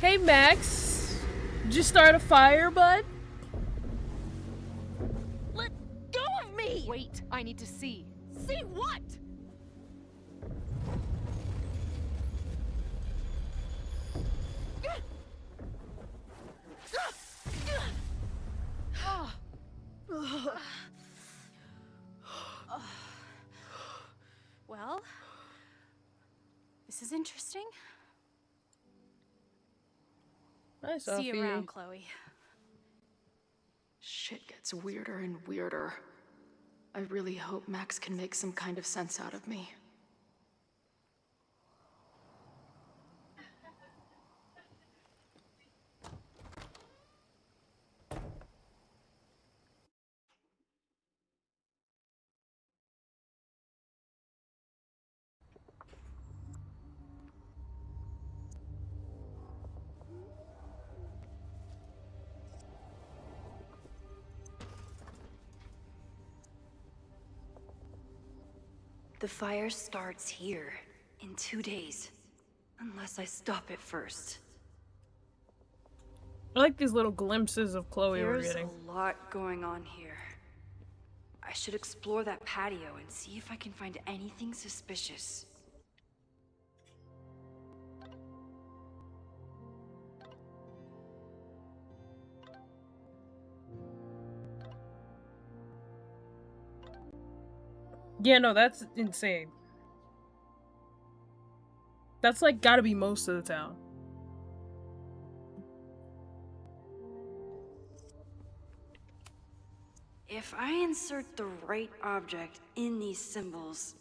Hey, Max. Did you start a fire, bud? Let go of me! Wait, I need to see. See what? Well, this is interesting. Nice. See you around, Chloe. Shit gets weirder and weirder. I really hope Max can make some kind of sense out of me. The fire starts here in 2 days, unless I stop it first. I like these little glimpses of Chloe we're There's getting. a lot going on here. I should explore that patio and see if I can find anything suspicious. Yeah, no, that's insane. That's like gotta be most of the town. If I insert the right object in these symbols,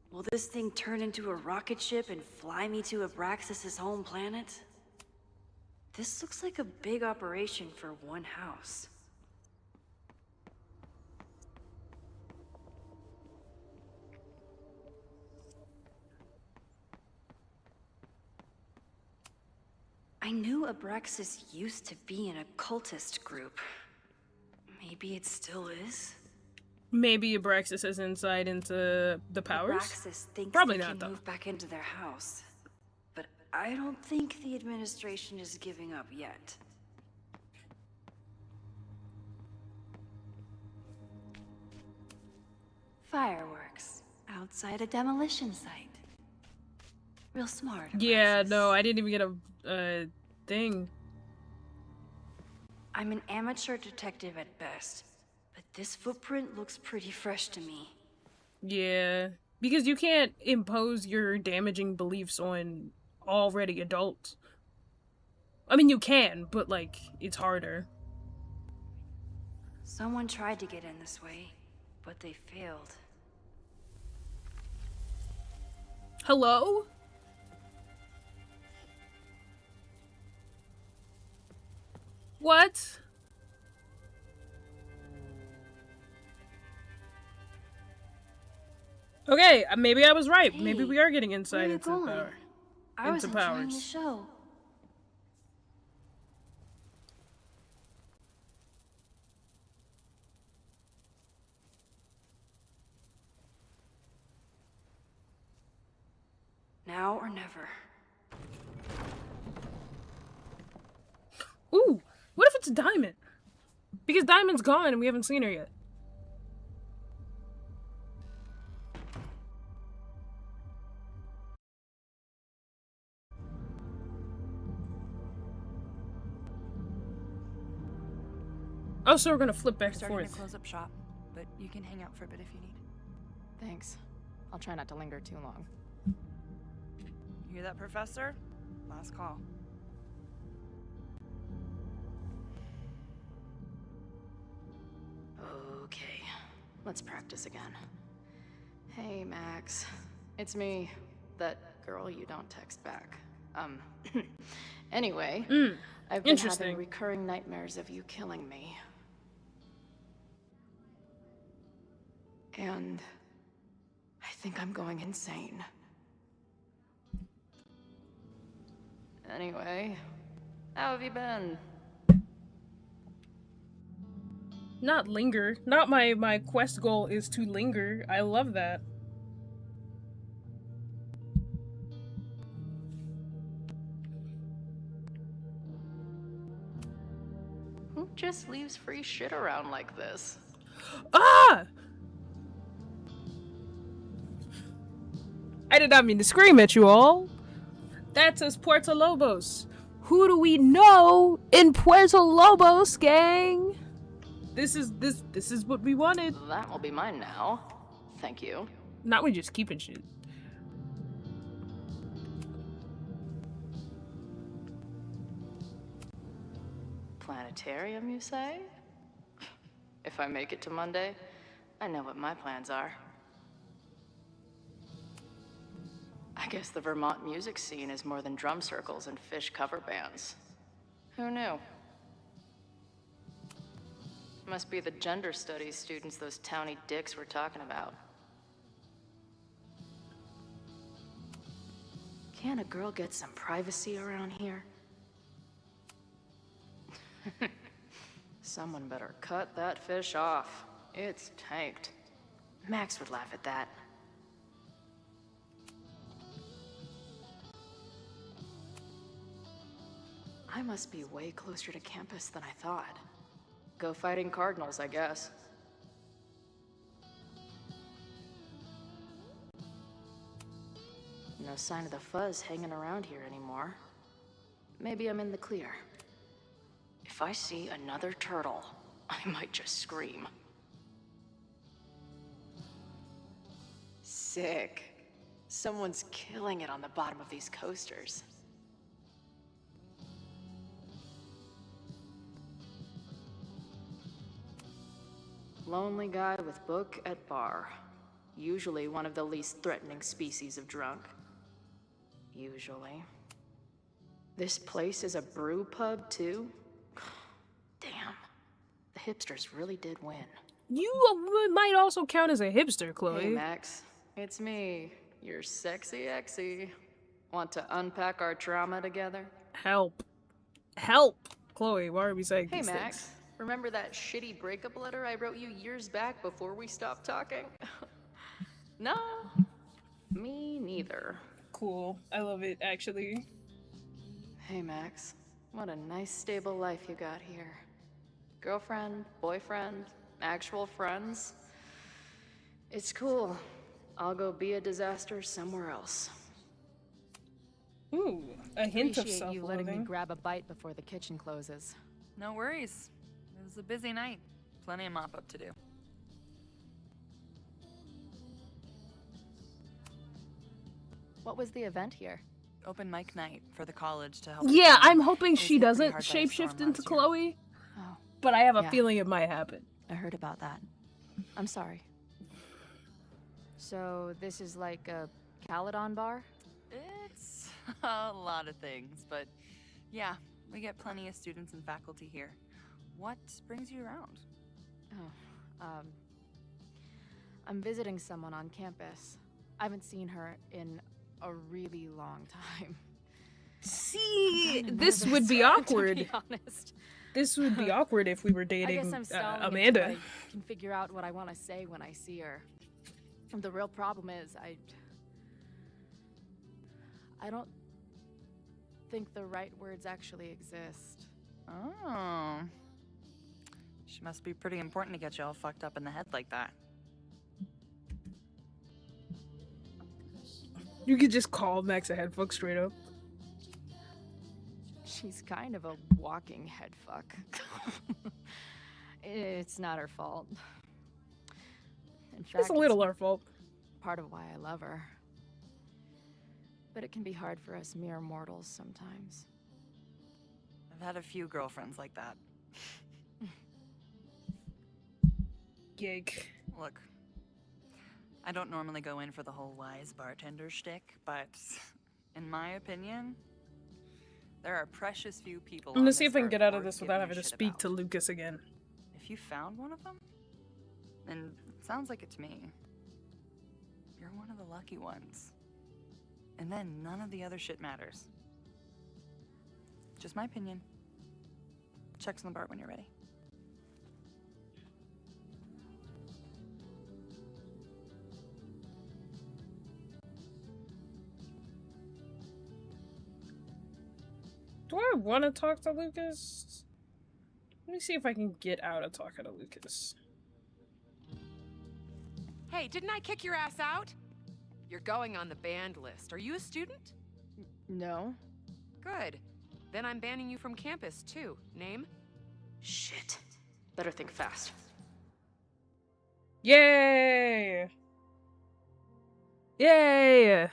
will this thing turn into a rocket ship and fly me to Abraxas' home planet? This looks like a big operation for one house. I knew Abraxas used to be an occultist group. Maybe it still is? Maybe Abraxas has insight into the powers? Abraxas thinks Probably they not, can though. move back into their house. But I don't think the administration is giving up yet. Fireworks outside a demolition site. Real smart. Yeah, no, I didn't even get a thing. I'm an amateur detective at best, but this footprint looks pretty fresh to me. Yeah, because you can't impose your damaging beliefs on already adults. I mean, you can, but like, it's harder. Someone tried to get in this way, but they failed. Hello? What? Okay, maybe I was right. Maybe we are getting insight into the power. I was Into enjoying the powers. show. Now or never. Ooh, what if it's Diamond? Because Diamond's gone and we haven't seen her yet. Oh, so we're gonna flip back and Starting forth. to close up shop, but you can hang out for a bit if you need. Thanks. I'll try not to linger too long. You hear that, Professor? Last call. Okay, let's practice again. Hey, Max. It's me. That girl you don't text back. Anyway, I've been interesting. having recurring nightmares of you killing me. And I think I'm going insane. Anyway, how have you been? Not linger. Not my quest goal is to linger. I love that. just leaves free shit around like this? Ah! I did not mean to scream at you all. That says Puerto Lobos. Who do we know in Puerto Lobos, gang? This is what we wanted. That will be mine now. Thank you. Not we just keeping shit. Planetarium, you say? If I make it to Monday, I know what my plans are. I guess the Vermont music scene is more than drum circles and Fish cover bands. Who knew? Must be the gender studies students those towny dicks were talking about. Can't a girl get some privacy around here? Someone better cut that fish off. It's tanked. Max would laugh at that. I must be way closer to campus than I thought. Go fighting Cardinals, I guess. No sign of the fuzz hanging around here anymore. Maybe I'm in the clear. If I see another turtle, I might just scream. Sick. Someone's killing it on the bottom of these coasters. Lonely guy with book at bar. Usually one of the least threatening species of drunk. Usually. This place is a brew pub, too? Damn. The hipsters really did win. You might also count as a hipster, Chloe. Hey, Max. It's me. You're sexy exy. Want to unpack our trauma together? Help. Help! Chloe, why are we saying Hey, these Max. things? Remember that shitty breakup letter I wrote you years back before we stopped talking? No. Me neither. Cool. I love it, actually. Hey, Max. What a nice, stable life you got here. Girlfriend, boyfriend, actual friends. It's cool. I'll go be a disaster somewhere else. Ooh, a hint of Appreciate you letting me self-loathing. grab a bite before the kitchen closes. No worries. It was a busy night. Plenty of mop-up to do. What was the event here? Open mic night for the college to help. Yeah, the I'm team. hoping It was she hit pretty doesn't hard by a storm shapeshift into last year. Chloe, Oh, but I have a Yeah. feeling it might happen. I heard about that. I'm sorry. So this is like a Caledon bar? It's a lot of things, but yeah, we get plenty of students and faculty here. What brings you around? Oh, I'm visiting someone on campus. I haven't seen her in a really long time. See, I'm kinda this would be nervous, awkward. To be honest. This would be awkward if we were I dating guess I'm stalling Amanda. until I can figure out what I want to say when I see her. The real problem is I don't think the right words actually exist. Oh. She must be pretty important to get you all fucked up in the head like that. You could just call Max a headfuck straight up. She's kind of a walking head fuck. It's not her fault. In fact, It's a little our fault. Part of why I love her. But it can be hard for us mere mortals sometimes. I've had a few girlfriends like that. Gig. Look, I don't normally go in for the whole wise bartender shtick, but in my opinion, there are precious few people. I'm on gonna see this if I can earth get out of worth this without giving a having to shit speak about. to Lucas again. If you found one of them, then it sounds like it to me. You're one of the lucky ones. And then none of the other shit matters. Just my opinion. Checks on the bar when you're ready. Do I want to talk to Lucas? Let me see if I can get out of talking to Lucas. Hey, didn't I kick your ass out? You're going on the banned list. Are you a student? No. Good. Then I'm banning you from campus, too. Name? Shit. Better think fast. Yay! Yay!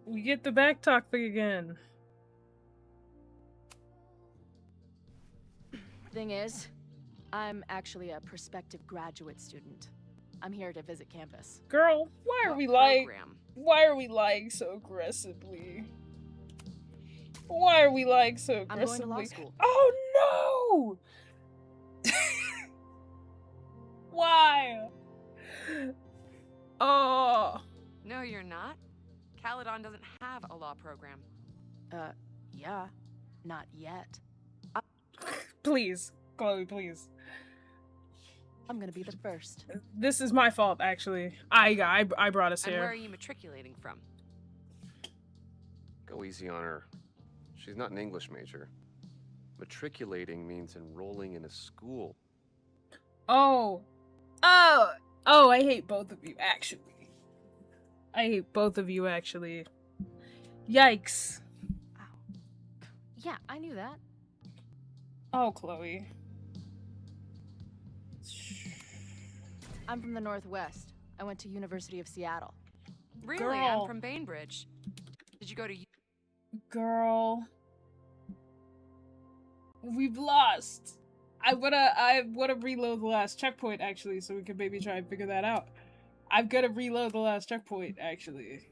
We get the backtalk thing again. Thing is, I'm actually a prospective graduate student. I'm here to visit campus. Girl, why are we lying so aggressively? Why are we lying so aggressively? I'm going to law school. Oh no! Why? Oh. No, you're not. Caledon doesn't have a law program. Yeah. Not yet. Please, Chloe, please. I'm gonna be the first. This is my fault, actually. I brought us And here. where are you matriculating from? Go easy on her. She's not an English major. Matriculating means enrolling in a school. Oh, I hate both of you, actually. I hate both of you, actually. Yikes. Yeah, I knew that. Oh, Chloe. I'm from the Northwest. I went to University of Seattle. Really? Girl. I'm from Bainbridge. Did you go to... Girl. We've lost. I wanna reload the last checkpoint, actually, so we can maybe try and figure that out. I'm gonna reload the last checkpoint, actually.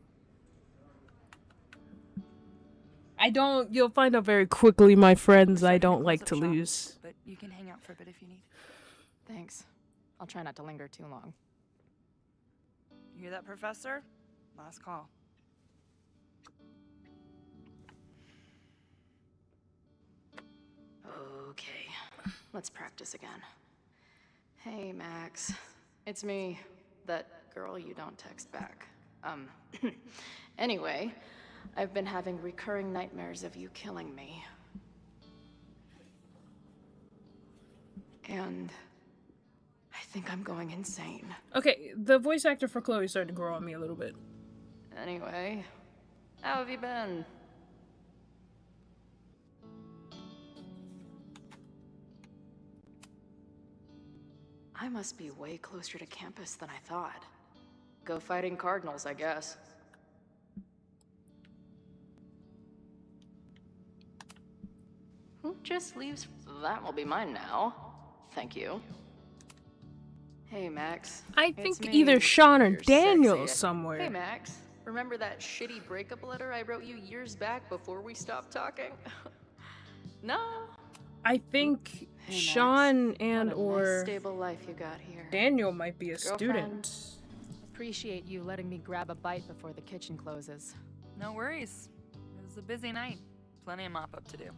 You'll find out very quickly, my friends, I don't like to lose. But you can hang out for a bit if you need. Thanks. I'll try not to linger too long. You hear that, Professor? Last call. Okay, let's practice again. Hey, Max. It's me. That girl you don't text back. Anyway, I've been having recurring nightmares of you killing me. And I think I'm going insane. Okay, the voice actor for Chloe started to grow on me a little bit. Anyway, how have you been? I must be way closer to campus than I thought. Go fighting Cardinals, I guess. Who just leaves? That will be mine now. Thank you. Hey, Max. I It's think me. either Sean or You're Daniel sexy. somewhere. Hey, Max. Remember that shitty breakup letter I wrote you years back before we stopped talking? No. I think Hey, Sean Max. and What a or nice, stable life you got here. Daniel might be a Girlfriend. student. Appreciate you letting me grab a bite before the kitchen closes. No worries. It was a busy night. Plenty of mop-up to do.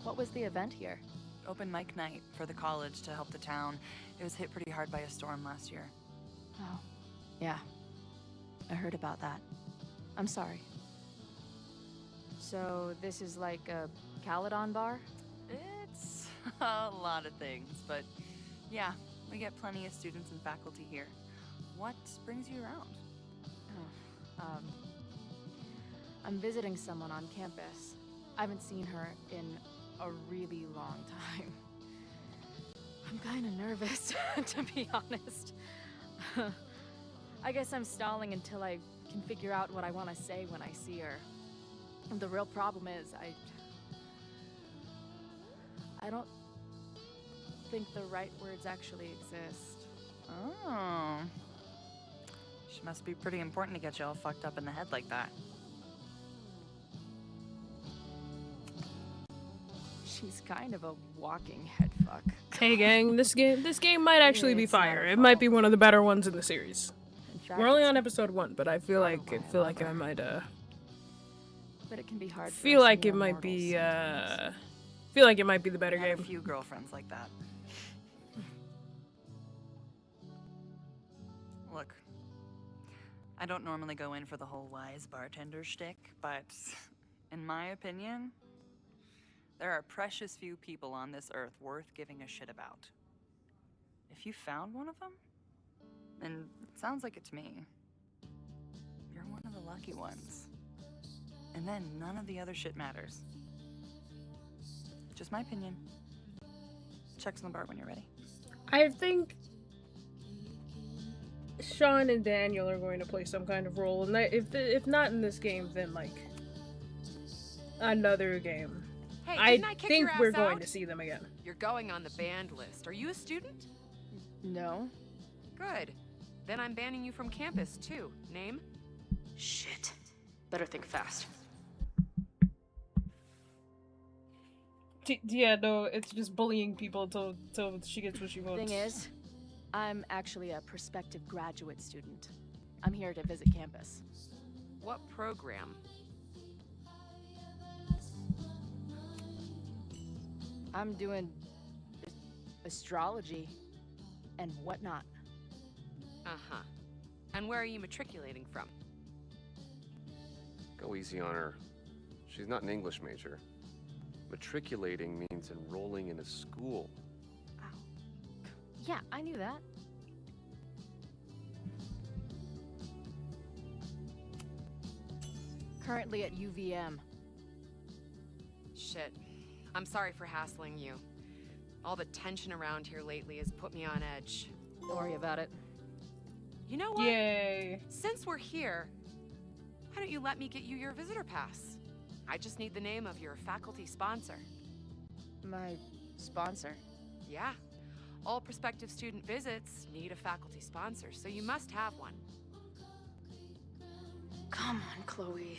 What was the event here? Open mic night for the college to help the town. It was hit pretty hard by a storm last year. Oh. Yeah. I heard about that. I'm sorry. So, this is like a Caledon bar? It's a lot of things, but yeah, we get plenty of students and faculty here. What brings you around? I'm visiting someone on campus. I haven't seen her in a really long time. I'm kind of nervous, to be honest. I guess I'm stalling until I can figure out what I want to say when I see her. The real problem is, I don't think the right words actually exist. Oh. She must be pretty important to get you all fucked up in the head like that. She's kind of a walking head fuck. Hey gang, this game might actually be fire. It might be one of the better ones in the series. We're only on episode 1, but I feel like I might But it can be hard. for feel us like mere it might mortals be sometimes. feel like it might be the better I have game. a few girlfriends like that. Look, I don't normally go in for the whole wise bartender shtick, but in my opinion, there are precious few people on this earth worth giving a shit about. If you found one of them, and it sounds like it's me, you're one of the lucky ones. And then none of the other shit matters. Just my opinion. Checks on the bar when you're ready. I think Sean and Daniel are going to play some kind of role, and if not in this game, then like another game. Hey, I didn't I kick think your ass we're going out? to see them again. You're going on the banned list. Are you a student? No. Good. Then I'm banning you from campus, too. Name? Shit. Better think fast. Yeah, no, it's just bullying people till she gets what she wants. Thing is, I'm actually a prospective graduate student. I'm here to visit campus. What program? I'm doing astrology and whatnot. Uh-huh. And where are you matriculating from? Go easy on her. She's not an English major. Matriculating means enrolling in a school. Yeah, I knew that. Currently at UVM. Shit. I'm sorry for hassling you. All the tension around here lately has put me on edge. Don't worry about it. You know what? Yay. Since we're here, why don't you let me get you your visitor pass? I just need the name of your faculty sponsor. My sponsor? Yeah. All prospective student visits need a faculty sponsor, so you must have one. Come on, Chloe.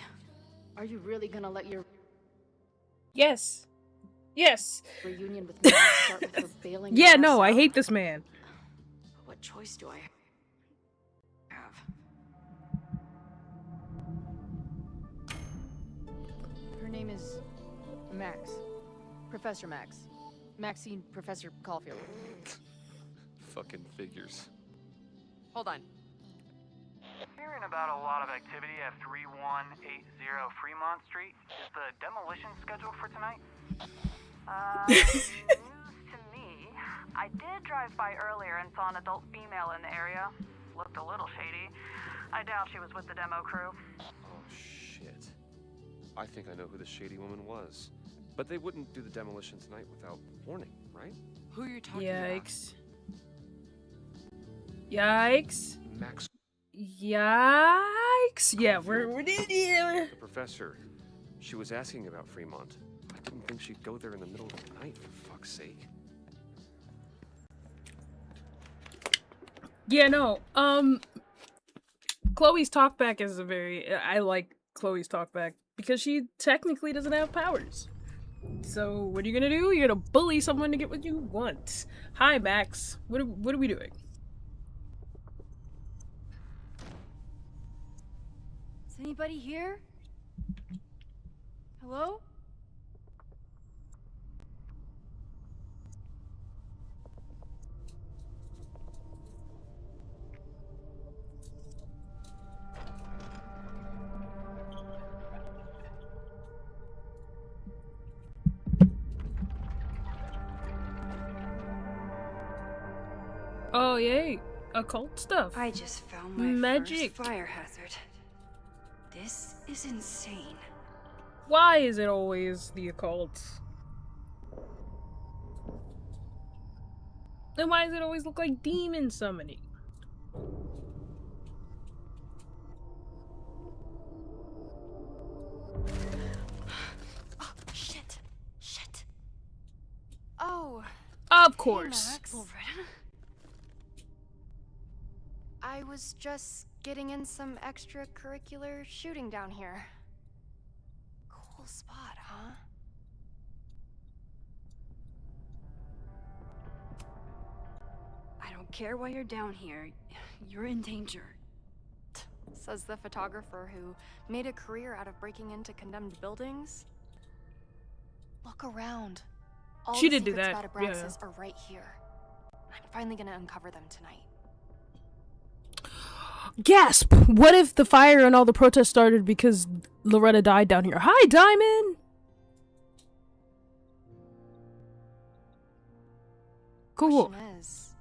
Are you really gonna let your Yes. Yes. reunion with Max start with her bailing Yeah, your no, ass I out? hate this man. What choice do I have? Her name is Max. Professor Max. Maxine Professor Caulfield. Fucking figures. Hold on. Hearing about a lot of activity at 3180 Fremont Street. Is the demolition scheduled for tonight? News to me. I did drive by earlier and saw an adult female in the area. Looked a little shady. I doubt she was with the demo crew. Oh, shit. I think I know who the shady woman was. But they wouldn't do the demolition tonight without warning, right? Who are you talking Yikes. Yikes. Max. Yikes. Yeah, we're in here. The professor. She was asking about Fremont. I didn't think she'd go there in the middle of the night, for fuck's sake. Yeah, no. Chloe's talkback is I like Chloe's talkback because she technically doesn't have powers. So what are you gonna do? You're gonna bully someone to get what you want. Hi, Max. What are we doing? Is anybody here? Hello? Oh, yay. Occult stuff. I just found my Magic. first fire hazard. This is insane. Why is it always the occult? Then why does it always look like demon summoning? Oh, shit. Shit. Oh. Of course. Hey, Max. I was just getting in some extracurricular shooting down here. Cool spot, huh? I don't care why you're down here. You're in danger. Says the photographer who made a career out of breaking into condemned buildings. Look around. All She the did do secrets that, about Abraxas yeah. are right here. I'm finally gonna uncover them tonight. Gasp! What if the fire and all the protests started because Loretta died down here? Hi, Diamond! Cool. Question is,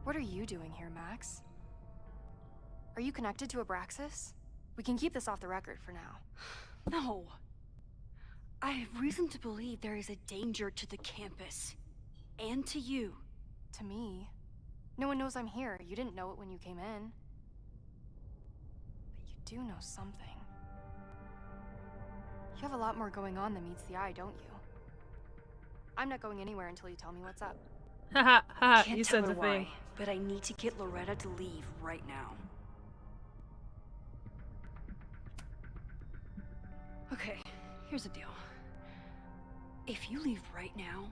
what are you doing here, Max? Are you connected to Abraxas? We can keep this off the record for now. No. I have reason to believe there is a danger to the campus. And to you. To me? No one knows I'm here. You didn't know it when you came in. But you do know something. You have a lot more going on than meets the eye, don't you? I'm not going anywhere until you tell me what's up. Haha, haha, Can't you tell said her the why, thing. but I need to get Loretta to leave right now. Okay, here's the deal. If you leave right now,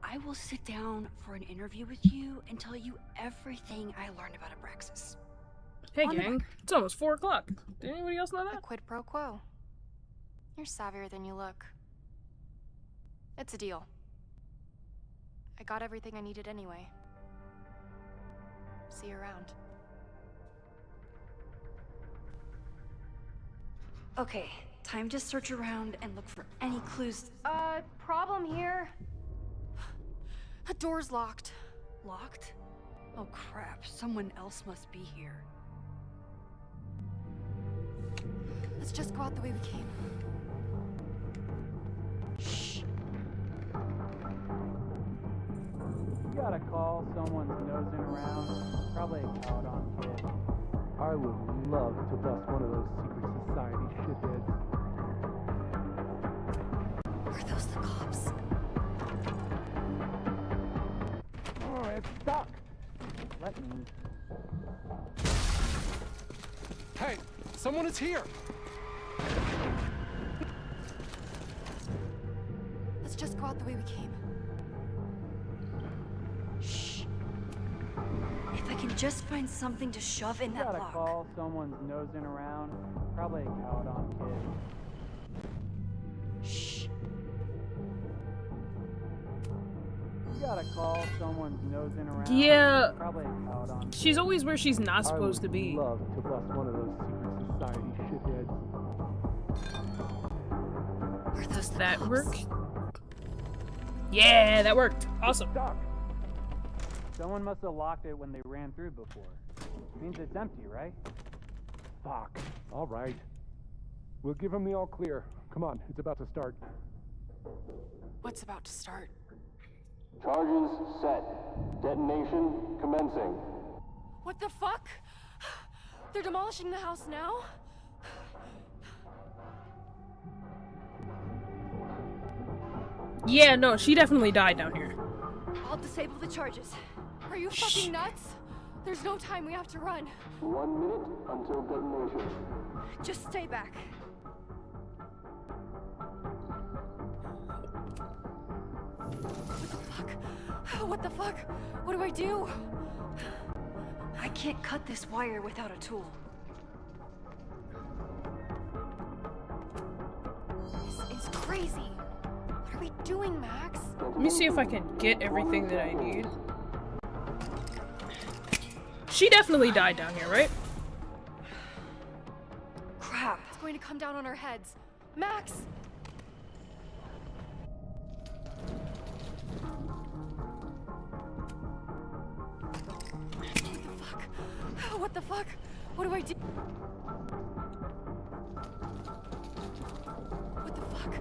I will sit down for an interview with you and tell you everything I learned about Abraxas. Hey On the gang, it's almost 4 o'clock. Did anybody else know that? A quid pro quo. You're savvier than you look. It's a deal. I got everything I needed anyway. See you around. Okay, time to search around and look for any clues. Problem here. The door's locked. Locked? Oh crap, someone else must be here. Let's just go out the way we came. Shh. You gotta call someone's nosing around. Probably a Caledon kid. I would love to bust one of those secret society shitheads. Are those the cops? Oh, it's stuck. Let me. Hey, someone is here! Let's just go out the way we came. Shh. If I can just find something to shove in You that gotta lock. call someone's nosing around. Probably a Caledon kid. Shh. You gotta call someone's nosing around. Yeah. Probably a Caledon kid. She's always where she's not supposed to be. I would love to bust one of those secret society shitheads. Does that work? Yeah, that worked. Awesome. Stuck. Someone must have locked it when they ran through before. Means it's empty, right? Fuck. All right. We'll give him the all clear. Come on, it's about to start. What's about to start? Charges set. Detonation commencing. What the fuck? They're demolishing the house now? Yeah, no, she definitely died down here. I'll disable the charges. Are you fucking nuts? There's no time, we have to run. 1 minute until detonation. Just stay back. What the fuck? What the fuck? What do I do? I can't cut this wire without a tool. This is crazy. What are we doing, Max? Let me see if I can get everything that I need. She definitely died down here, right? Crap. It's going to come down on our heads. Max! What the fuck? What do I do? What the fuck?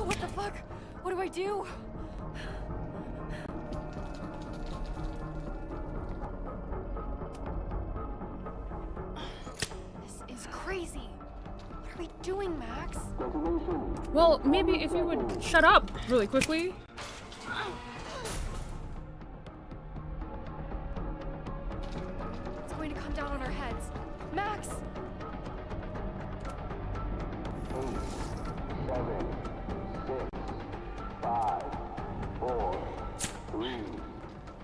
What the fuck? What do I do? This is crazy. What are we doing, Max? Well, maybe if you would shut up really quickly. It's going to come down on our heads. Max! 8, 7, 6, 5, 4, 3,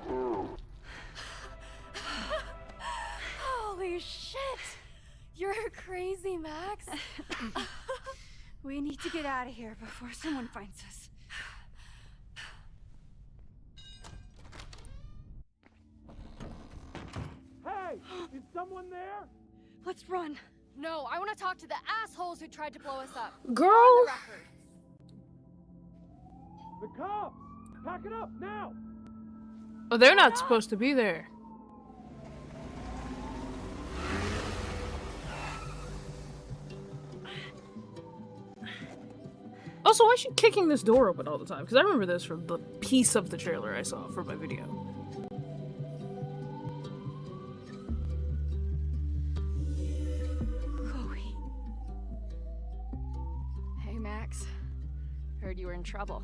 2. Holy shit! You're crazy, Max. We need to get out of here before someone finds us. Hey! Hey, is someone there? Let's run. No, I want to talk to the assholes who tried to blow us up. Girl! On the record. The cops! Pack it up, now! Oh, they're not supposed to be there. Also, why is she kicking this door open all the time? Because I remember this from the piece of the trailer I saw for my video. Chloe. Hey, Max. Heard you were in trouble.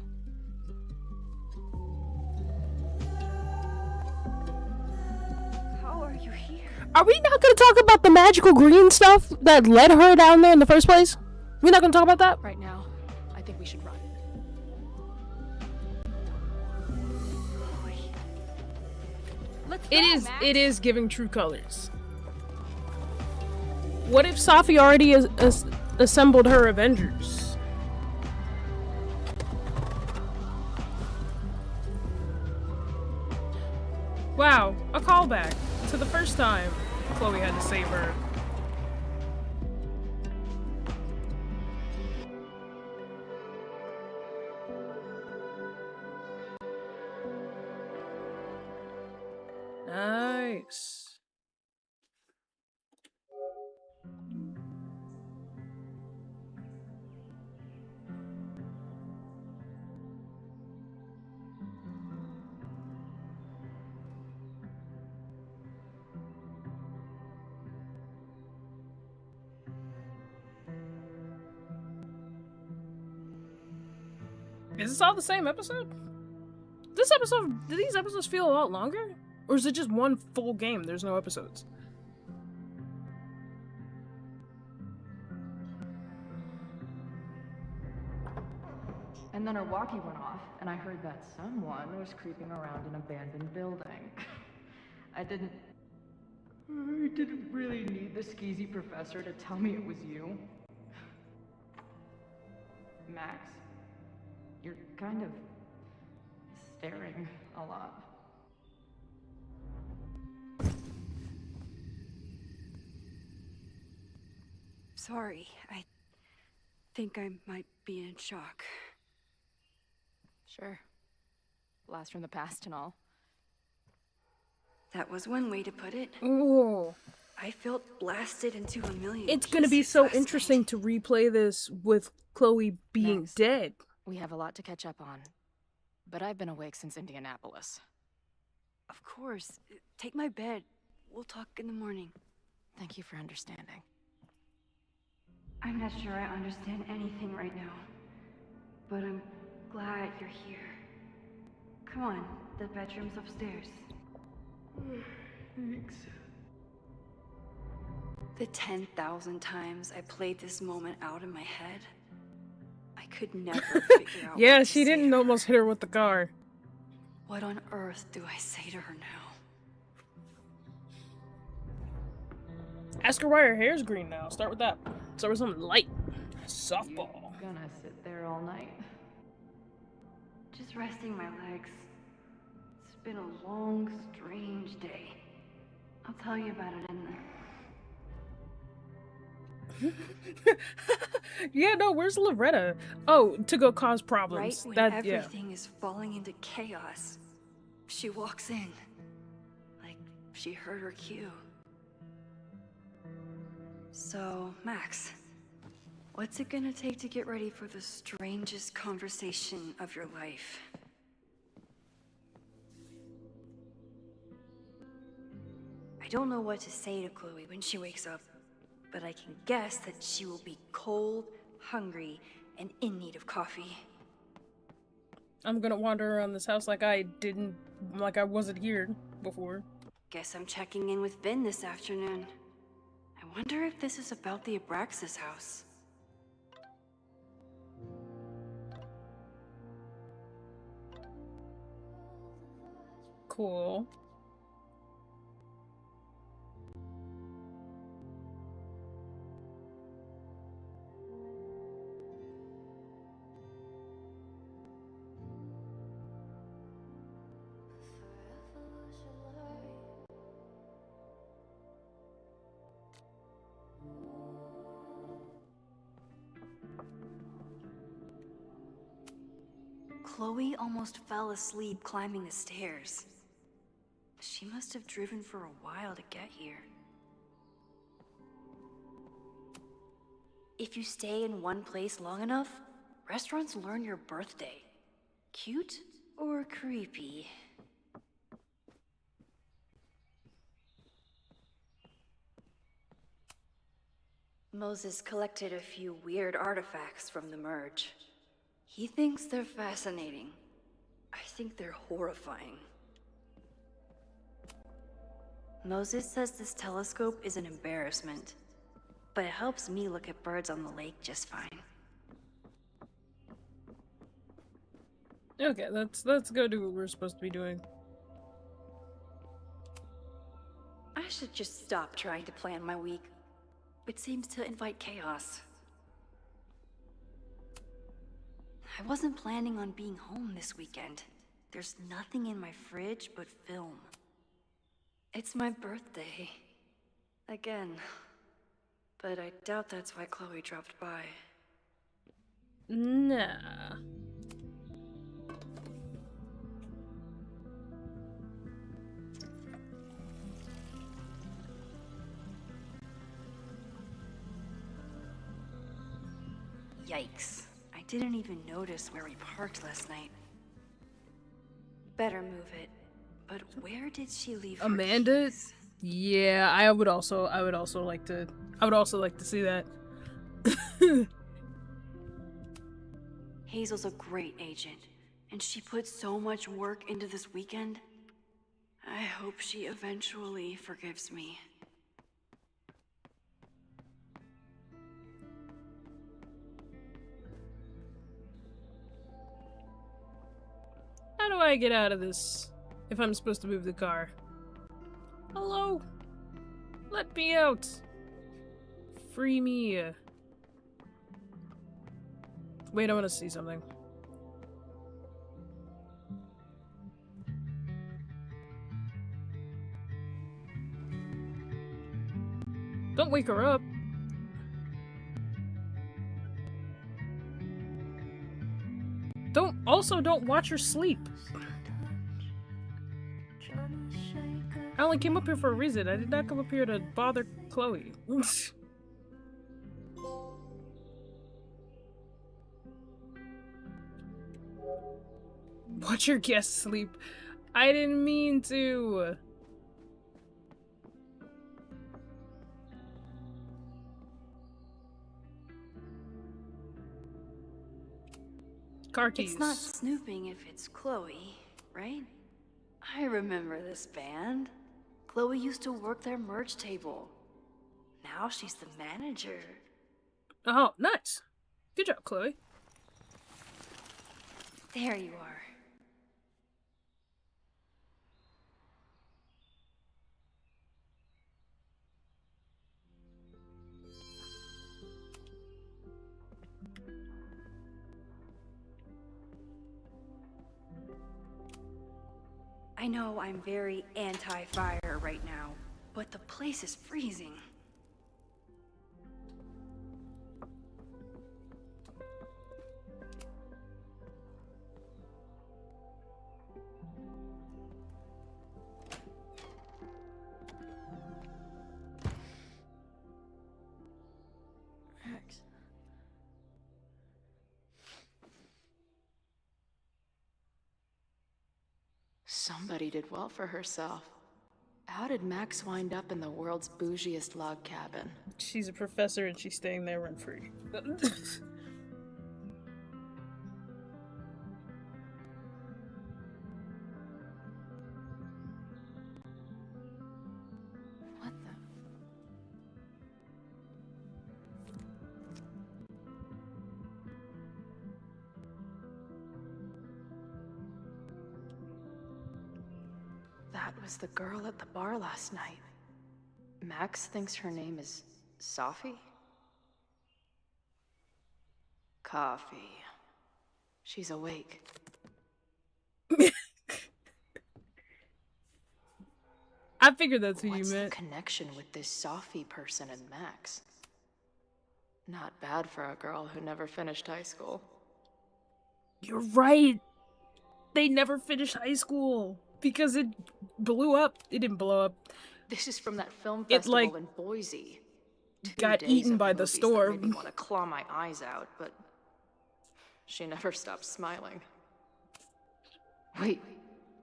How are you here? Are we not going to talk about the magical green stuff that led her down there in the first place? We're not going to talk about that? Right now, I think we should run. Let's go, Max. It is giving true colors. What if Safi already assembled her Avengers? Wow, a callback to the first time Chloe had to save her. Nice. Is this all the same episode? Do these episodes feel a lot longer? Or is it just one full game? There's no episodes. And then her walkie went off, and I heard that someone was creeping around an abandoned building. I didn't really need the skeezy professor to tell me it was you. Max, you're kind of staring a lot. Sorry, I think I might be in shock. Sure. Blast from the past and all. That was one way to put it. Ooh. I felt blasted into a million. It's gonna be so interesting to replay this with Chloe being Next. dead. We have a lot to catch up on. But I've been awake since Indianapolis. Of course. Take my bed. We'll talk in the morning. Thank you for understanding. I'm not sure I understand anything right now. But I'm glad you're here. Come on, the bedroom's upstairs. Thanks. The 10,000 times I played this moment out in my head, I could never figure out Yeah, what she to say didn't to her. almost hit her with the car. What on earth do I say to her now? Ask her why her hair's green now. Start with that. Start with something light. Softball. You're gonna sit there all night. Just resting my legs. It's been a long, strange day. I'll tell you about it in the... Yeah, no, where's Loretta? Oh, to go cause problems. Right when That yeah. everything is falling into chaos, she walks in. Like she heard her cue. So, Max, what's it gonna take to get ready for the strangest conversation of your life? I don't know what to say to Chloe when she wakes up, but I can guess that she will be cold, hungry, and in need of coffee. I'm gonna wander around this house like I wasn't here before. Guess I'm checking in with Vin this afternoon. I wonder if this is about the Abraxas house. Cool. Chloe almost fell asleep climbing the stairs. She must have driven for a while to get here. If you stay in one place long enough, restaurants learn your birthday. Cute or creepy? Moses collected a few weird artifacts from the merge. He thinks they're fascinating. I think they're horrifying. Moses says this telescope is an embarrassment, but it helps me look at birds on the lake just fine. Okay, let's go do what we're supposed to be doing. I should just stop trying to plan my week. It seems to invite chaos. I wasn't planning on being home this weekend. There's nothing in my fridge but film. It's my birthday. Again. But I doubt that's why Chloe dropped by. Nah. Yikes. I didn't even notice where we parked last night. Better move it. But where did she leave her Amanda? keys? Yeah, I would also like to see that. Hazel's a great agent, and she put so much work into this weekend. I hope she eventually forgives me. How do I get out of this if I'm supposed to move the car? Hello? Let me out. Free me. Wait, I want to see something. Don't wake her up. Don't watch her sleep. I only came up here for a reason. I did not come up here to bother Chloe. Watch your guests sleep. I didn't mean to. Car keys. It's not snooping if it's Chloe, right? I remember this band. Chloe used to work their merch table. Now she's the manager. Oh, nice. Good job, Chloe. There you are. I know I'm very anti-fire right now, but the place is freezing. Max. Somebody did well for herself. How did Max wind up in the world's bougiest log cabin? She's a professor and she's staying there rent-free. What the? That was the girl at the bar last night. Max thinks her name is Sophie? Coffee. She's awake. I figured that's who you What's meant. the connection with this Sophie person and Max? Not bad for a girl who never finished high school. You're right. they never finished high school because it blew up. It didn't blow up. This is from that film It, festival like, in Boise. 2 got days eaten of by the movies that storm. made me want to claw my eyes out, but she never stopped smiling. Wait,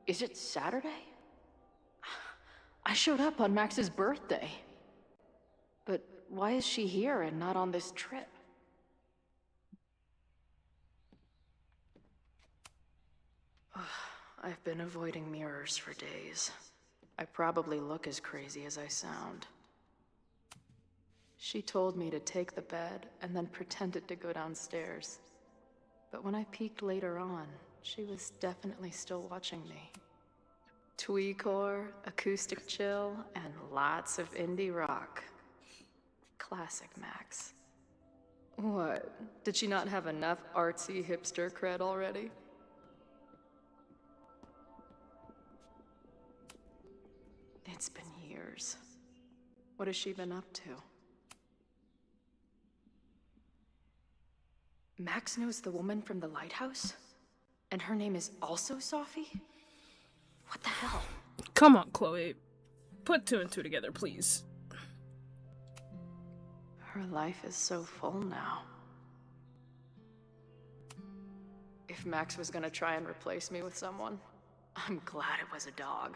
is it Saturday? I showed up on Max's birthday. But why is she here and not on this trip? I've been avoiding mirrors for days. I probably look as crazy as I sound. She told me to take the bed and then pretended to go downstairs. But when I peeked later on, she was definitely still watching me. Tweecore, acoustic chill, and lots of indie rock. Classic Max. What? Did she not have enough artsy hipster cred already? It's been years. What has she been up to? Max knows the woman from the lighthouse? And her name is also Sophie? What the hell? Come on, Chloe. Put 2 and 2 together, please. Her life is so full now. If Max was gonna try and replace me with someone, I'm glad it was a dog.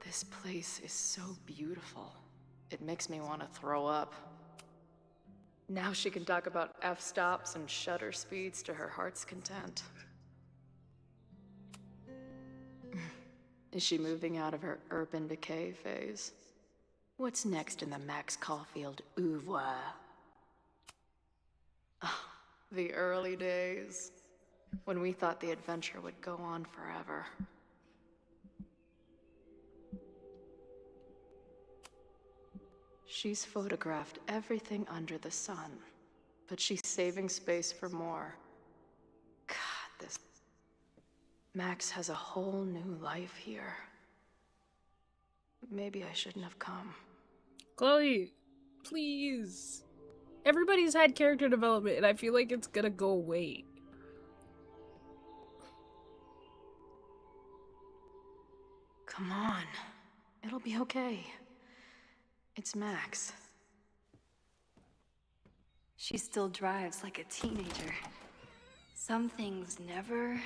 This place is so beautiful. It makes me want to throw up. Now she can talk about f-stops and shutter speeds to her heart's content. Is she moving out of her urban decay phase? What's next in the Max Caulfield oeuvre? Oh, the early days, when we thought the adventure would go on forever. She's photographed everything under the sun, but she's saving space for more. God, this... Max has a whole new life here. Maybe I shouldn't have come. Chloe, please. Everybody's had character development, and I feel like it's gonna go away. Come on. It'll be okay. It's Max. She still drives like a teenager. Some things never...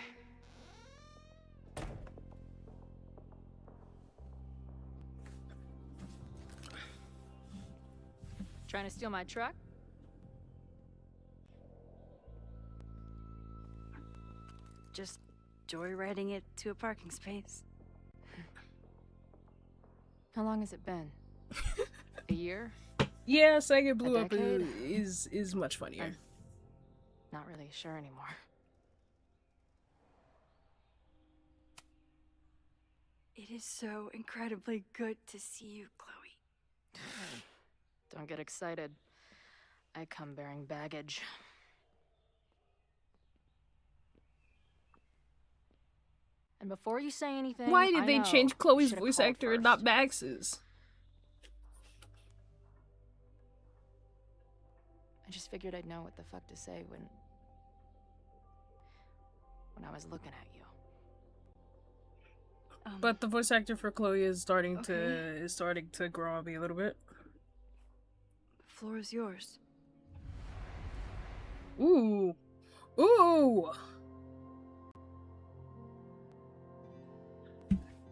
Trying to steal my truck? Just joyriding it to a parking space. How long has it been? A year? Yeah, saying it blew A up decade? is much funnier. I'm not really sure anymore. It is so incredibly good to see you, Chloe. Don't get excited. I come bearing baggage. And before you say anything, Why did I they know, change Chloe's should've voice called actor and first. not Max's? I just figured I'd know what the fuck to say when I was looking at you. But the voice actor for Chloe is starting to grow on me a little bit. The floor is yours. Ooh. Ooh.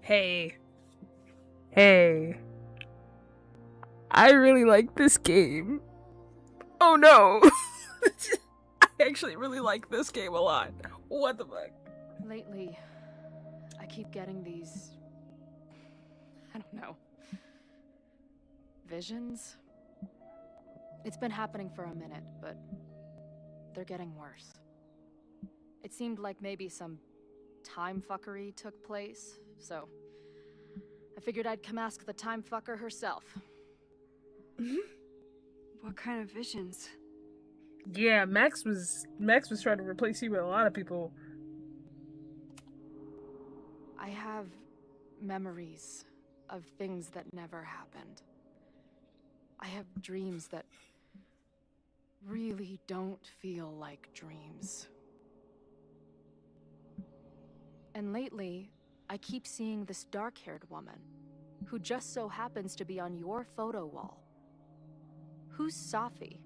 Hey. Hey. I really like this game. Oh no. I actually really like this game a lot. What the fuck? Lately, I keep getting these... I don't know... visions? It's been happening for a minute, but they're getting worse. It seemed like maybe some time fuckery took place, so I figured I'd come ask the time fucker herself. What kind of visions? Yeah, Max was trying to replace you with a lot of people. I have memories of things that never happened. I have dreams that really don't feel like dreams. And lately, I keep seeing this dark-haired woman, who just so happens to be on your photo wall. Who's Safi?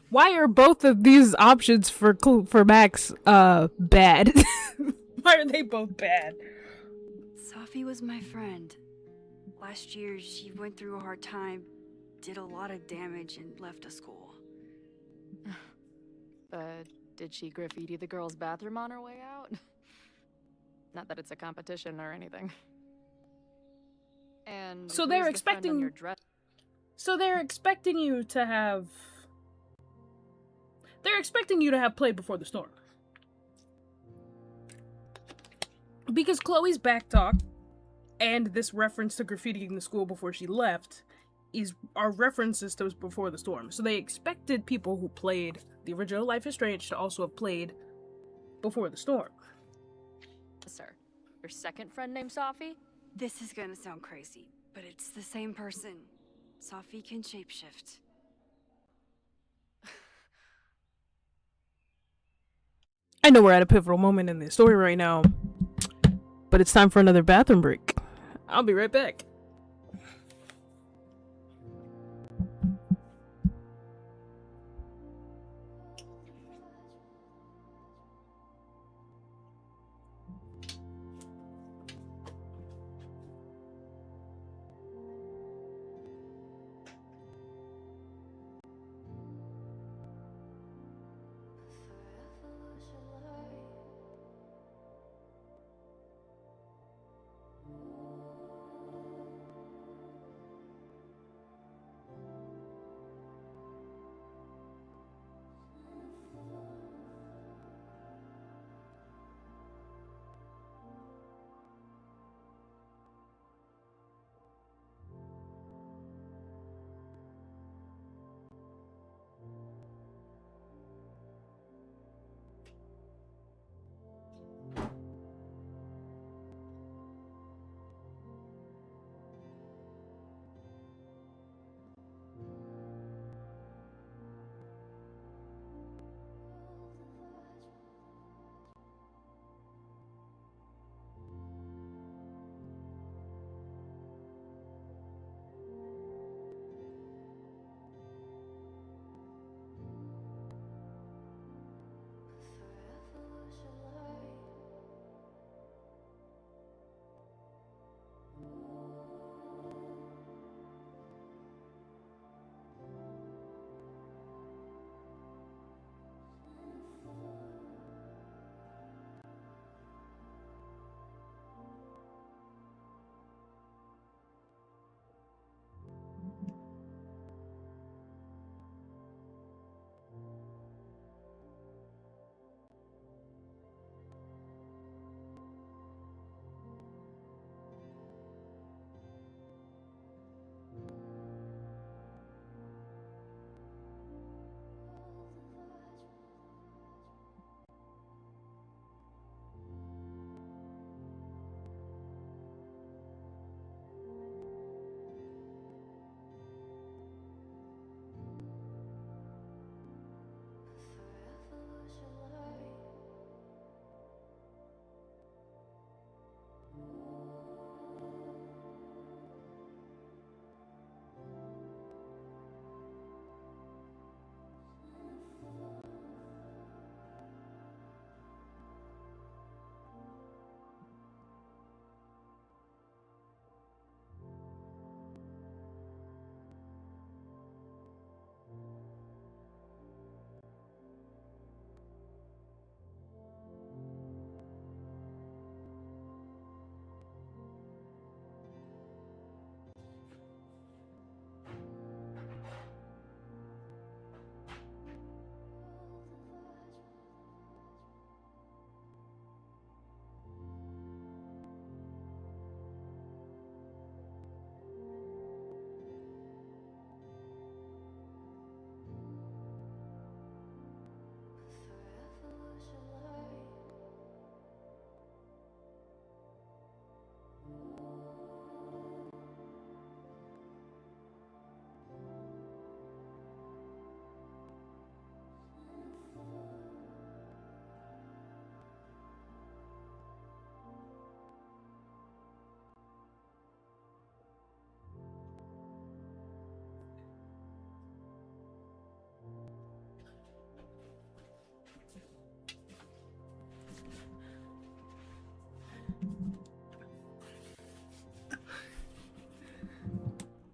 Why are both of these options for Max bad? Why are they both bad? Safi was my friend. Last year, she went through a hard time, did a lot of damage, and left the school. Did she graffiti the girls' bathroom on her way out? Not that it's a competition or anything. And So who's they're the friend on your dress? So they're expecting you to have. They're expecting you to have played Before the Storm. Because Chloe's backtalk and this reference to graffitiing the school before she left are references to Before the Storm. So they expected people who played the original Life is Strange to also have played Before the Storm. Sir, your second friend named Safi? This is gonna sound crazy, but it's the same person. Safi can shapeshift. I know we're at a pivotal moment in the story right now, but it's time for another bathroom break. I'll be right back.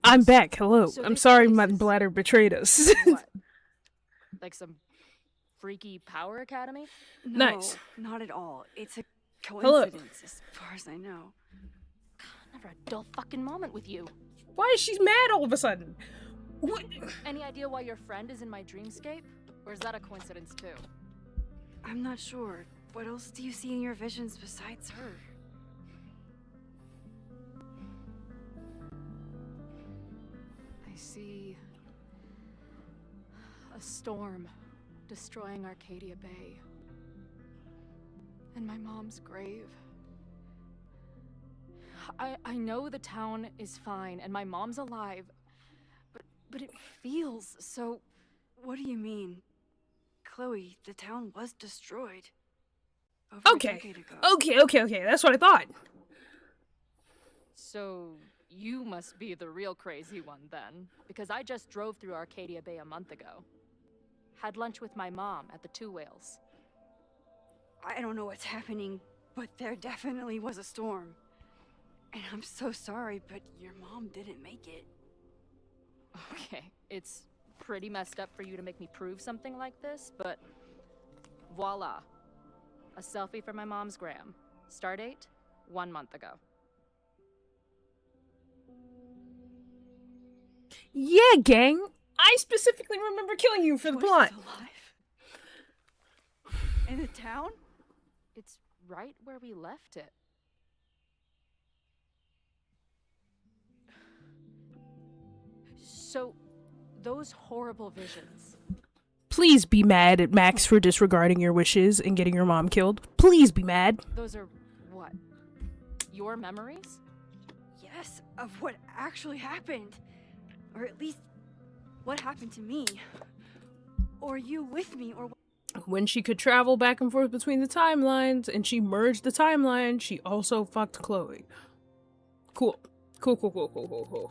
I'm back. Hello. So I'm this sorry place my is bladder betrayed us. what? Like some freaky power academy? No, Nice. not at all. It's a Hello. coincidence, as far as I know. Never a dull fucking moment with you. Why is she mad all of a sudden? What? Any idea why your friend is in my dreamscape? Or is that a coincidence too? I'm not sure. What else do you see in your visions besides her? I see a storm destroying Arcadia Bay. And my mom's grave. I know the town is fine and my mom's alive, but it feels so... What do you mean? Chloe, the town was destroyed. Over a Okay. decade ago. Okay. That's what I thought. So you must be the real crazy one then, because I just drove through Arcadia Bay a month ago. Had lunch with my mom at the Two Whales. I don't know what's happening, but there definitely was a storm. And I'm so sorry, but your mom didn't make it. Okay, it's pretty messed up for you to make me prove something like this, but voila. A selfie from my mom's gram. Stardate, 1 month ago. Yeah, gang. I specifically remember killing you for the plot. In the town? It's right where we left it. So, those horrible visions. Please be mad at Max for disregarding your wishes and getting your mom killed. Please be mad. Those are what? Your memories? Yes, of what actually happened. Or at least, what happened to me. Or you with me, or... When she could travel back and forth between the timelines and she merged the timeline, she also fucked Chloe. Cool. Cool.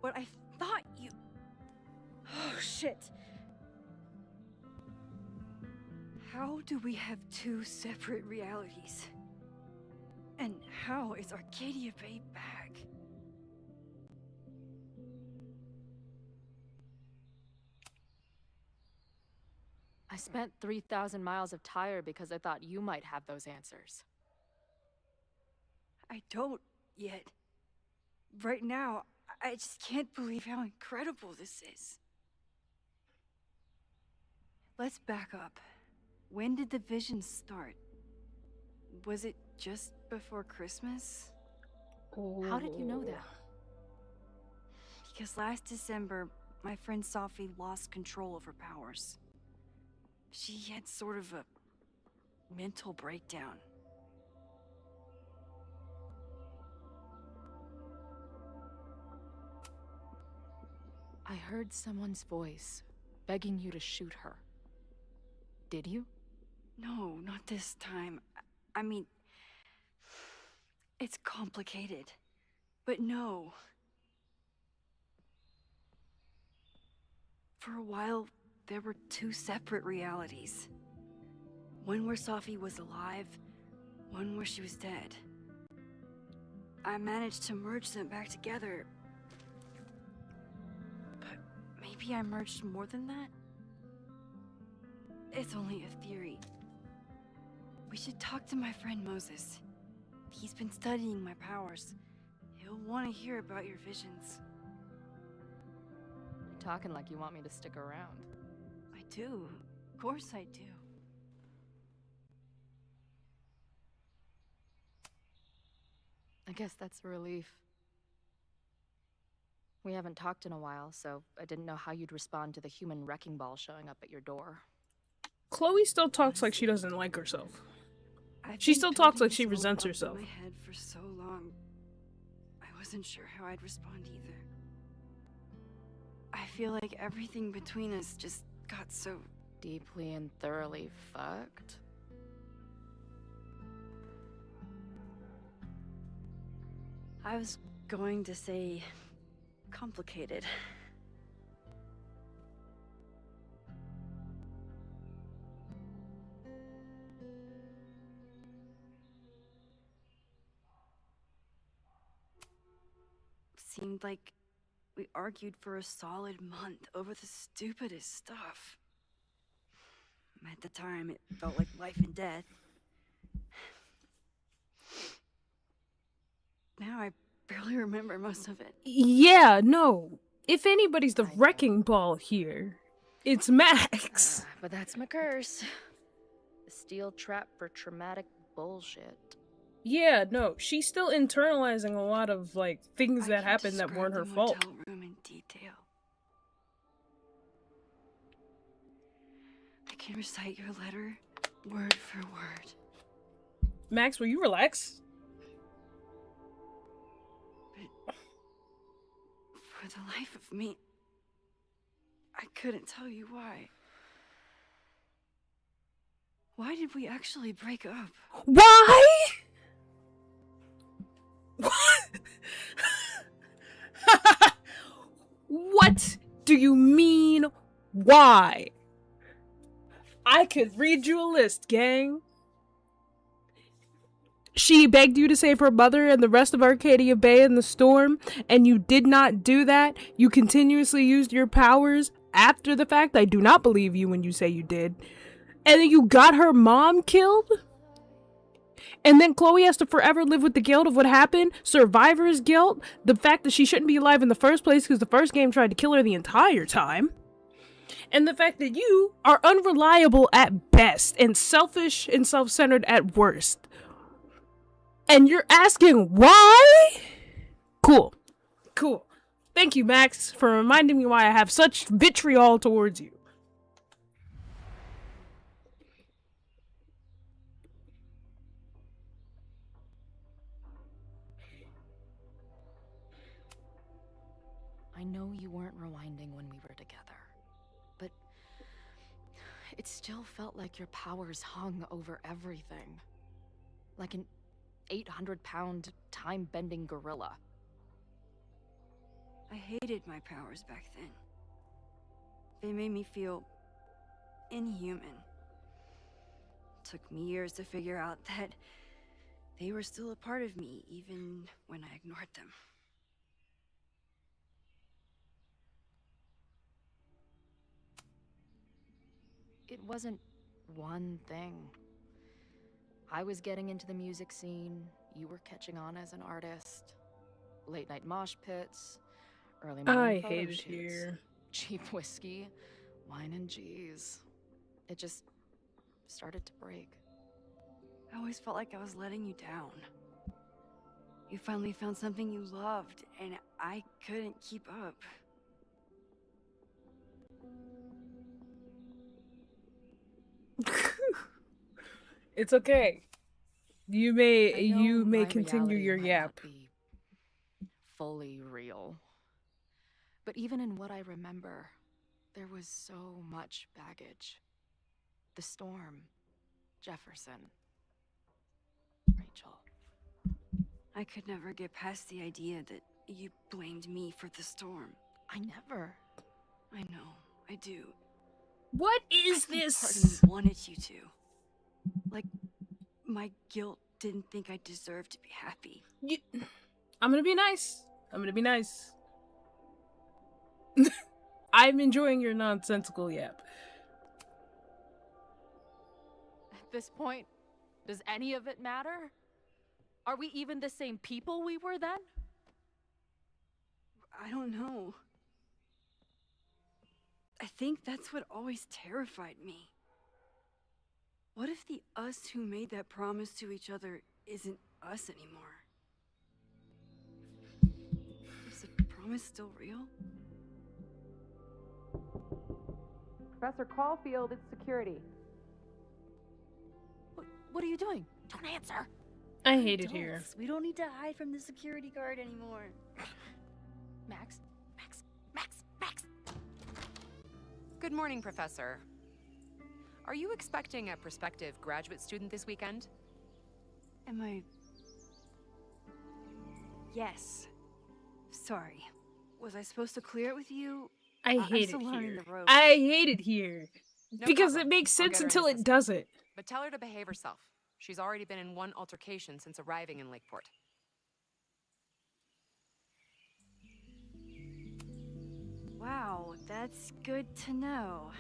But I thought you... Oh, shit. How do we have two separate realities? And how is Arcadia Bay back? I spent 3,000 miles of tire because I thought you might have those answers. I don't yet. Right now, I just can't believe how incredible this is. Let's back up. When did the vision start? Was it just before Christmas? How did you know that? Because last December, my friend Sophie lost control of her powers. She had sort of a mental breakdown. I heard someone's voice begging you to shoot her. Did you? No, not this time. I mean, it's complicated. But no. For a while, there were two separate realities. One where Sophie was alive, one where she was dead. I managed to merge them back together. But maybe I merged more than that? It's only a theory. We should talk to my friend Moses. He's been studying my powers. He'll want to hear about your visions. You're talking like you want me to stick around. I do. Of course I do. I guess that's a relief. We haven't talked in a while, so I didn't know how you'd respond to the human wrecking ball showing up at your door. Chloe still talks like she doesn't like herself. I've She been still talks like building she this resents world up herself. in my head for so long. I wasn't sure how I'd respond either. I feel like everything between us just got so deeply and thoroughly fucked. I was going to say complicated. seemed like we argued for a solid month over the stupidest stuff. At the time, it felt like life and death. Now I barely remember most of it. Yeah, no. If anybody's the wrecking ball here, it's Max. But that's my curse. The steel trap for traumatic bullshit. Yeah, no, she's still internalizing a lot of, like, things that happened that weren't her fault. Hotel room in detail. I can recite your letter word for word. Max, will you relax? But for the life of me, I couldn't tell you why. Why did we actually break up? Why? What do you mean, why? I could read you a list, gang. She begged you to save her mother and the rest of Arcadia Bay in the storm, and you did not do that. You continuously used your powers after the fact. I do not believe you when you say you did. And then you got her mom killed? And then Chloe has to forever live with the guilt of what happened, survivor's guilt, the fact that she shouldn't be alive in the first place because the first game tried to kill her the entire time, and the fact that you are unreliable at best and selfish and self-centered at worst. And you're asking why? Cool. Cool. Thank you, Max, for reminding me why I have such vitriol towards you. I know you weren't rewinding when we were together, but it still felt like your powers hung over everything. Like an 800-pound, time-bending gorilla. I hated my powers back then. They made me feel inhuman. It took me years to figure out that they were still a part of me, even when I ignored them. It wasn't one thing. I was getting into the music scene, you were catching on as an artist. Late night mosh pits, early morning photo hate it shoots, here. cheap whiskey, wine and cheese. It just started to break. I always felt like I was letting you down. You finally found something you loved, and I couldn't keep up. It's okay. You may my continue reality your might yap. not be fully real. But even in what I remember, there was so much baggage. The storm, Jefferson, Rachel. I could never get past the idea that you blamed me for the storm. I never. I know, I do. What is I think this? Part of me wanted you to. Like, my guilt didn't think I deserved to be happy. I'm gonna be nice. I'm gonna be nice. I'm enjoying your nonsensical yap. At this point, does any of it matter? Are we even the same people we were then? I don't know. I think that's what always terrified me. What if the us who made that promise to each other isn't us anymore? Is the promise still real? Professor Caulfield, it's security. What are you doing? Don't answer. I hate it here. We don't need to hide from the security guard anymore. Max? Good morning, Professor. Are you expecting a prospective graduate student this weekend? Am I... Yes. Sorry. Was I supposed to clear it with you? I I'm hate still it learning here. the ropes. I hate it here. No Because problem. it makes I'll sense get her an until it assistant. doesn't. But tell her to behave herself. She's already been in one altercation since arriving in Lakeport. Wow, that's good to know.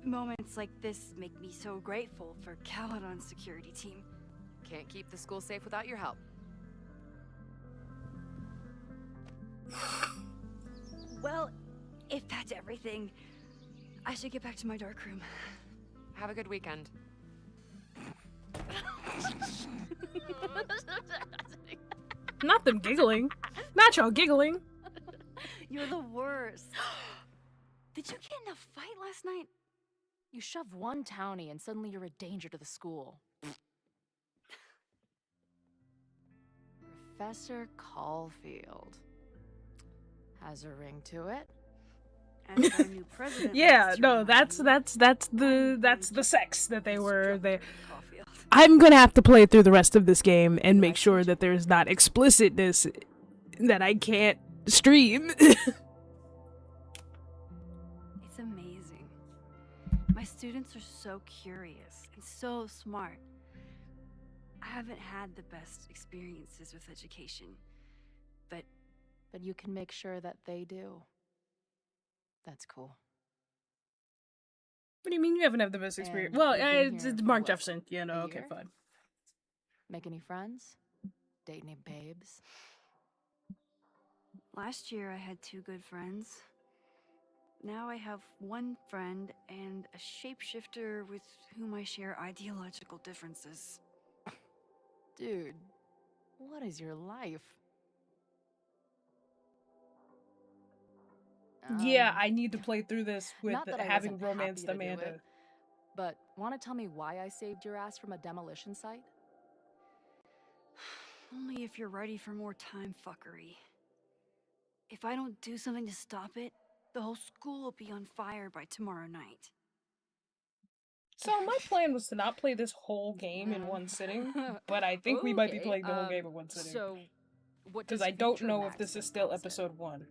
Moments like this make me so grateful for Caledon's security team. Can't keep the school safe without your help. Well, if that's everything, I should get back to my dark room. Have a good weekend. Not them giggling. Not y'all giggling. You're the worst. Did you get in a fight last night? You shove one townie and suddenly you're a danger to the school. Professor Caulfield. Has a ring to it. And our new president. Yeah, no, that's the sex that they were there. I'm gonna have to play through the rest of this game and make sure that there's not explicitness that I can't stream. It's amazing. My students are so curious and so smart. I haven't had the best experiences with education, but you can make sure that they do. That's cool. What do you mean you haven't had the best experience? Well, it's Mark Jefferson. Yeah, no, okay, fine. Make any friends? Date any babes? last year I had 2 good friends. Now I have 1 friend and a shapeshifter with whom I share ideological differences. Dude, what is your life? Yeah, I need to play through this with Not that I having wasn't happy romanced to do Amanda. it, but want to tell me why I saved your ass from a demolition site? Only if you're ready for more time fuckery. If I don't do something to stop it, the whole school will be on fire by tomorrow night. So my plan was to not play this whole game in one sitting, but I think we might be playing the whole game in one sitting. So, what because does I don't future know if Max this is think still about it? episode 1.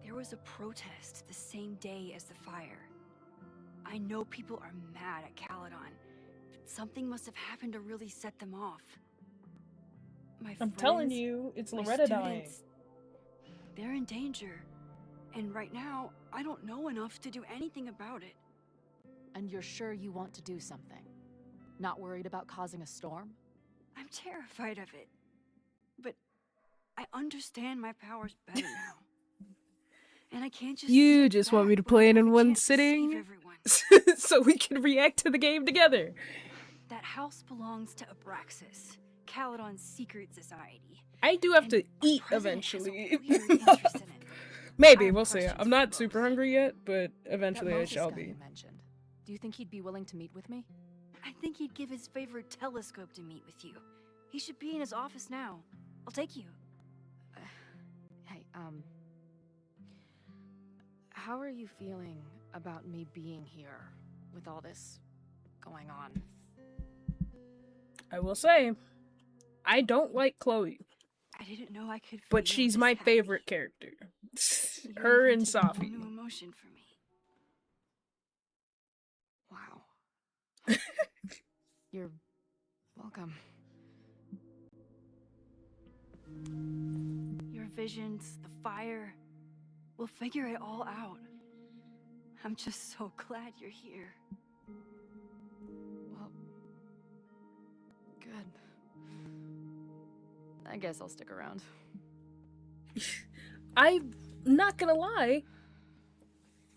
There was a protest the same day as the fire. I know people are mad at Caledon, but something must have happened to really set them off. I'm telling friends, you, it's my Loretta dying. students, they're in danger. And right now, I don't know enough to do anything about it. And you're sure you want to do something? Not worried about causing a storm? I'm terrified of it. But I understand my powers better now. And I can't just You sit just want back me to when play I it have in a one chance to save sitting everyone. so we can react to the game together. That house belongs to Abraxas, Caledon's secret society. I do have to And eat our president has a eventually. weird interest in it. Maybe, we'll see. I'm not super hungry yet, but eventually That I Moses shall guy be. you mentioned. Do you think he'd be willing to meet with me? I think he'd give his favorite telescope to meet with you. He should be in his office now. I'll take you. Hey, how are you feeling about me being here with all this going on? I will say, I don't like Chloe, I didn't know I could. but feel she's this my happy. favorite character. You Her and invented a whole Safi. new emotion for me. Wow. You're welcome. Your visions, the fire. We'll figure it all out. I'm just so glad you're here. Well, good. I guess I'll stick around. I'm not gonna lie.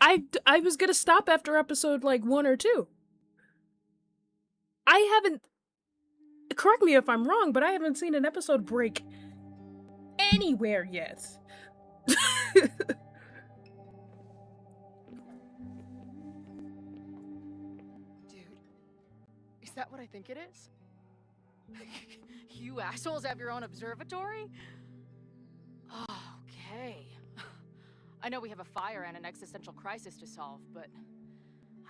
I was gonna stop after episode like 1 or 2. I haven't. Correct me if I'm wrong, but I haven't seen an episode break anywhere yet. Dude, is that what I think it is? You assholes have your own observatory? Okay. I know we have a fire and an existential crisis to solve, but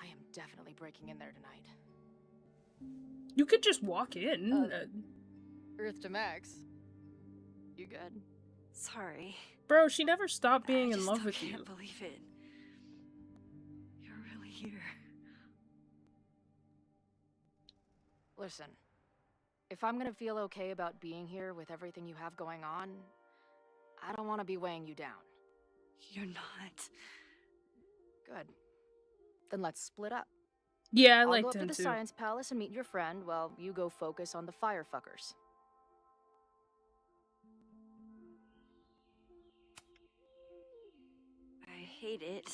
I am definitely breaking in there tonight. You could just walk in. Earth to Max. You good? Sorry. Bro, she never stopped being I in just love still with you. can't believe it. You're really here. Listen, if I'm gonna feel okay about being here with everything you have going on, I don't want to be weighing you down. You're not. Good. Then let's split up. Yeah, I I'll liked go up to him the too. Science Palace and meet your friend while you go focus on the firefuckers. I hate it,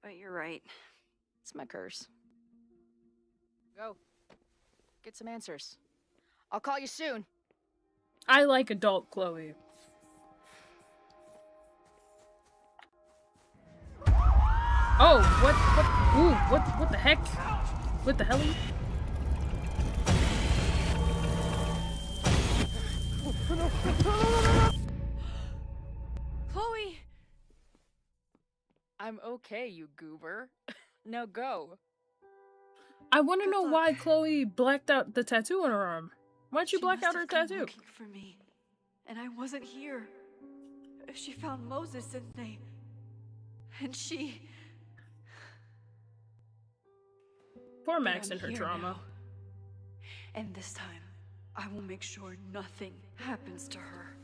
but you're right. It's my curse. Go. Get some answers. I'll call you soon. I like adult Chloe. Oh, what the heck? What the hell? Chloe! I'm okay, you goober. Now go. I want to know why Chloe blacked out the tattoo on her arm. Why'd you black out her tattoo? Looking for me, and I wasn't here. She found Moses and she. Poor But Max I'm and her here trauma. now. And this time, I will make sure nothing happens to her.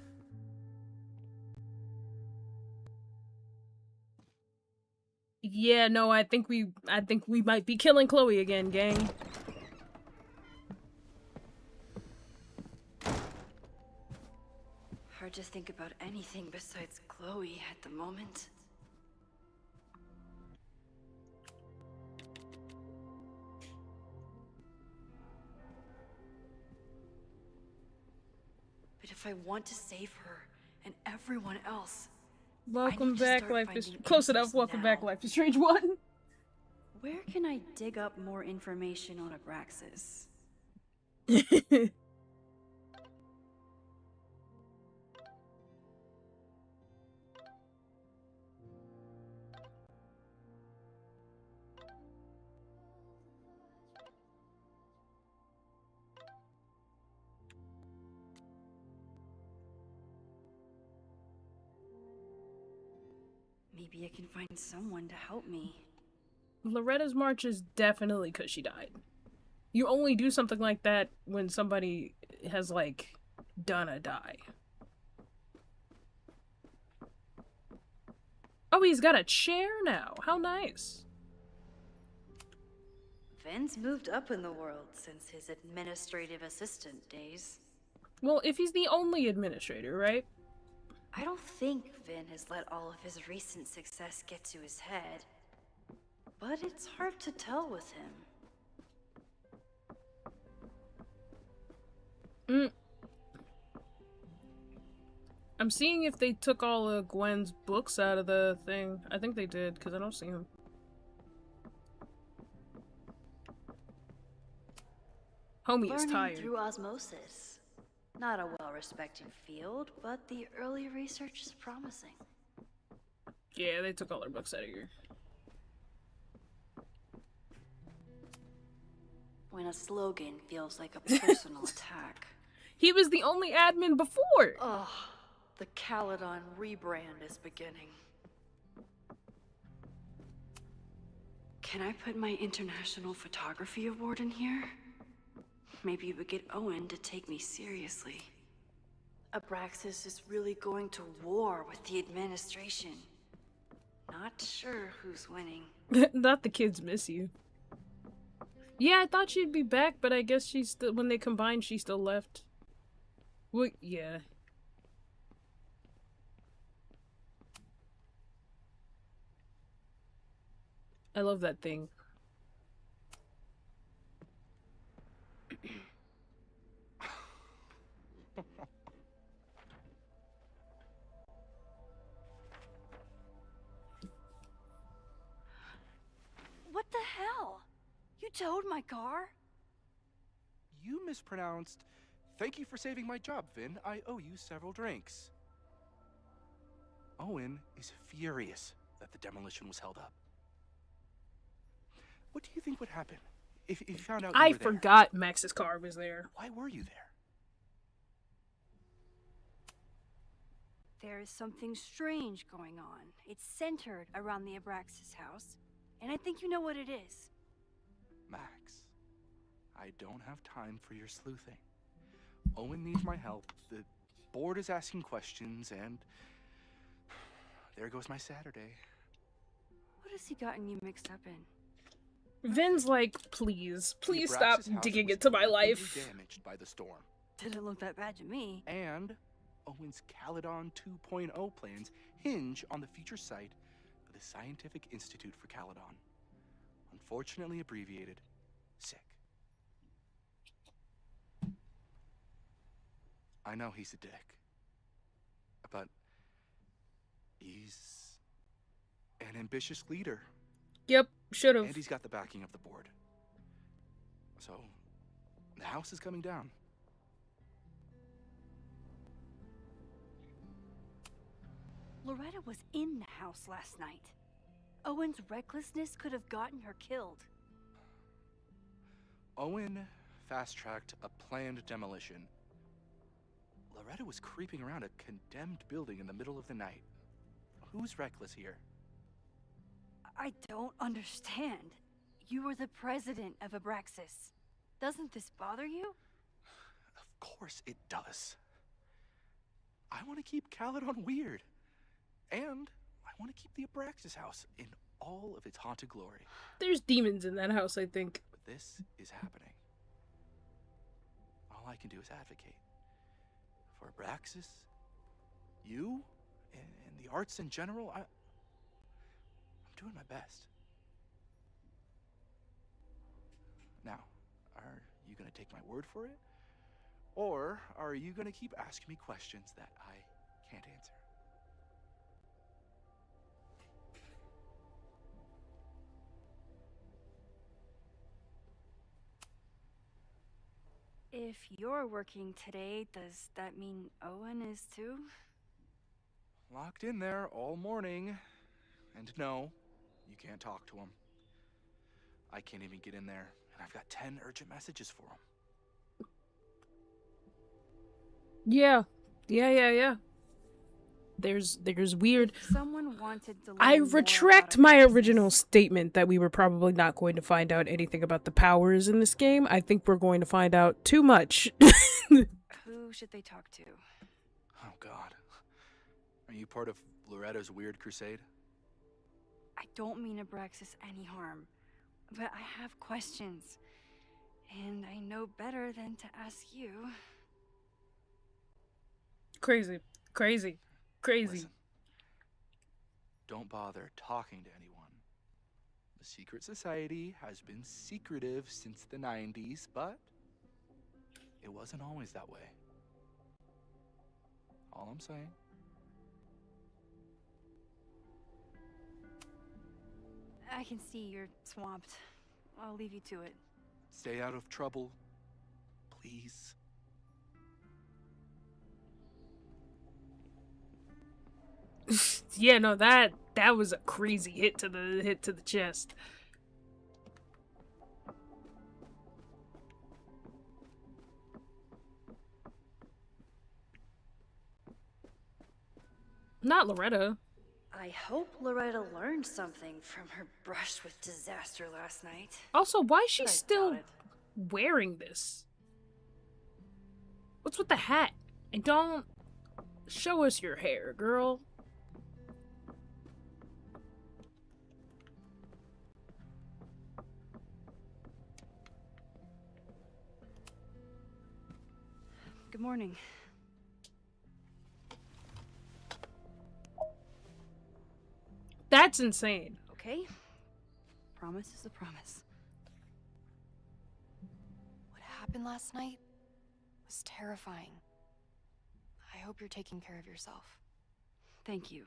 Yeah, no, I think we might be killing Chloe again, gang. Hard to think about anything besides Chloe at the moment. But if I want to save her and everyone else, Welcome need to back, start Life is finding close enough. answers Welcome back, now. Life is Strange 1. where can I dig up more information on Abraxas? Maybe I can find someone to help me. Loretta's march is definitely because she died. You only do something like that when somebody has, like, done a die. Oh, he's got a chair now. How nice. Vin's moved up in the world since his administrative assistant days. Well, if he's the only administrator, right? I don't think Vin has let all of his recent success get to his head. But it's hard to tell with him. I'm seeing if they took all of Gwen's books out of the thing. I think they did, because I don't see them. Homie is Learning tired. through osmosis. Not a well-respected field, but the early research is promising. Yeah, they took all their books out of here. When a slogan feels like a personal attack. He was the only admin before! Ugh, the Caledon rebrand is beginning. Can I put my International Photography Award in here? Maybe we get Owen to take me seriously. Abraxas is really going to war with the administration. Not sure who's winning. Not the kids miss you. Yeah, I thought she'd be back, but I guess she's still, when they combined, she still left. Well, yeah. I love that thing. What the hell? You towed my car? You mispronounced. Thank you for saving my job, Vin. I owe you several drinks. Owen is furious that the demolition was held up. What do you think would happen if you found out you I were there? forgot Max's car was there. Why were you there? There is something strange going on. It's centered around the Abraxas house, and I think you know what it is. Max, I don't have time for your sleuthing. Owen needs my help. The board is asking questions, and there goes my Saturday. What has he gotten you mixed up in? Vin's like, please The stop Abraxas house digging was into my irreparably life. damaged by the storm. Didn't look that bad to me. And Owen's Caledon 2.0 plans hinge on the future site of the Scientific Institute for Caledon. Unfortunately abbreviated, SICK. I know he's a dick, but he's an ambitious leader. Yep, should've. And he's got the backing of the board. So, the house is coming down. Loretta was in the house last night. Owen's recklessness could have gotten her killed. Owen fast-tracked a planned demolition. Loretta was creeping around a condemned building in the middle of the night. Who's reckless here? I don't understand. You were the president of Abraxas. Doesn't this bother you? Of course it does. I want to keep Caledon weird. And I want to keep the Abraxas house in all of its haunted glory. There's demons in that house, I think. But this is happening. All I can do is advocate. For Abraxas, you, and the arts in general, I'm doing my best. Now, are you gonna take my word for it? Or are you gonna keep asking me questions that I can't answer? If you're working today, does that mean Owen is too? Locked in there all morning. And no, you can't talk to him. I can't even get in there, and I've got 10 urgent messages for him. Yeah. There's weird. Someone wanted to. I retract my original statement that we were probably not going to find out anything about the powers in this game. I think we're going to find out too much. Who should they talk to? Oh God. Are you part of Loretta's weird crusade? I don't mean Abraxas any harm, but I have questions. And I know better than to ask you. Crazy. Listen, don't bother talking to anyone. The secret society has been secretive since the 90s, but it wasn't always that way. All I'm saying. I can see you're swamped. I'll leave you to it. Stay out of trouble, please. Yeah, no, that was a crazy hit to the chest. Not Loretta. I hope Loretta learned something from her brush with disaster last night. Also, why is she But I still doubt it. wearing this? What's with the hat? And don't show us your hair, girl. Good morning. That's insane. Okay? Promise is a promise. What happened last night was terrifying. I hope you're taking care of yourself. Thank you.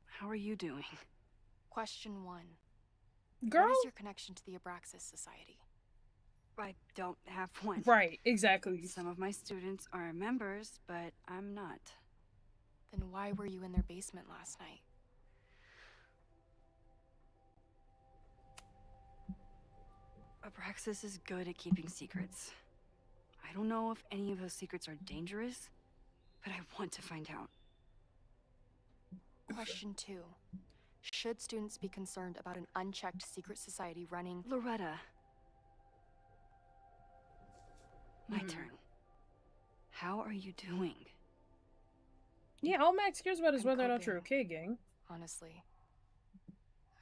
How are you doing? Question 1. Girl? What is your connection to the Abraxas Society? I don't have one. Right, exactly. Some of my students are members, but I'm not. Then why were you in their basement last night? Abraxas is good at keeping secrets. I don't know if any of those secrets are dangerous, but I want to find out. Question 2. Should students be concerned about an unchecked secret society running... Loretta. My turn. How are you doing? Yeah, all Max cares about is I'm whether or not you're coping. okay, gang. Honestly,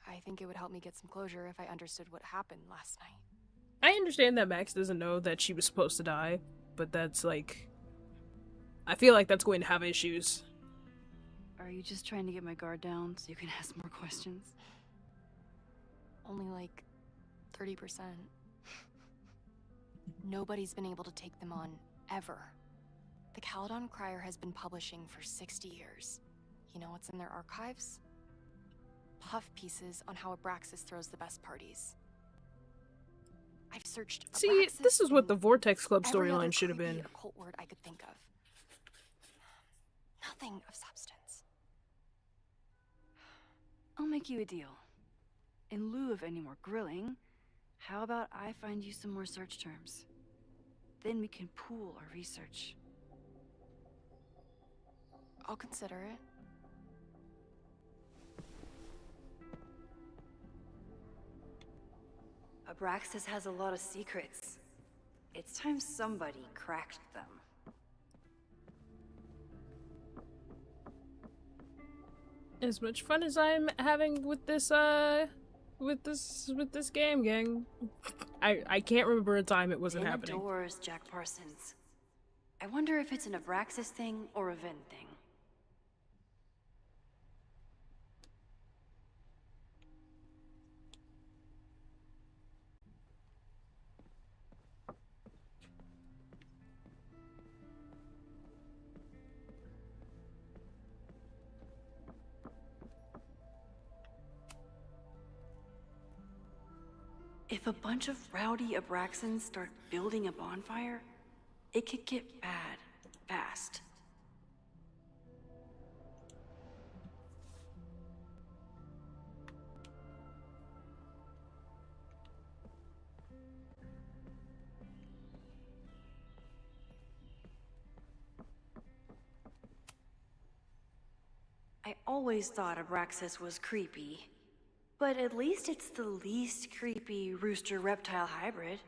I think it would help me get some closure if I understood what happened last night. I understand that Max doesn't know that she was supposed to die, but that's like... I feel like that's going to have issues. Are you just trying to get my guard down so you can ask more questions? Only like 30%. Nobody's been able to take them on, ever. The Caledon Crier has been publishing for 60 years. You know what's in their archives? Puff pieces on how Abraxas throws the best parties. I've searched See, Abraxas this is what in the Vortex Club every other storyline should have creepy been. occult word I could think of. Nothing of substance. I'll make you a deal. In lieu of any more grilling, how about I find you some more search terms? Then we can pool our research. I'll consider it. Abraxas has a lot of secrets. It's time somebody cracked them. As much fun as I'm having with this game, gang. I can't remember a time it wasn't happening. Indoors, Jack Parsons. I wonder if it's an Abraxas thing or a Vin thing. If a bunch of rowdy Abraxans start building a bonfire, it could get bad fast. I always thought Abraxas was creepy. But at least it's the least creepy rooster-reptile hybrid.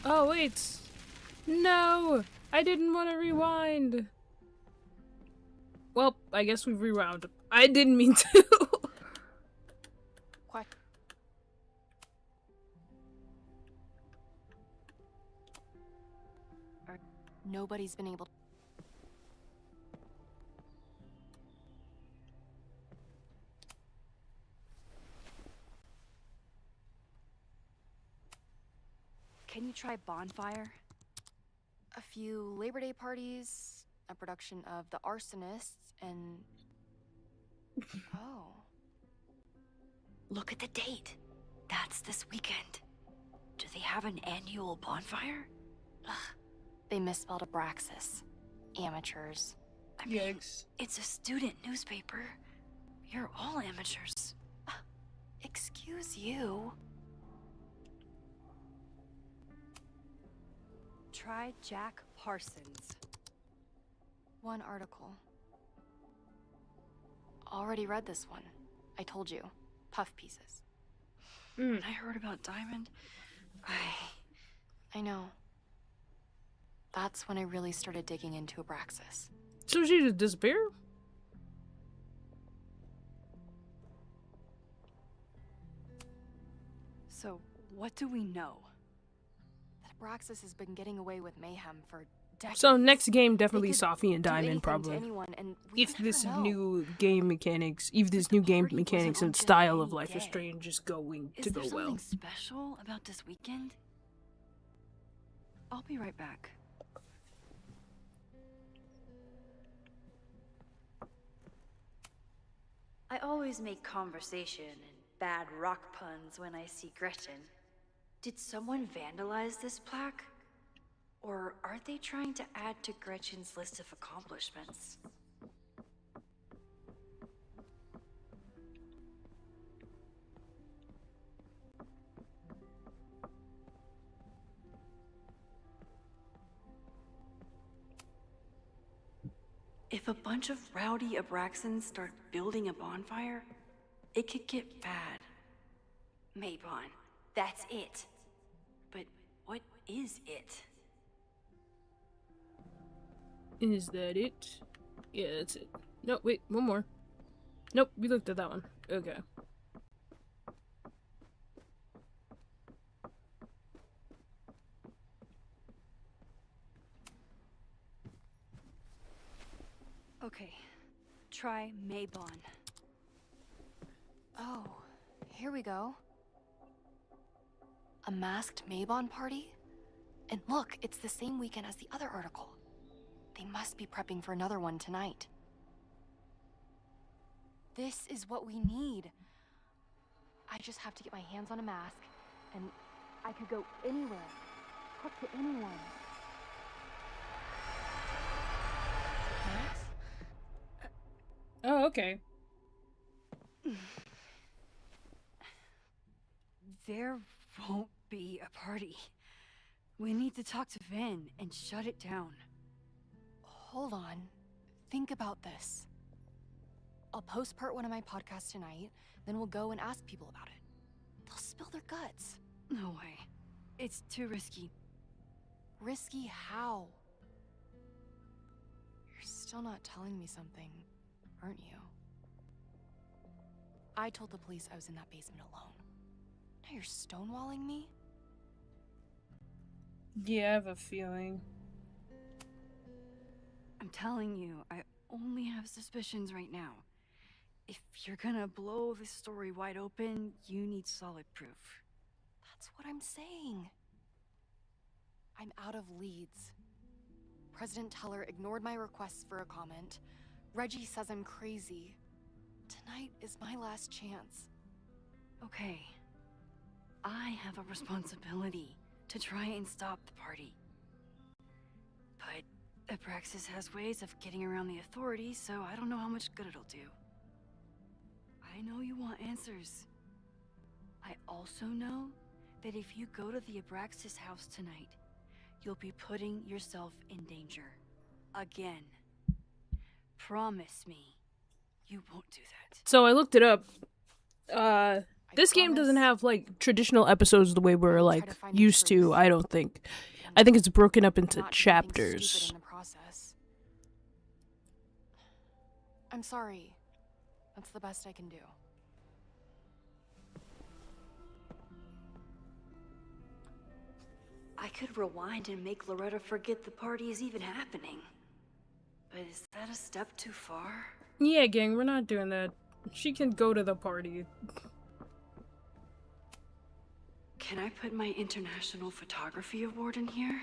Oh, wait. No! I didn't want to rewind. Well, I guess we've rewound. I didn't mean to. What? Nobody's been able. Can you try bonfire? A few Labor Day parties, a production of The Arsonists, and... Oh. Look at the date. That's this weekend. Do they have an annual bonfire? Ugh. They misspelled Abraxas. Amateurs. I mean, it's a student newspaper. You're all amateurs. Excuse you. Try Jack Parsons. One article. Already read this one. I told you. Puff pieces. When I heard about Diamond, I know. That's when I really started digging into Abraxas. So she just disappeared? So, what do we know? That Abraxas has been getting away with mayhem for decades. So next game definitely Sophie and do Diamond anything probably. to anyone, and we If never this know. new game mechanics, if this new game mechanics and style of Life is Strange is going Is to there go well. something special about this weekend? I'll be right back. I always make conversation and bad rock puns when I see Gretchen. Did someone vandalize this plaque? Or are they trying to add to Gretchen's list of accomplishments? If a bunch of rowdy Abraxans start building a bonfire, it could get bad. Maybon, that's it. But what is it? Is that it? Yeah, that's it. No, wait, one more. Nope, we looked at that one. Okay. Okay, try Maybon. Oh, here we go. A masked Maybon party? And look, it's the same weekend as the other article. They must be prepping for another one tonight. This is what we need. I just have to get my hands on a mask, and I could go anywhere, talk to anyone. Oh, okay. There won't be a party. We need to talk to Vin and shut it down. Hold on. Think about this. I'll postpart one of my podcasts tonight, then we'll go and ask people about it. They'll spill their guts. No way. It's too risky. Risky how? You're still not telling me something, aren't you? I told the police I was in that basement alone. Now you're stonewalling me? Yeah, I have a feeling. I'm telling you, I only have suspicions right now. If you're gonna blow this story wide open, you need solid proof. That's what I'm saying. I'm out of leads. President Teller ignored my requests for a comment. Reggie says I'm crazy. Tonight is my last chance. Okay. I have a responsibility to try and stop the party. But Abraxas has ways of getting around the authorities, so I don't know how much good it'll do. I know you want answers. I also know that if you go to the Abraxas house tonight, you'll be putting yourself in danger. Again. Promise me you won't do that. So I looked it up. This game doesn't have like traditional episodes the way we're like used to, I don't think. I think it's broken up into chapters. In the process. I'm sorry. That's the best I can do. I could rewind and make Loretta forget the party is even happening. But is that a step too far? Yeah, gang, we're not doing that. She can go to the party. Can I put my International Photography Award in here?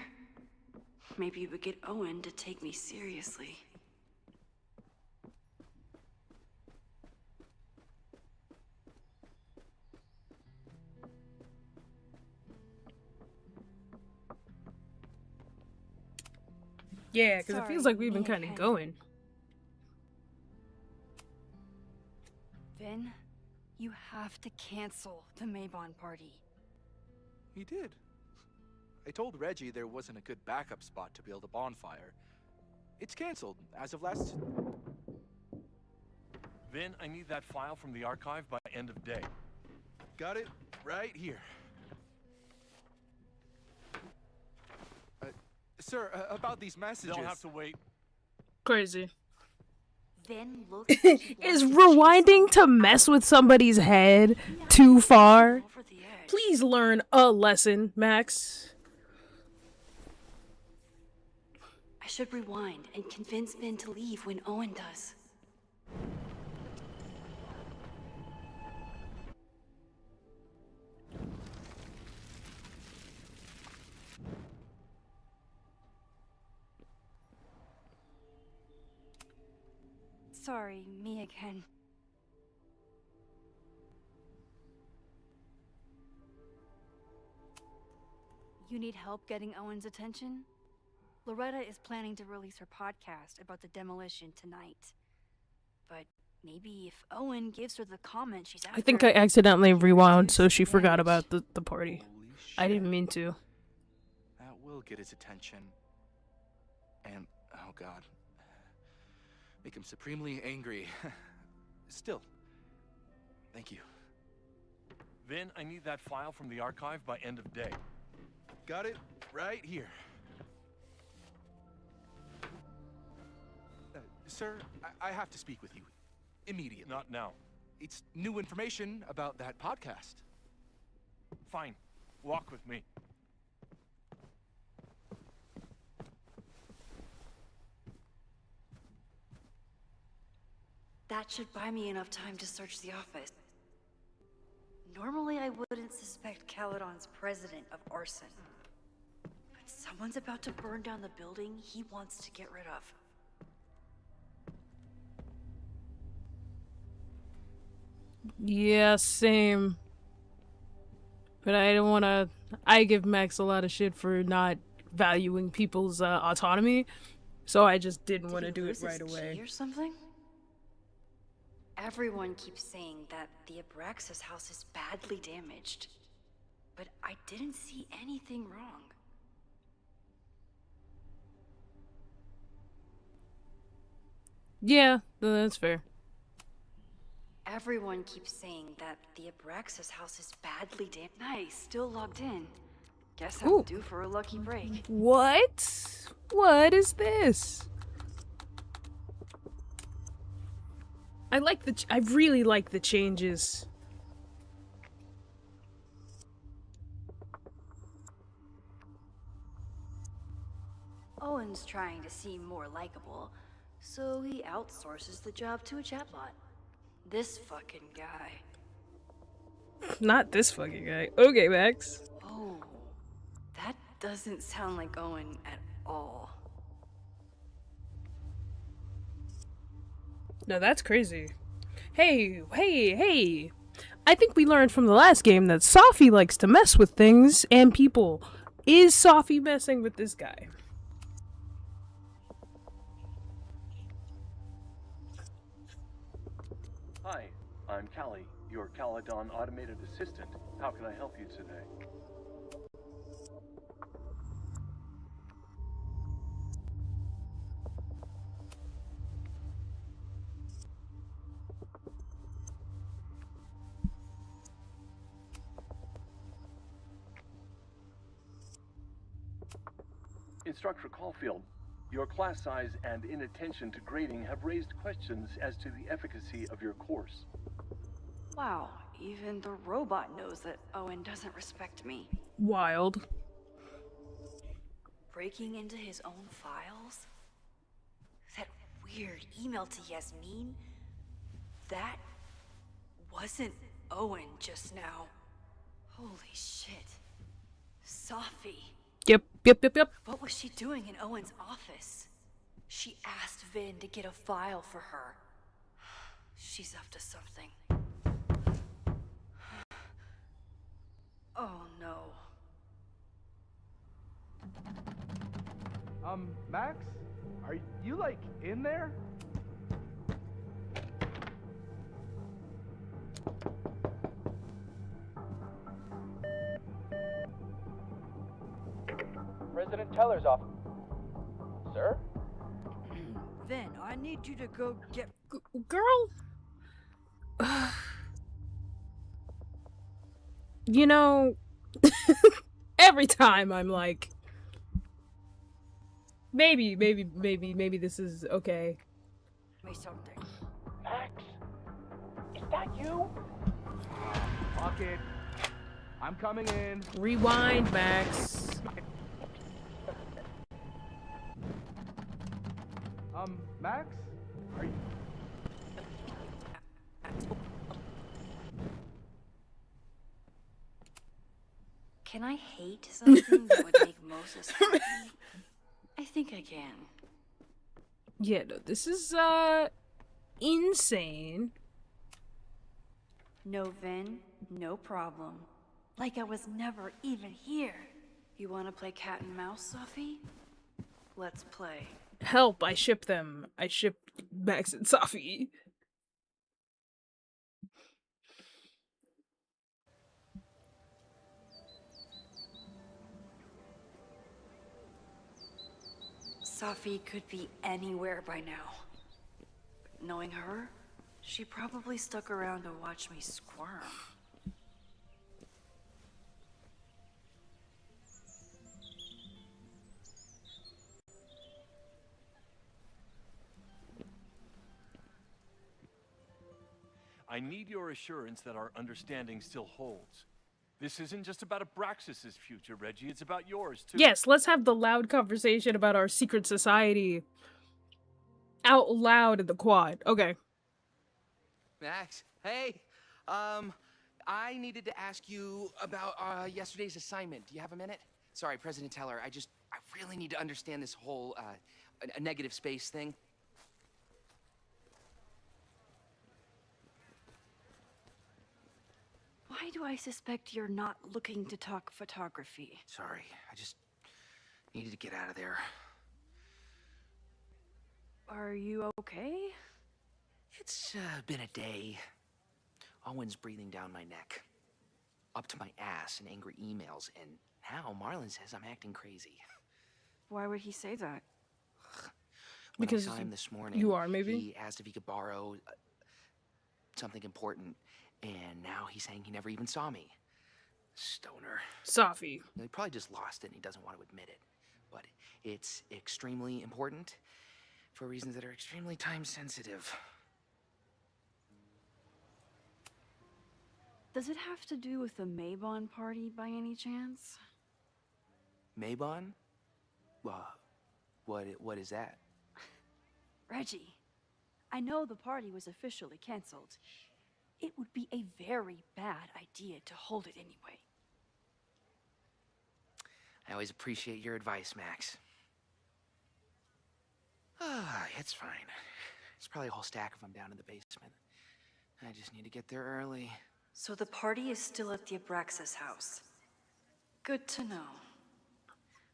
Maybe it would get Owen to take me seriously. Yeah, because it feels like we've been kind of going. Vin, you have to cancel the Maybon party. He did. I told Reggie there wasn't a good backup spot to build a bonfire. It's canceled as of last... Vin, I need that file from the archive by end of day. Got it right here. Sir, about these messages... They'll have to wait. Crazy. Then look. Is rewinding to mess with somebody's head too far? Please learn a lesson, Max. I should rewind and convince Vin to leave when Owen does. Sorry, me again. You need help getting Owen's attention? Loretta is planning to release her podcast about the demolition tonight. But maybe if Owen gives her the comment she's after... I think I accidentally rewound, so she forgot about the party. I didn't mean to. That will get his attention. And, oh god. Make him supremely angry. Still, thank you. Vin, I need that file from the archive by end of day. Got it right here. Sir, I have to speak with you. Immediately. Not now. It's new information about that podcast. Fine. Walk with me. That should buy me enough time to search the office. Normally I wouldn't suspect Caledon's president of arson. But someone's about to burn down the building he wants to get rid of. Yeah, same. But I don't want to... I give Max a lot of shit for not valuing people's autonomy, so I just didn't want to do it right away. Or something? Everyone keeps saying that the Abraxas house is badly damaged, but I didn't see anything wrong. Yeah, that's fair. Everyone keeps saying that the Abraxas house is badly damaged. Nice, still logged in. Guess I'm due for a lucky break. What? What is this? I really like the changes. Owen's trying to seem more likable, so he outsources the job to a chatbot. This fucking guy. Not this fucking guy. Okay, Max. Oh, that doesn't sound like Owen at all. No, that's crazy. Hey. I think we learned from the last game that Safi likes to mess with things and people. Is Safi messing with this guy? Hi, I'm Callie, your Caledon automated assistant. How can I help you today? Instructor Caulfield, your class size and inattention to grading have raised questions as to the efficacy of your course. Wow, even the robot knows that Owen doesn't respect me. Wild. Breaking into his own files? That weird email to Yasmin? That wasn't Owen just now. Holy shit. Safi. Yep. What was she doing in Owen's office? She asked Vin to get a file for her. She's up to something. Oh no. Max? Are you, like, in there? President Teller's office. Sir? Vin, I need you to go get... Girl? You know, every time I'm like, maybe this is okay. Me something. Max? Is that you? Fuck it. I'm coming in. Rewind, Max. Max? Are you... Can I hate something that would make Moses happy? I think I can. Yeah, no, this is, insane. No, Vin, no problem. Like I was never even here. You wanna play cat and mouse, Safi? Let's play. Help, I ship them. I ship Max and Safi. Safi could be anywhere by now. Knowing her, she probably stuck around to watch me squirm. I need your assurance that our understanding still holds. This isn't just about Abraxas's future, Reggie. It's about yours, too. Yes, let's have the loud conversation about our secret society out loud in the quad. Okay. Max, hey. I needed to ask you about yesterday's assignment. Do you have a minute? Sorry, President Teller. I really need to understand this whole a negative space thing. Why do I suspect you're not looking to talk photography? Sorry, I just needed to get out of there. Are you okay? It's been a day. Owen's breathing down my neck, up to my ass in angry emails, and now Marlon says I'm acting crazy. Why would he say that? When Because I saw him this morning, you are, maybe? he asked if he could borrow something important, and now he's saying he never even saw me. Stoner. Safi. He probably just lost it and he doesn't want to admit it. But it's extremely important for reasons that are extremely time sensitive. Does it have to do with the Maybon party by any chance? Maybon? What is that? Reggie, I know the party was officially canceled. It would be a very bad idea to hold it anyway. I always appreciate your advice, Max. It's fine. It's probably a whole stack if I'm down in the basement. I just need to get there early. So the party is still at the Abraxas house. Good to know.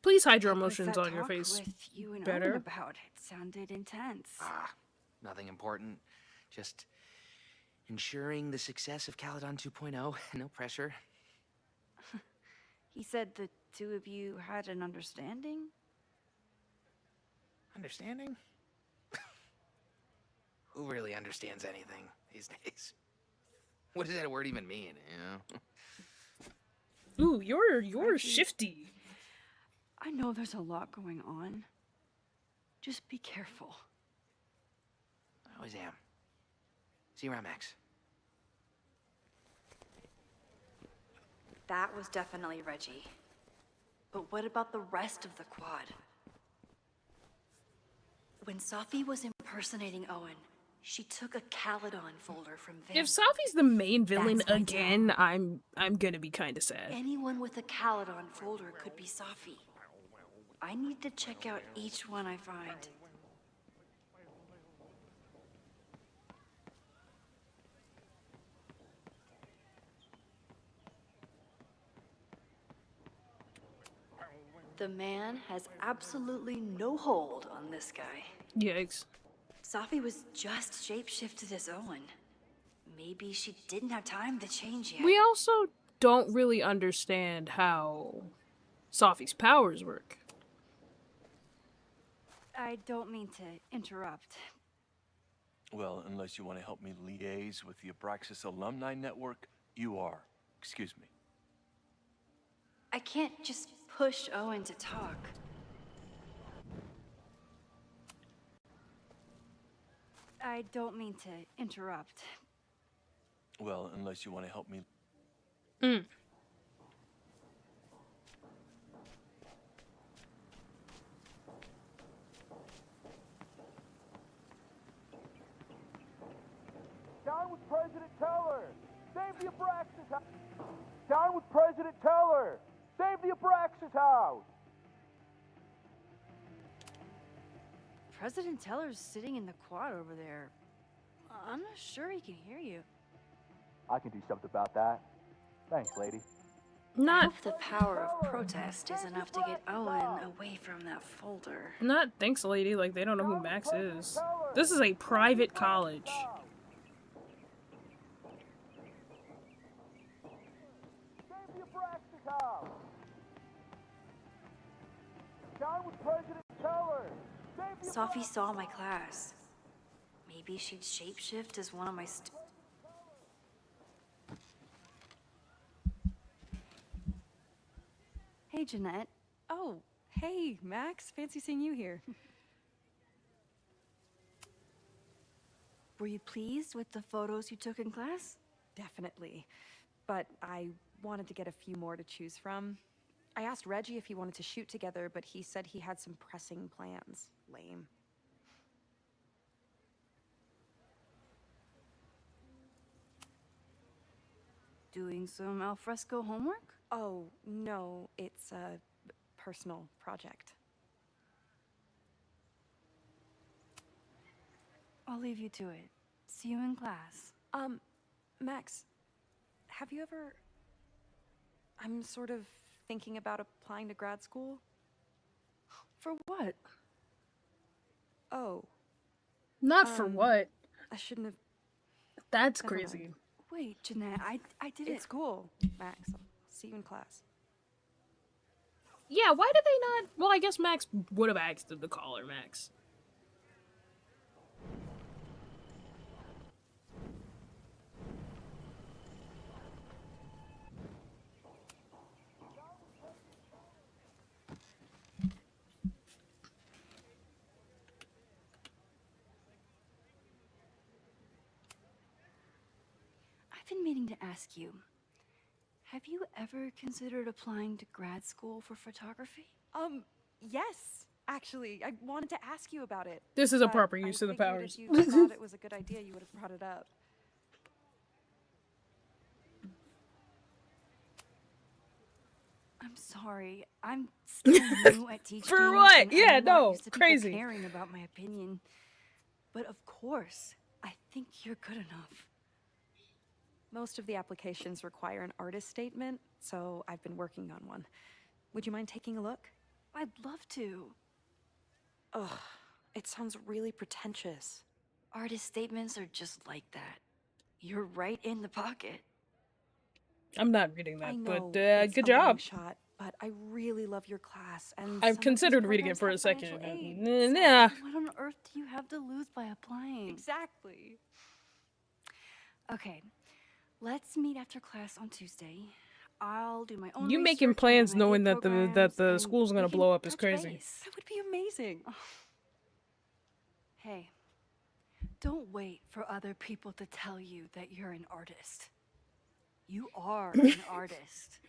Please hide your What was emotions that on your talk face with you and better. Owen about? It sounded intense. Nothing important. Just ensuring the success of Caledon 2.0. No pressure. He said the two of you had an understanding? Understanding? Who really understands anything these days? What does that word even mean, you know? Ooh, you're shifty. I know there's a lot going on. Just be careful. I always am. See you around, Max. That was definitely Reggie. But what about the rest of the quad? When Safi was impersonating Owen, she took a Caledon folder from Van. If Safi's the main villain That's my again, I'm gonna be kind of sad. Anyone with a Caledon folder could be Safi. I need to check out each one I find. The man has absolutely no hold on this guy. Yikes. Safi was just shapeshifted as Owen. Maybe she didn't have time to change yet. We also don't really understand how Safi's powers work. I don't mean to interrupt. Well, unless you want to help me liaise with the Abraxas Alumni Network, you are. Excuse me. I can't just push Owen to talk. I don't mean to interrupt. Well, unless you want to help me. Down with President Teller! Save the Abraxas house! Down with President Teller! Save the Abraxas house! President Teller's sitting in the quad over there. I'm not sure he can hear you. I can do something about that. Thanks, lady. Not Half the power of protest is enough to get Owen away from that folder. Not thanks, lady. Like, they don't know who Max is. This is a private college. Save the Abraxas house! Down with President Teller! Save the Safi saw my class. Maybe she'd shapeshift as one of my Hey, Jeanette. Oh, hey, Max. Fancy seeing you here. Were you pleased with the photos you took in class? Definitely. But I wanted to get a few more to choose from. I asked Reggie if he wanted to shoot together, but he said he had some pressing plans. Lame. Doing some alfresco homework? Oh, no, it's a personal project. I'll leave you to it. See you in class. Max, have you ever... I'm sort of thinking about applying to grad school. For what? Oh. Not for what? I shouldn't have... That's Never crazy. mind. Wait, Jeanette, I did It's cool, Max. I'll see you in class. Yeah, why did they not? Well, I guess Max would have asked them to call her Max. I've been meaning to ask you. Have you ever considered applying to grad school for photography? Yes. Actually, I wanted to ask you about it. This is a but proper I use of the figured powers. If you thought it was a good idea, you would have brought it up. I'm sorry. I'm still new at teaching. For what? and Yeah, I'm not no, used to people crazy. caring about my opinion. But of course, I think you're good enough. Most of the applications require an artist statement, so I've been working on one. Would you mind taking a look? I'd love to. Ugh, it sounds really pretentious. Artist statements are just like that. You're right in the pocket. I'm not reading I that, know but it's good a long job. shot, but I really love your class, and some I've of these considered reading it programs for a have second. financial aid, and, so- Nah. What on earth do you have to lose by applying? Exactly. Okay, let's meet after class on Tuesday. I'll do my own You making research on plans my knowing day that the programs, school's and gonna we can blow up is touch crazy. base. That would be amazing. Hey, don't wait for other people to tell you that you're an artist. You are an artist,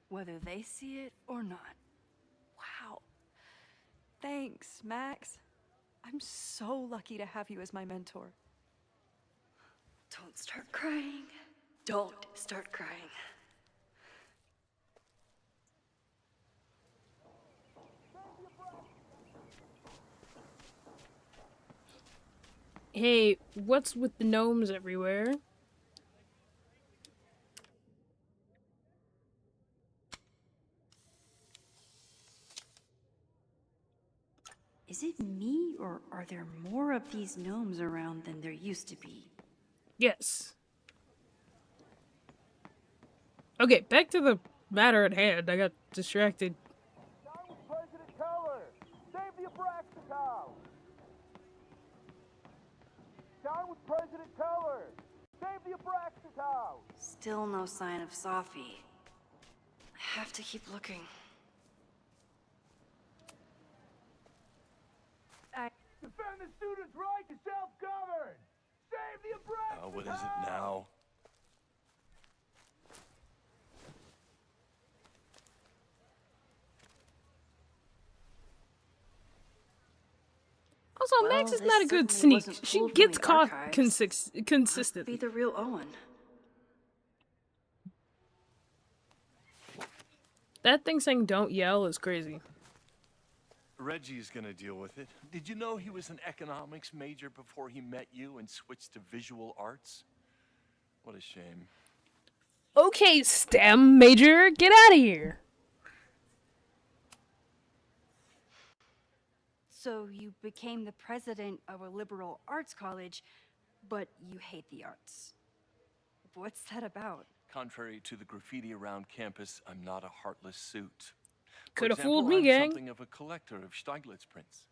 whether they see it or not. Wow. Thanks, Max. I'm so lucky to have you as my mentor. Don't start crying. Don't start crying. Hey, what's with the gnomes everywhere? Is it me, or are there more of these gnomes around than there used to be? Yes. Okay, back to the matter at hand. I got distracted. President Teller! Save the Abraxas House! Down with President Teller! Save the Abraxas House! Still no sign of Sophie. I have to keep looking. Defend the students' right to self-govern! Save the Abraxas What is it now? Also, Max is this not a good certainly sneak. wasn't She pulled from gets the caught archives. Be consistently. the real Owen. That thing saying "don't yell" is crazy. Reggie's gonna deal with it. Did you know he was an economics major before he met you and switched to visual arts? What a shame. Okay, STEM major, get out of here. So you became the president of a liberal arts college, but you hate the arts. What's that about? Contrary to the graffiti around campus, I'm not a heartless suit. For Coulda example, fooled me, I'm gang. something of a collector of Stieglitz prints.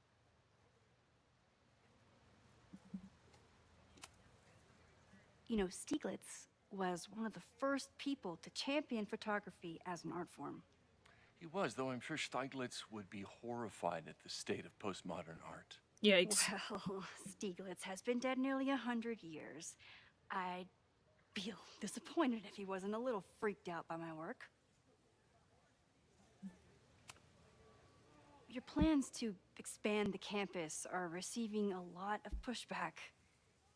You know, Stieglitz was one of the first people to champion photography as an art form. He was, though I'm sure Stieglitz would be horrified at the state of postmodern art. Yikes. Well, Stieglitz has been dead nearly 100 years. I'd feel disappointed if he wasn't a little freaked out by my work. Your plans to expand the campus are receiving a lot of pushback.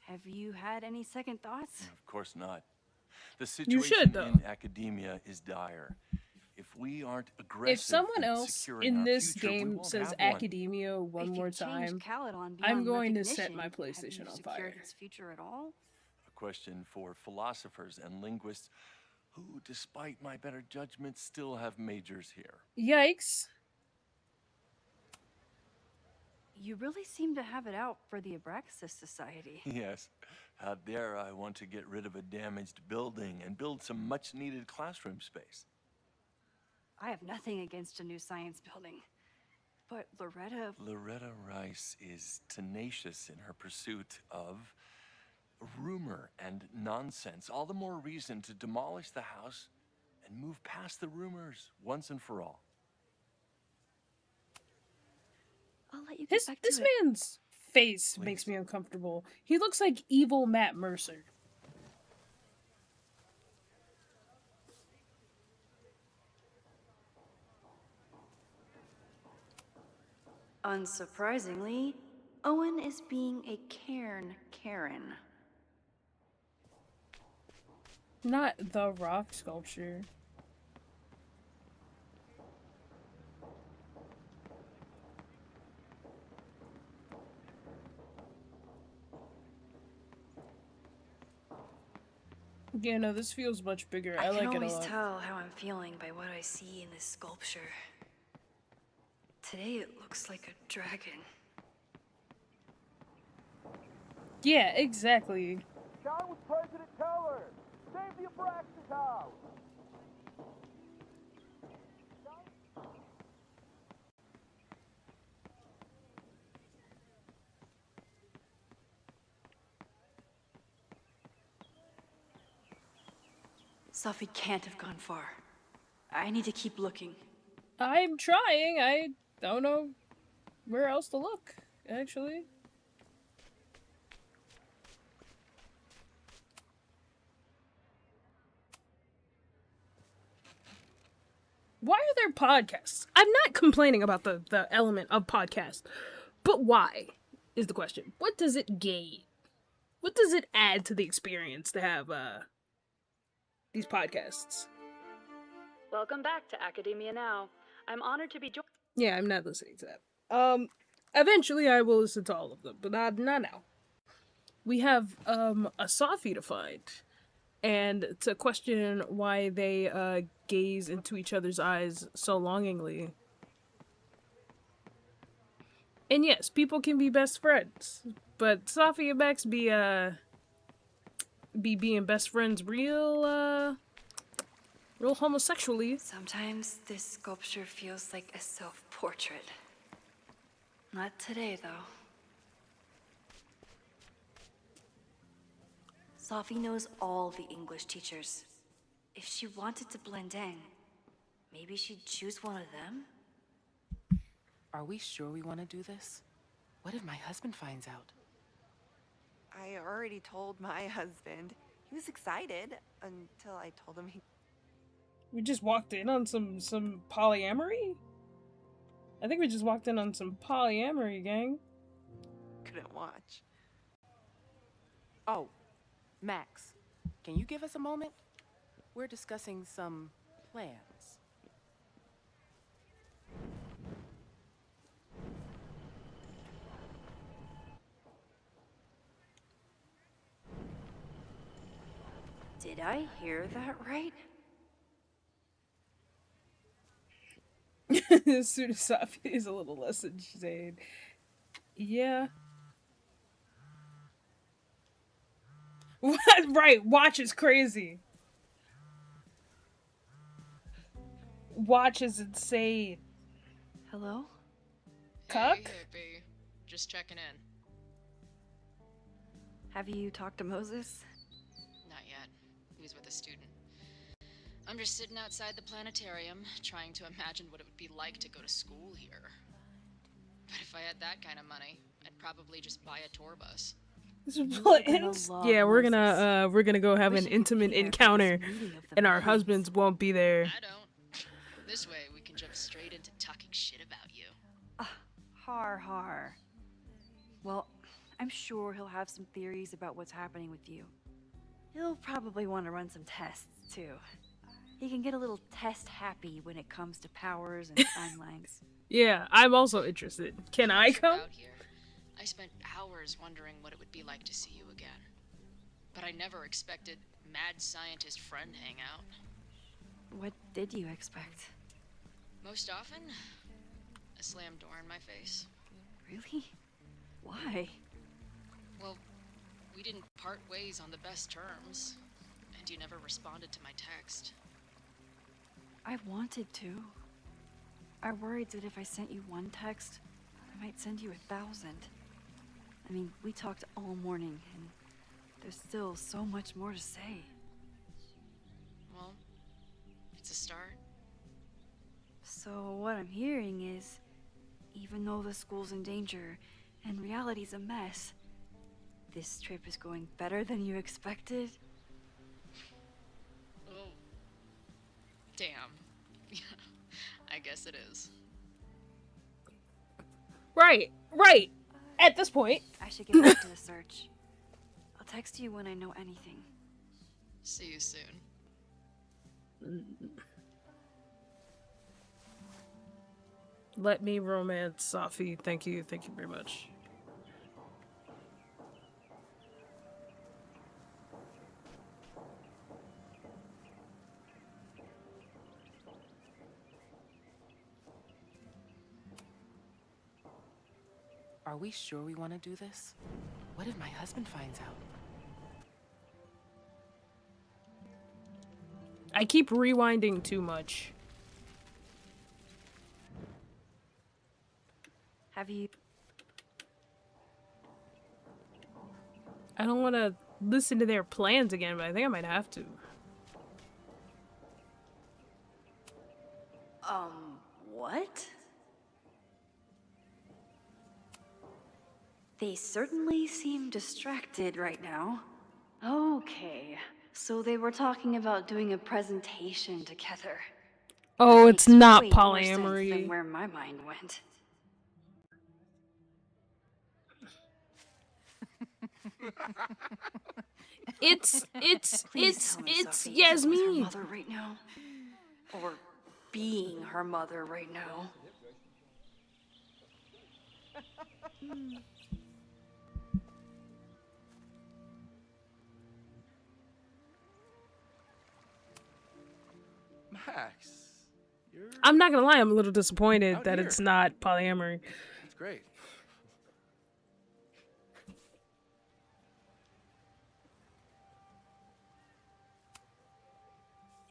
Have you had any second thoughts? Of course not. The You situation should, though. in academia is dire. If we aren't aggressive If someone in else securing in our this future, we game won't says have one. academia one If more you change time, Caledon I'm beyond going to set recognition, my have PlayStation you on secured fire. its future at all? A question for philosophers and linguists who, despite my better judgment, still have majors here. Yikes. You really seem to have it out for the Abraxas Society. Yes. Out there, I want to get rid of a damaged building and build some much-needed classroom space. I have nothing against a new science building, but Loretta Rice is tenacious in her pursuit of rumor and nonsense. All the more reason to demolish the house and move past the rumors once and for all. I'll let you get back to This it. man's face makes me uncomfortable. He looks like evil Matt Mercer. Unsurprisingly, Owen is being a Cairn Karen. Not the rock sculpture. Yeah, no, this feels much bigger. I like can it a always lot. tell how I'm feeling by what I see in this sculpture. Today it looks like a dragon. Yeah, exactly. Down with President Teller! Save the Abraxas house! Sophie can't have gone far. I need to keep looking. I'm trying. I don't know where else to look, actually. Why are there podcasts? I'm not complaining about the element of podcast, but why is the question. What does it gain? What does it add to the experience to have these podcasts? Welcome back to Academia Now. I'm honored to be joined. Yeah, I'm not listening to that. Eventually I will listen to all of them, but not now. We have a Sophie to find, and to question why they gaze into each other's eyes so longingly. And yes, people can be best friends, but Sophie and Max be being best friends real homosexually. Sometimes this sculpture feels like a self-portrait. Not today, though. Sophie knows all the English teachers. If she wanted to blend in, maybe she'd choose one of them? Are we sure we want to do this? What if my husband finds out? I already told my husband. He was excited until I told him he... We just walked in on some polyamory? I think we just walked in on some polyamory, gang. couldn't watch. Oh, Max, can you give us a moment? We're discussing some plans. Did I hear that right? As soon as Sophie is a little less insane. Yeah. What? Right, Watch is crazy. Watch is insane. Hello? Cuck? Hey, hippie. Just checking in. Have you talked to Moses? was with a student. I'm just sitting outside the planetarium, trying to imagine what it would be like to go to school here. But if I had that kind of money, I'd probably just buy a tour bus. Yeah, we're gonna go have an intimate encounter, and our husbands won't be there. I don't. This way, we can jump straight into talking shit about you. Har. Well, I'm sure he'll have some theories about what's happening with you. He'll probably want to run some tests, too. He can get a little test happy when it comes to powers and timelines. Yeah, I'm also interested. Can I come? Out here, I spent hours wondering what it would be like to see you again. But I never expected mad scientist friend hangout. What did you expect? Most often, a slam door in my face. Really? Why? Well, we didn't part ways on the best terms, and you never responded to my text. I wanted to. I worried that if I sent you one text, I might send you 1,000. I mean, we talked all morning, and there's still so much more to say. Well, it's a start. So what I'm hearing is, even though the school's in danger and reality's a mess, this trip is going better than you expected? Oh. Damn. I guess it is. Right. At this point. I should get back to the search. I'll text you when I know anything. See you soon. Let me romance Sophie. Thank you very much. Are we sure we want to do this? What if my husband finds out? I keep rewinding too much. Have you... I don't want to listen to their plans again, but I think I might have to. What? They certainly seem distracted right now. Okay, so they were talking about doing a presentation together. Oh, it's not Way more sense polyamory. than where my mind went. It's Please tell me Sophie isn't with her Yasmin. mother right now, or being her mother right now. Max, you're... I'm not gonna lie, I'm a little disappointed Out that here. it's not polyamory. That's great.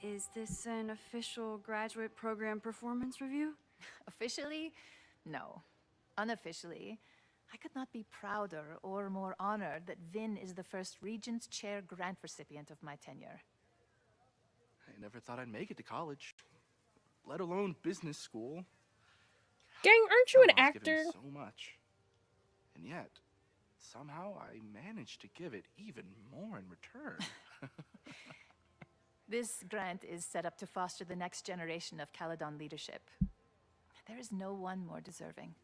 Is this an official graduate program performance review? Officially? No. Unofficially, I could not be prouder or more honored that Vin is the first Regents Chair grant recipient of my tenure. I never thought I'd make it to college, let alone business school. Gang, aren't you an Grandma's given actor? So much, and yet somehow I managed to give it even more in return. This grant is set up to foster the next generation of Caledon leadership. There is no one more deserving.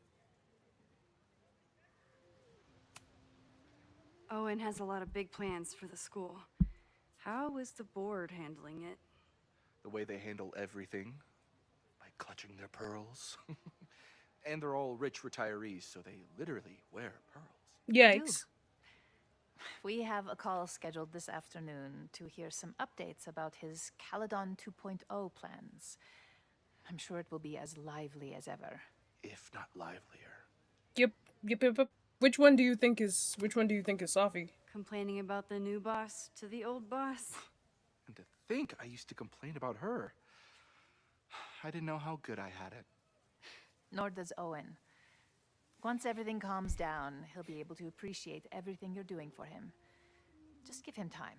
Owen has a lot of big plans for the school. How is the board handling it? The way they handle everything, by clutching their pearls. And they're all rich retirees, so they literally wear pearls. Yikes. We have a call scheduled this afternoon to hear some updates about his Caledon 2.0 plans. I'm sure it will be as lively as ever. If not livelier. Yep. Which one do you think is Sophie? Complaining about the new boss to the old boss? And to think I used to complain about her. I didn't know how good I had it. Nor does Owen. Once everything calms down, he'll be able to appreciate everything you're doing for him. Just give him time.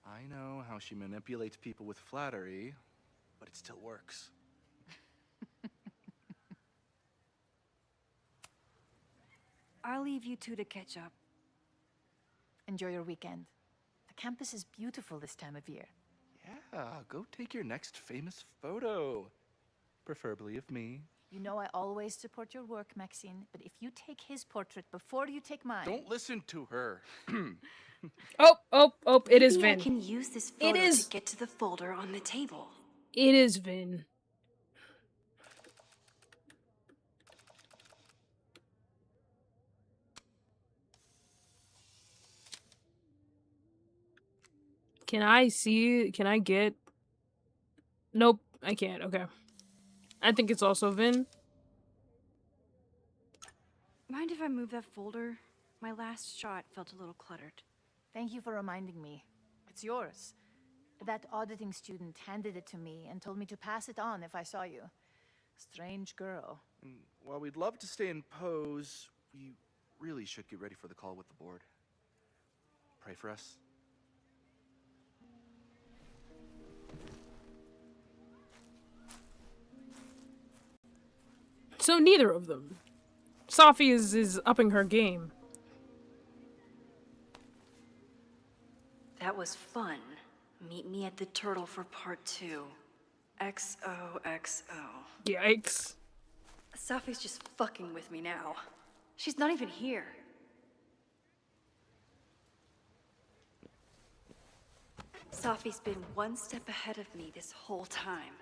I know how she manipulates people with flattery, but it still works. I'll leave you two to catch up. Enjoy your weekend. The campus is beautiful this time of year. Yeah, go take your next famous photo. Preferably of me. You know I always support your work, Maxine, but if you take his portrait before you take mine... Don't listen to her. Oh, it is Maybe Vin. I can use this photo to get to the folder on the table. It is Vin. Can I get... Nope, I can't. Okay. I think it's also Vin. Mind if I move that folder? My last shot felt a little cluttered. Thank you for reminding me. It's yours. That auditing student handed it to me and told me to pass it on if I saw you. Strange girl. While we'd love to stay in pose, we really should get ready for the call with the board. Pray for us. So neither of them. Safi is upping her game. That was fun. Meet me at the turtle for part 2. XOXO. Yikes. Safi's just fucking with me now. She's not even here. Safi's been one step ahead of me this whole time.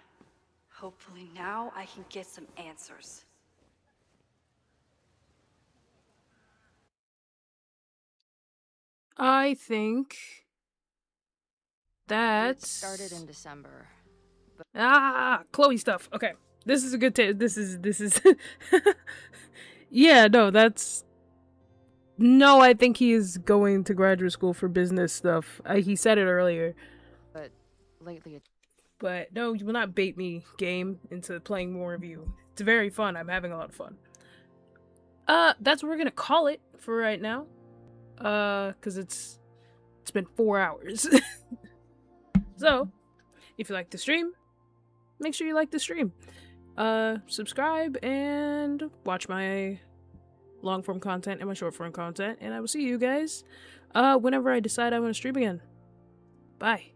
Hopefully now I can get some answers. I think that's... It started in December. Chloe stuff. Okay. This is a good this is Yeah, no, that's... No, I think he is going to graduate school for business stuff. He said it earlier. But lately But no, you will not bait me, game, into playing more of you. It's very fun. I'm having a lot of fun. That's what we're gonna call it for right now. Cause it's been 4 hours. So, if you like the stream, make sure you like the stream. Subscribe and watch my long form content and my short form content, and I will see you guys whenever I decide I want to stream again. Bye.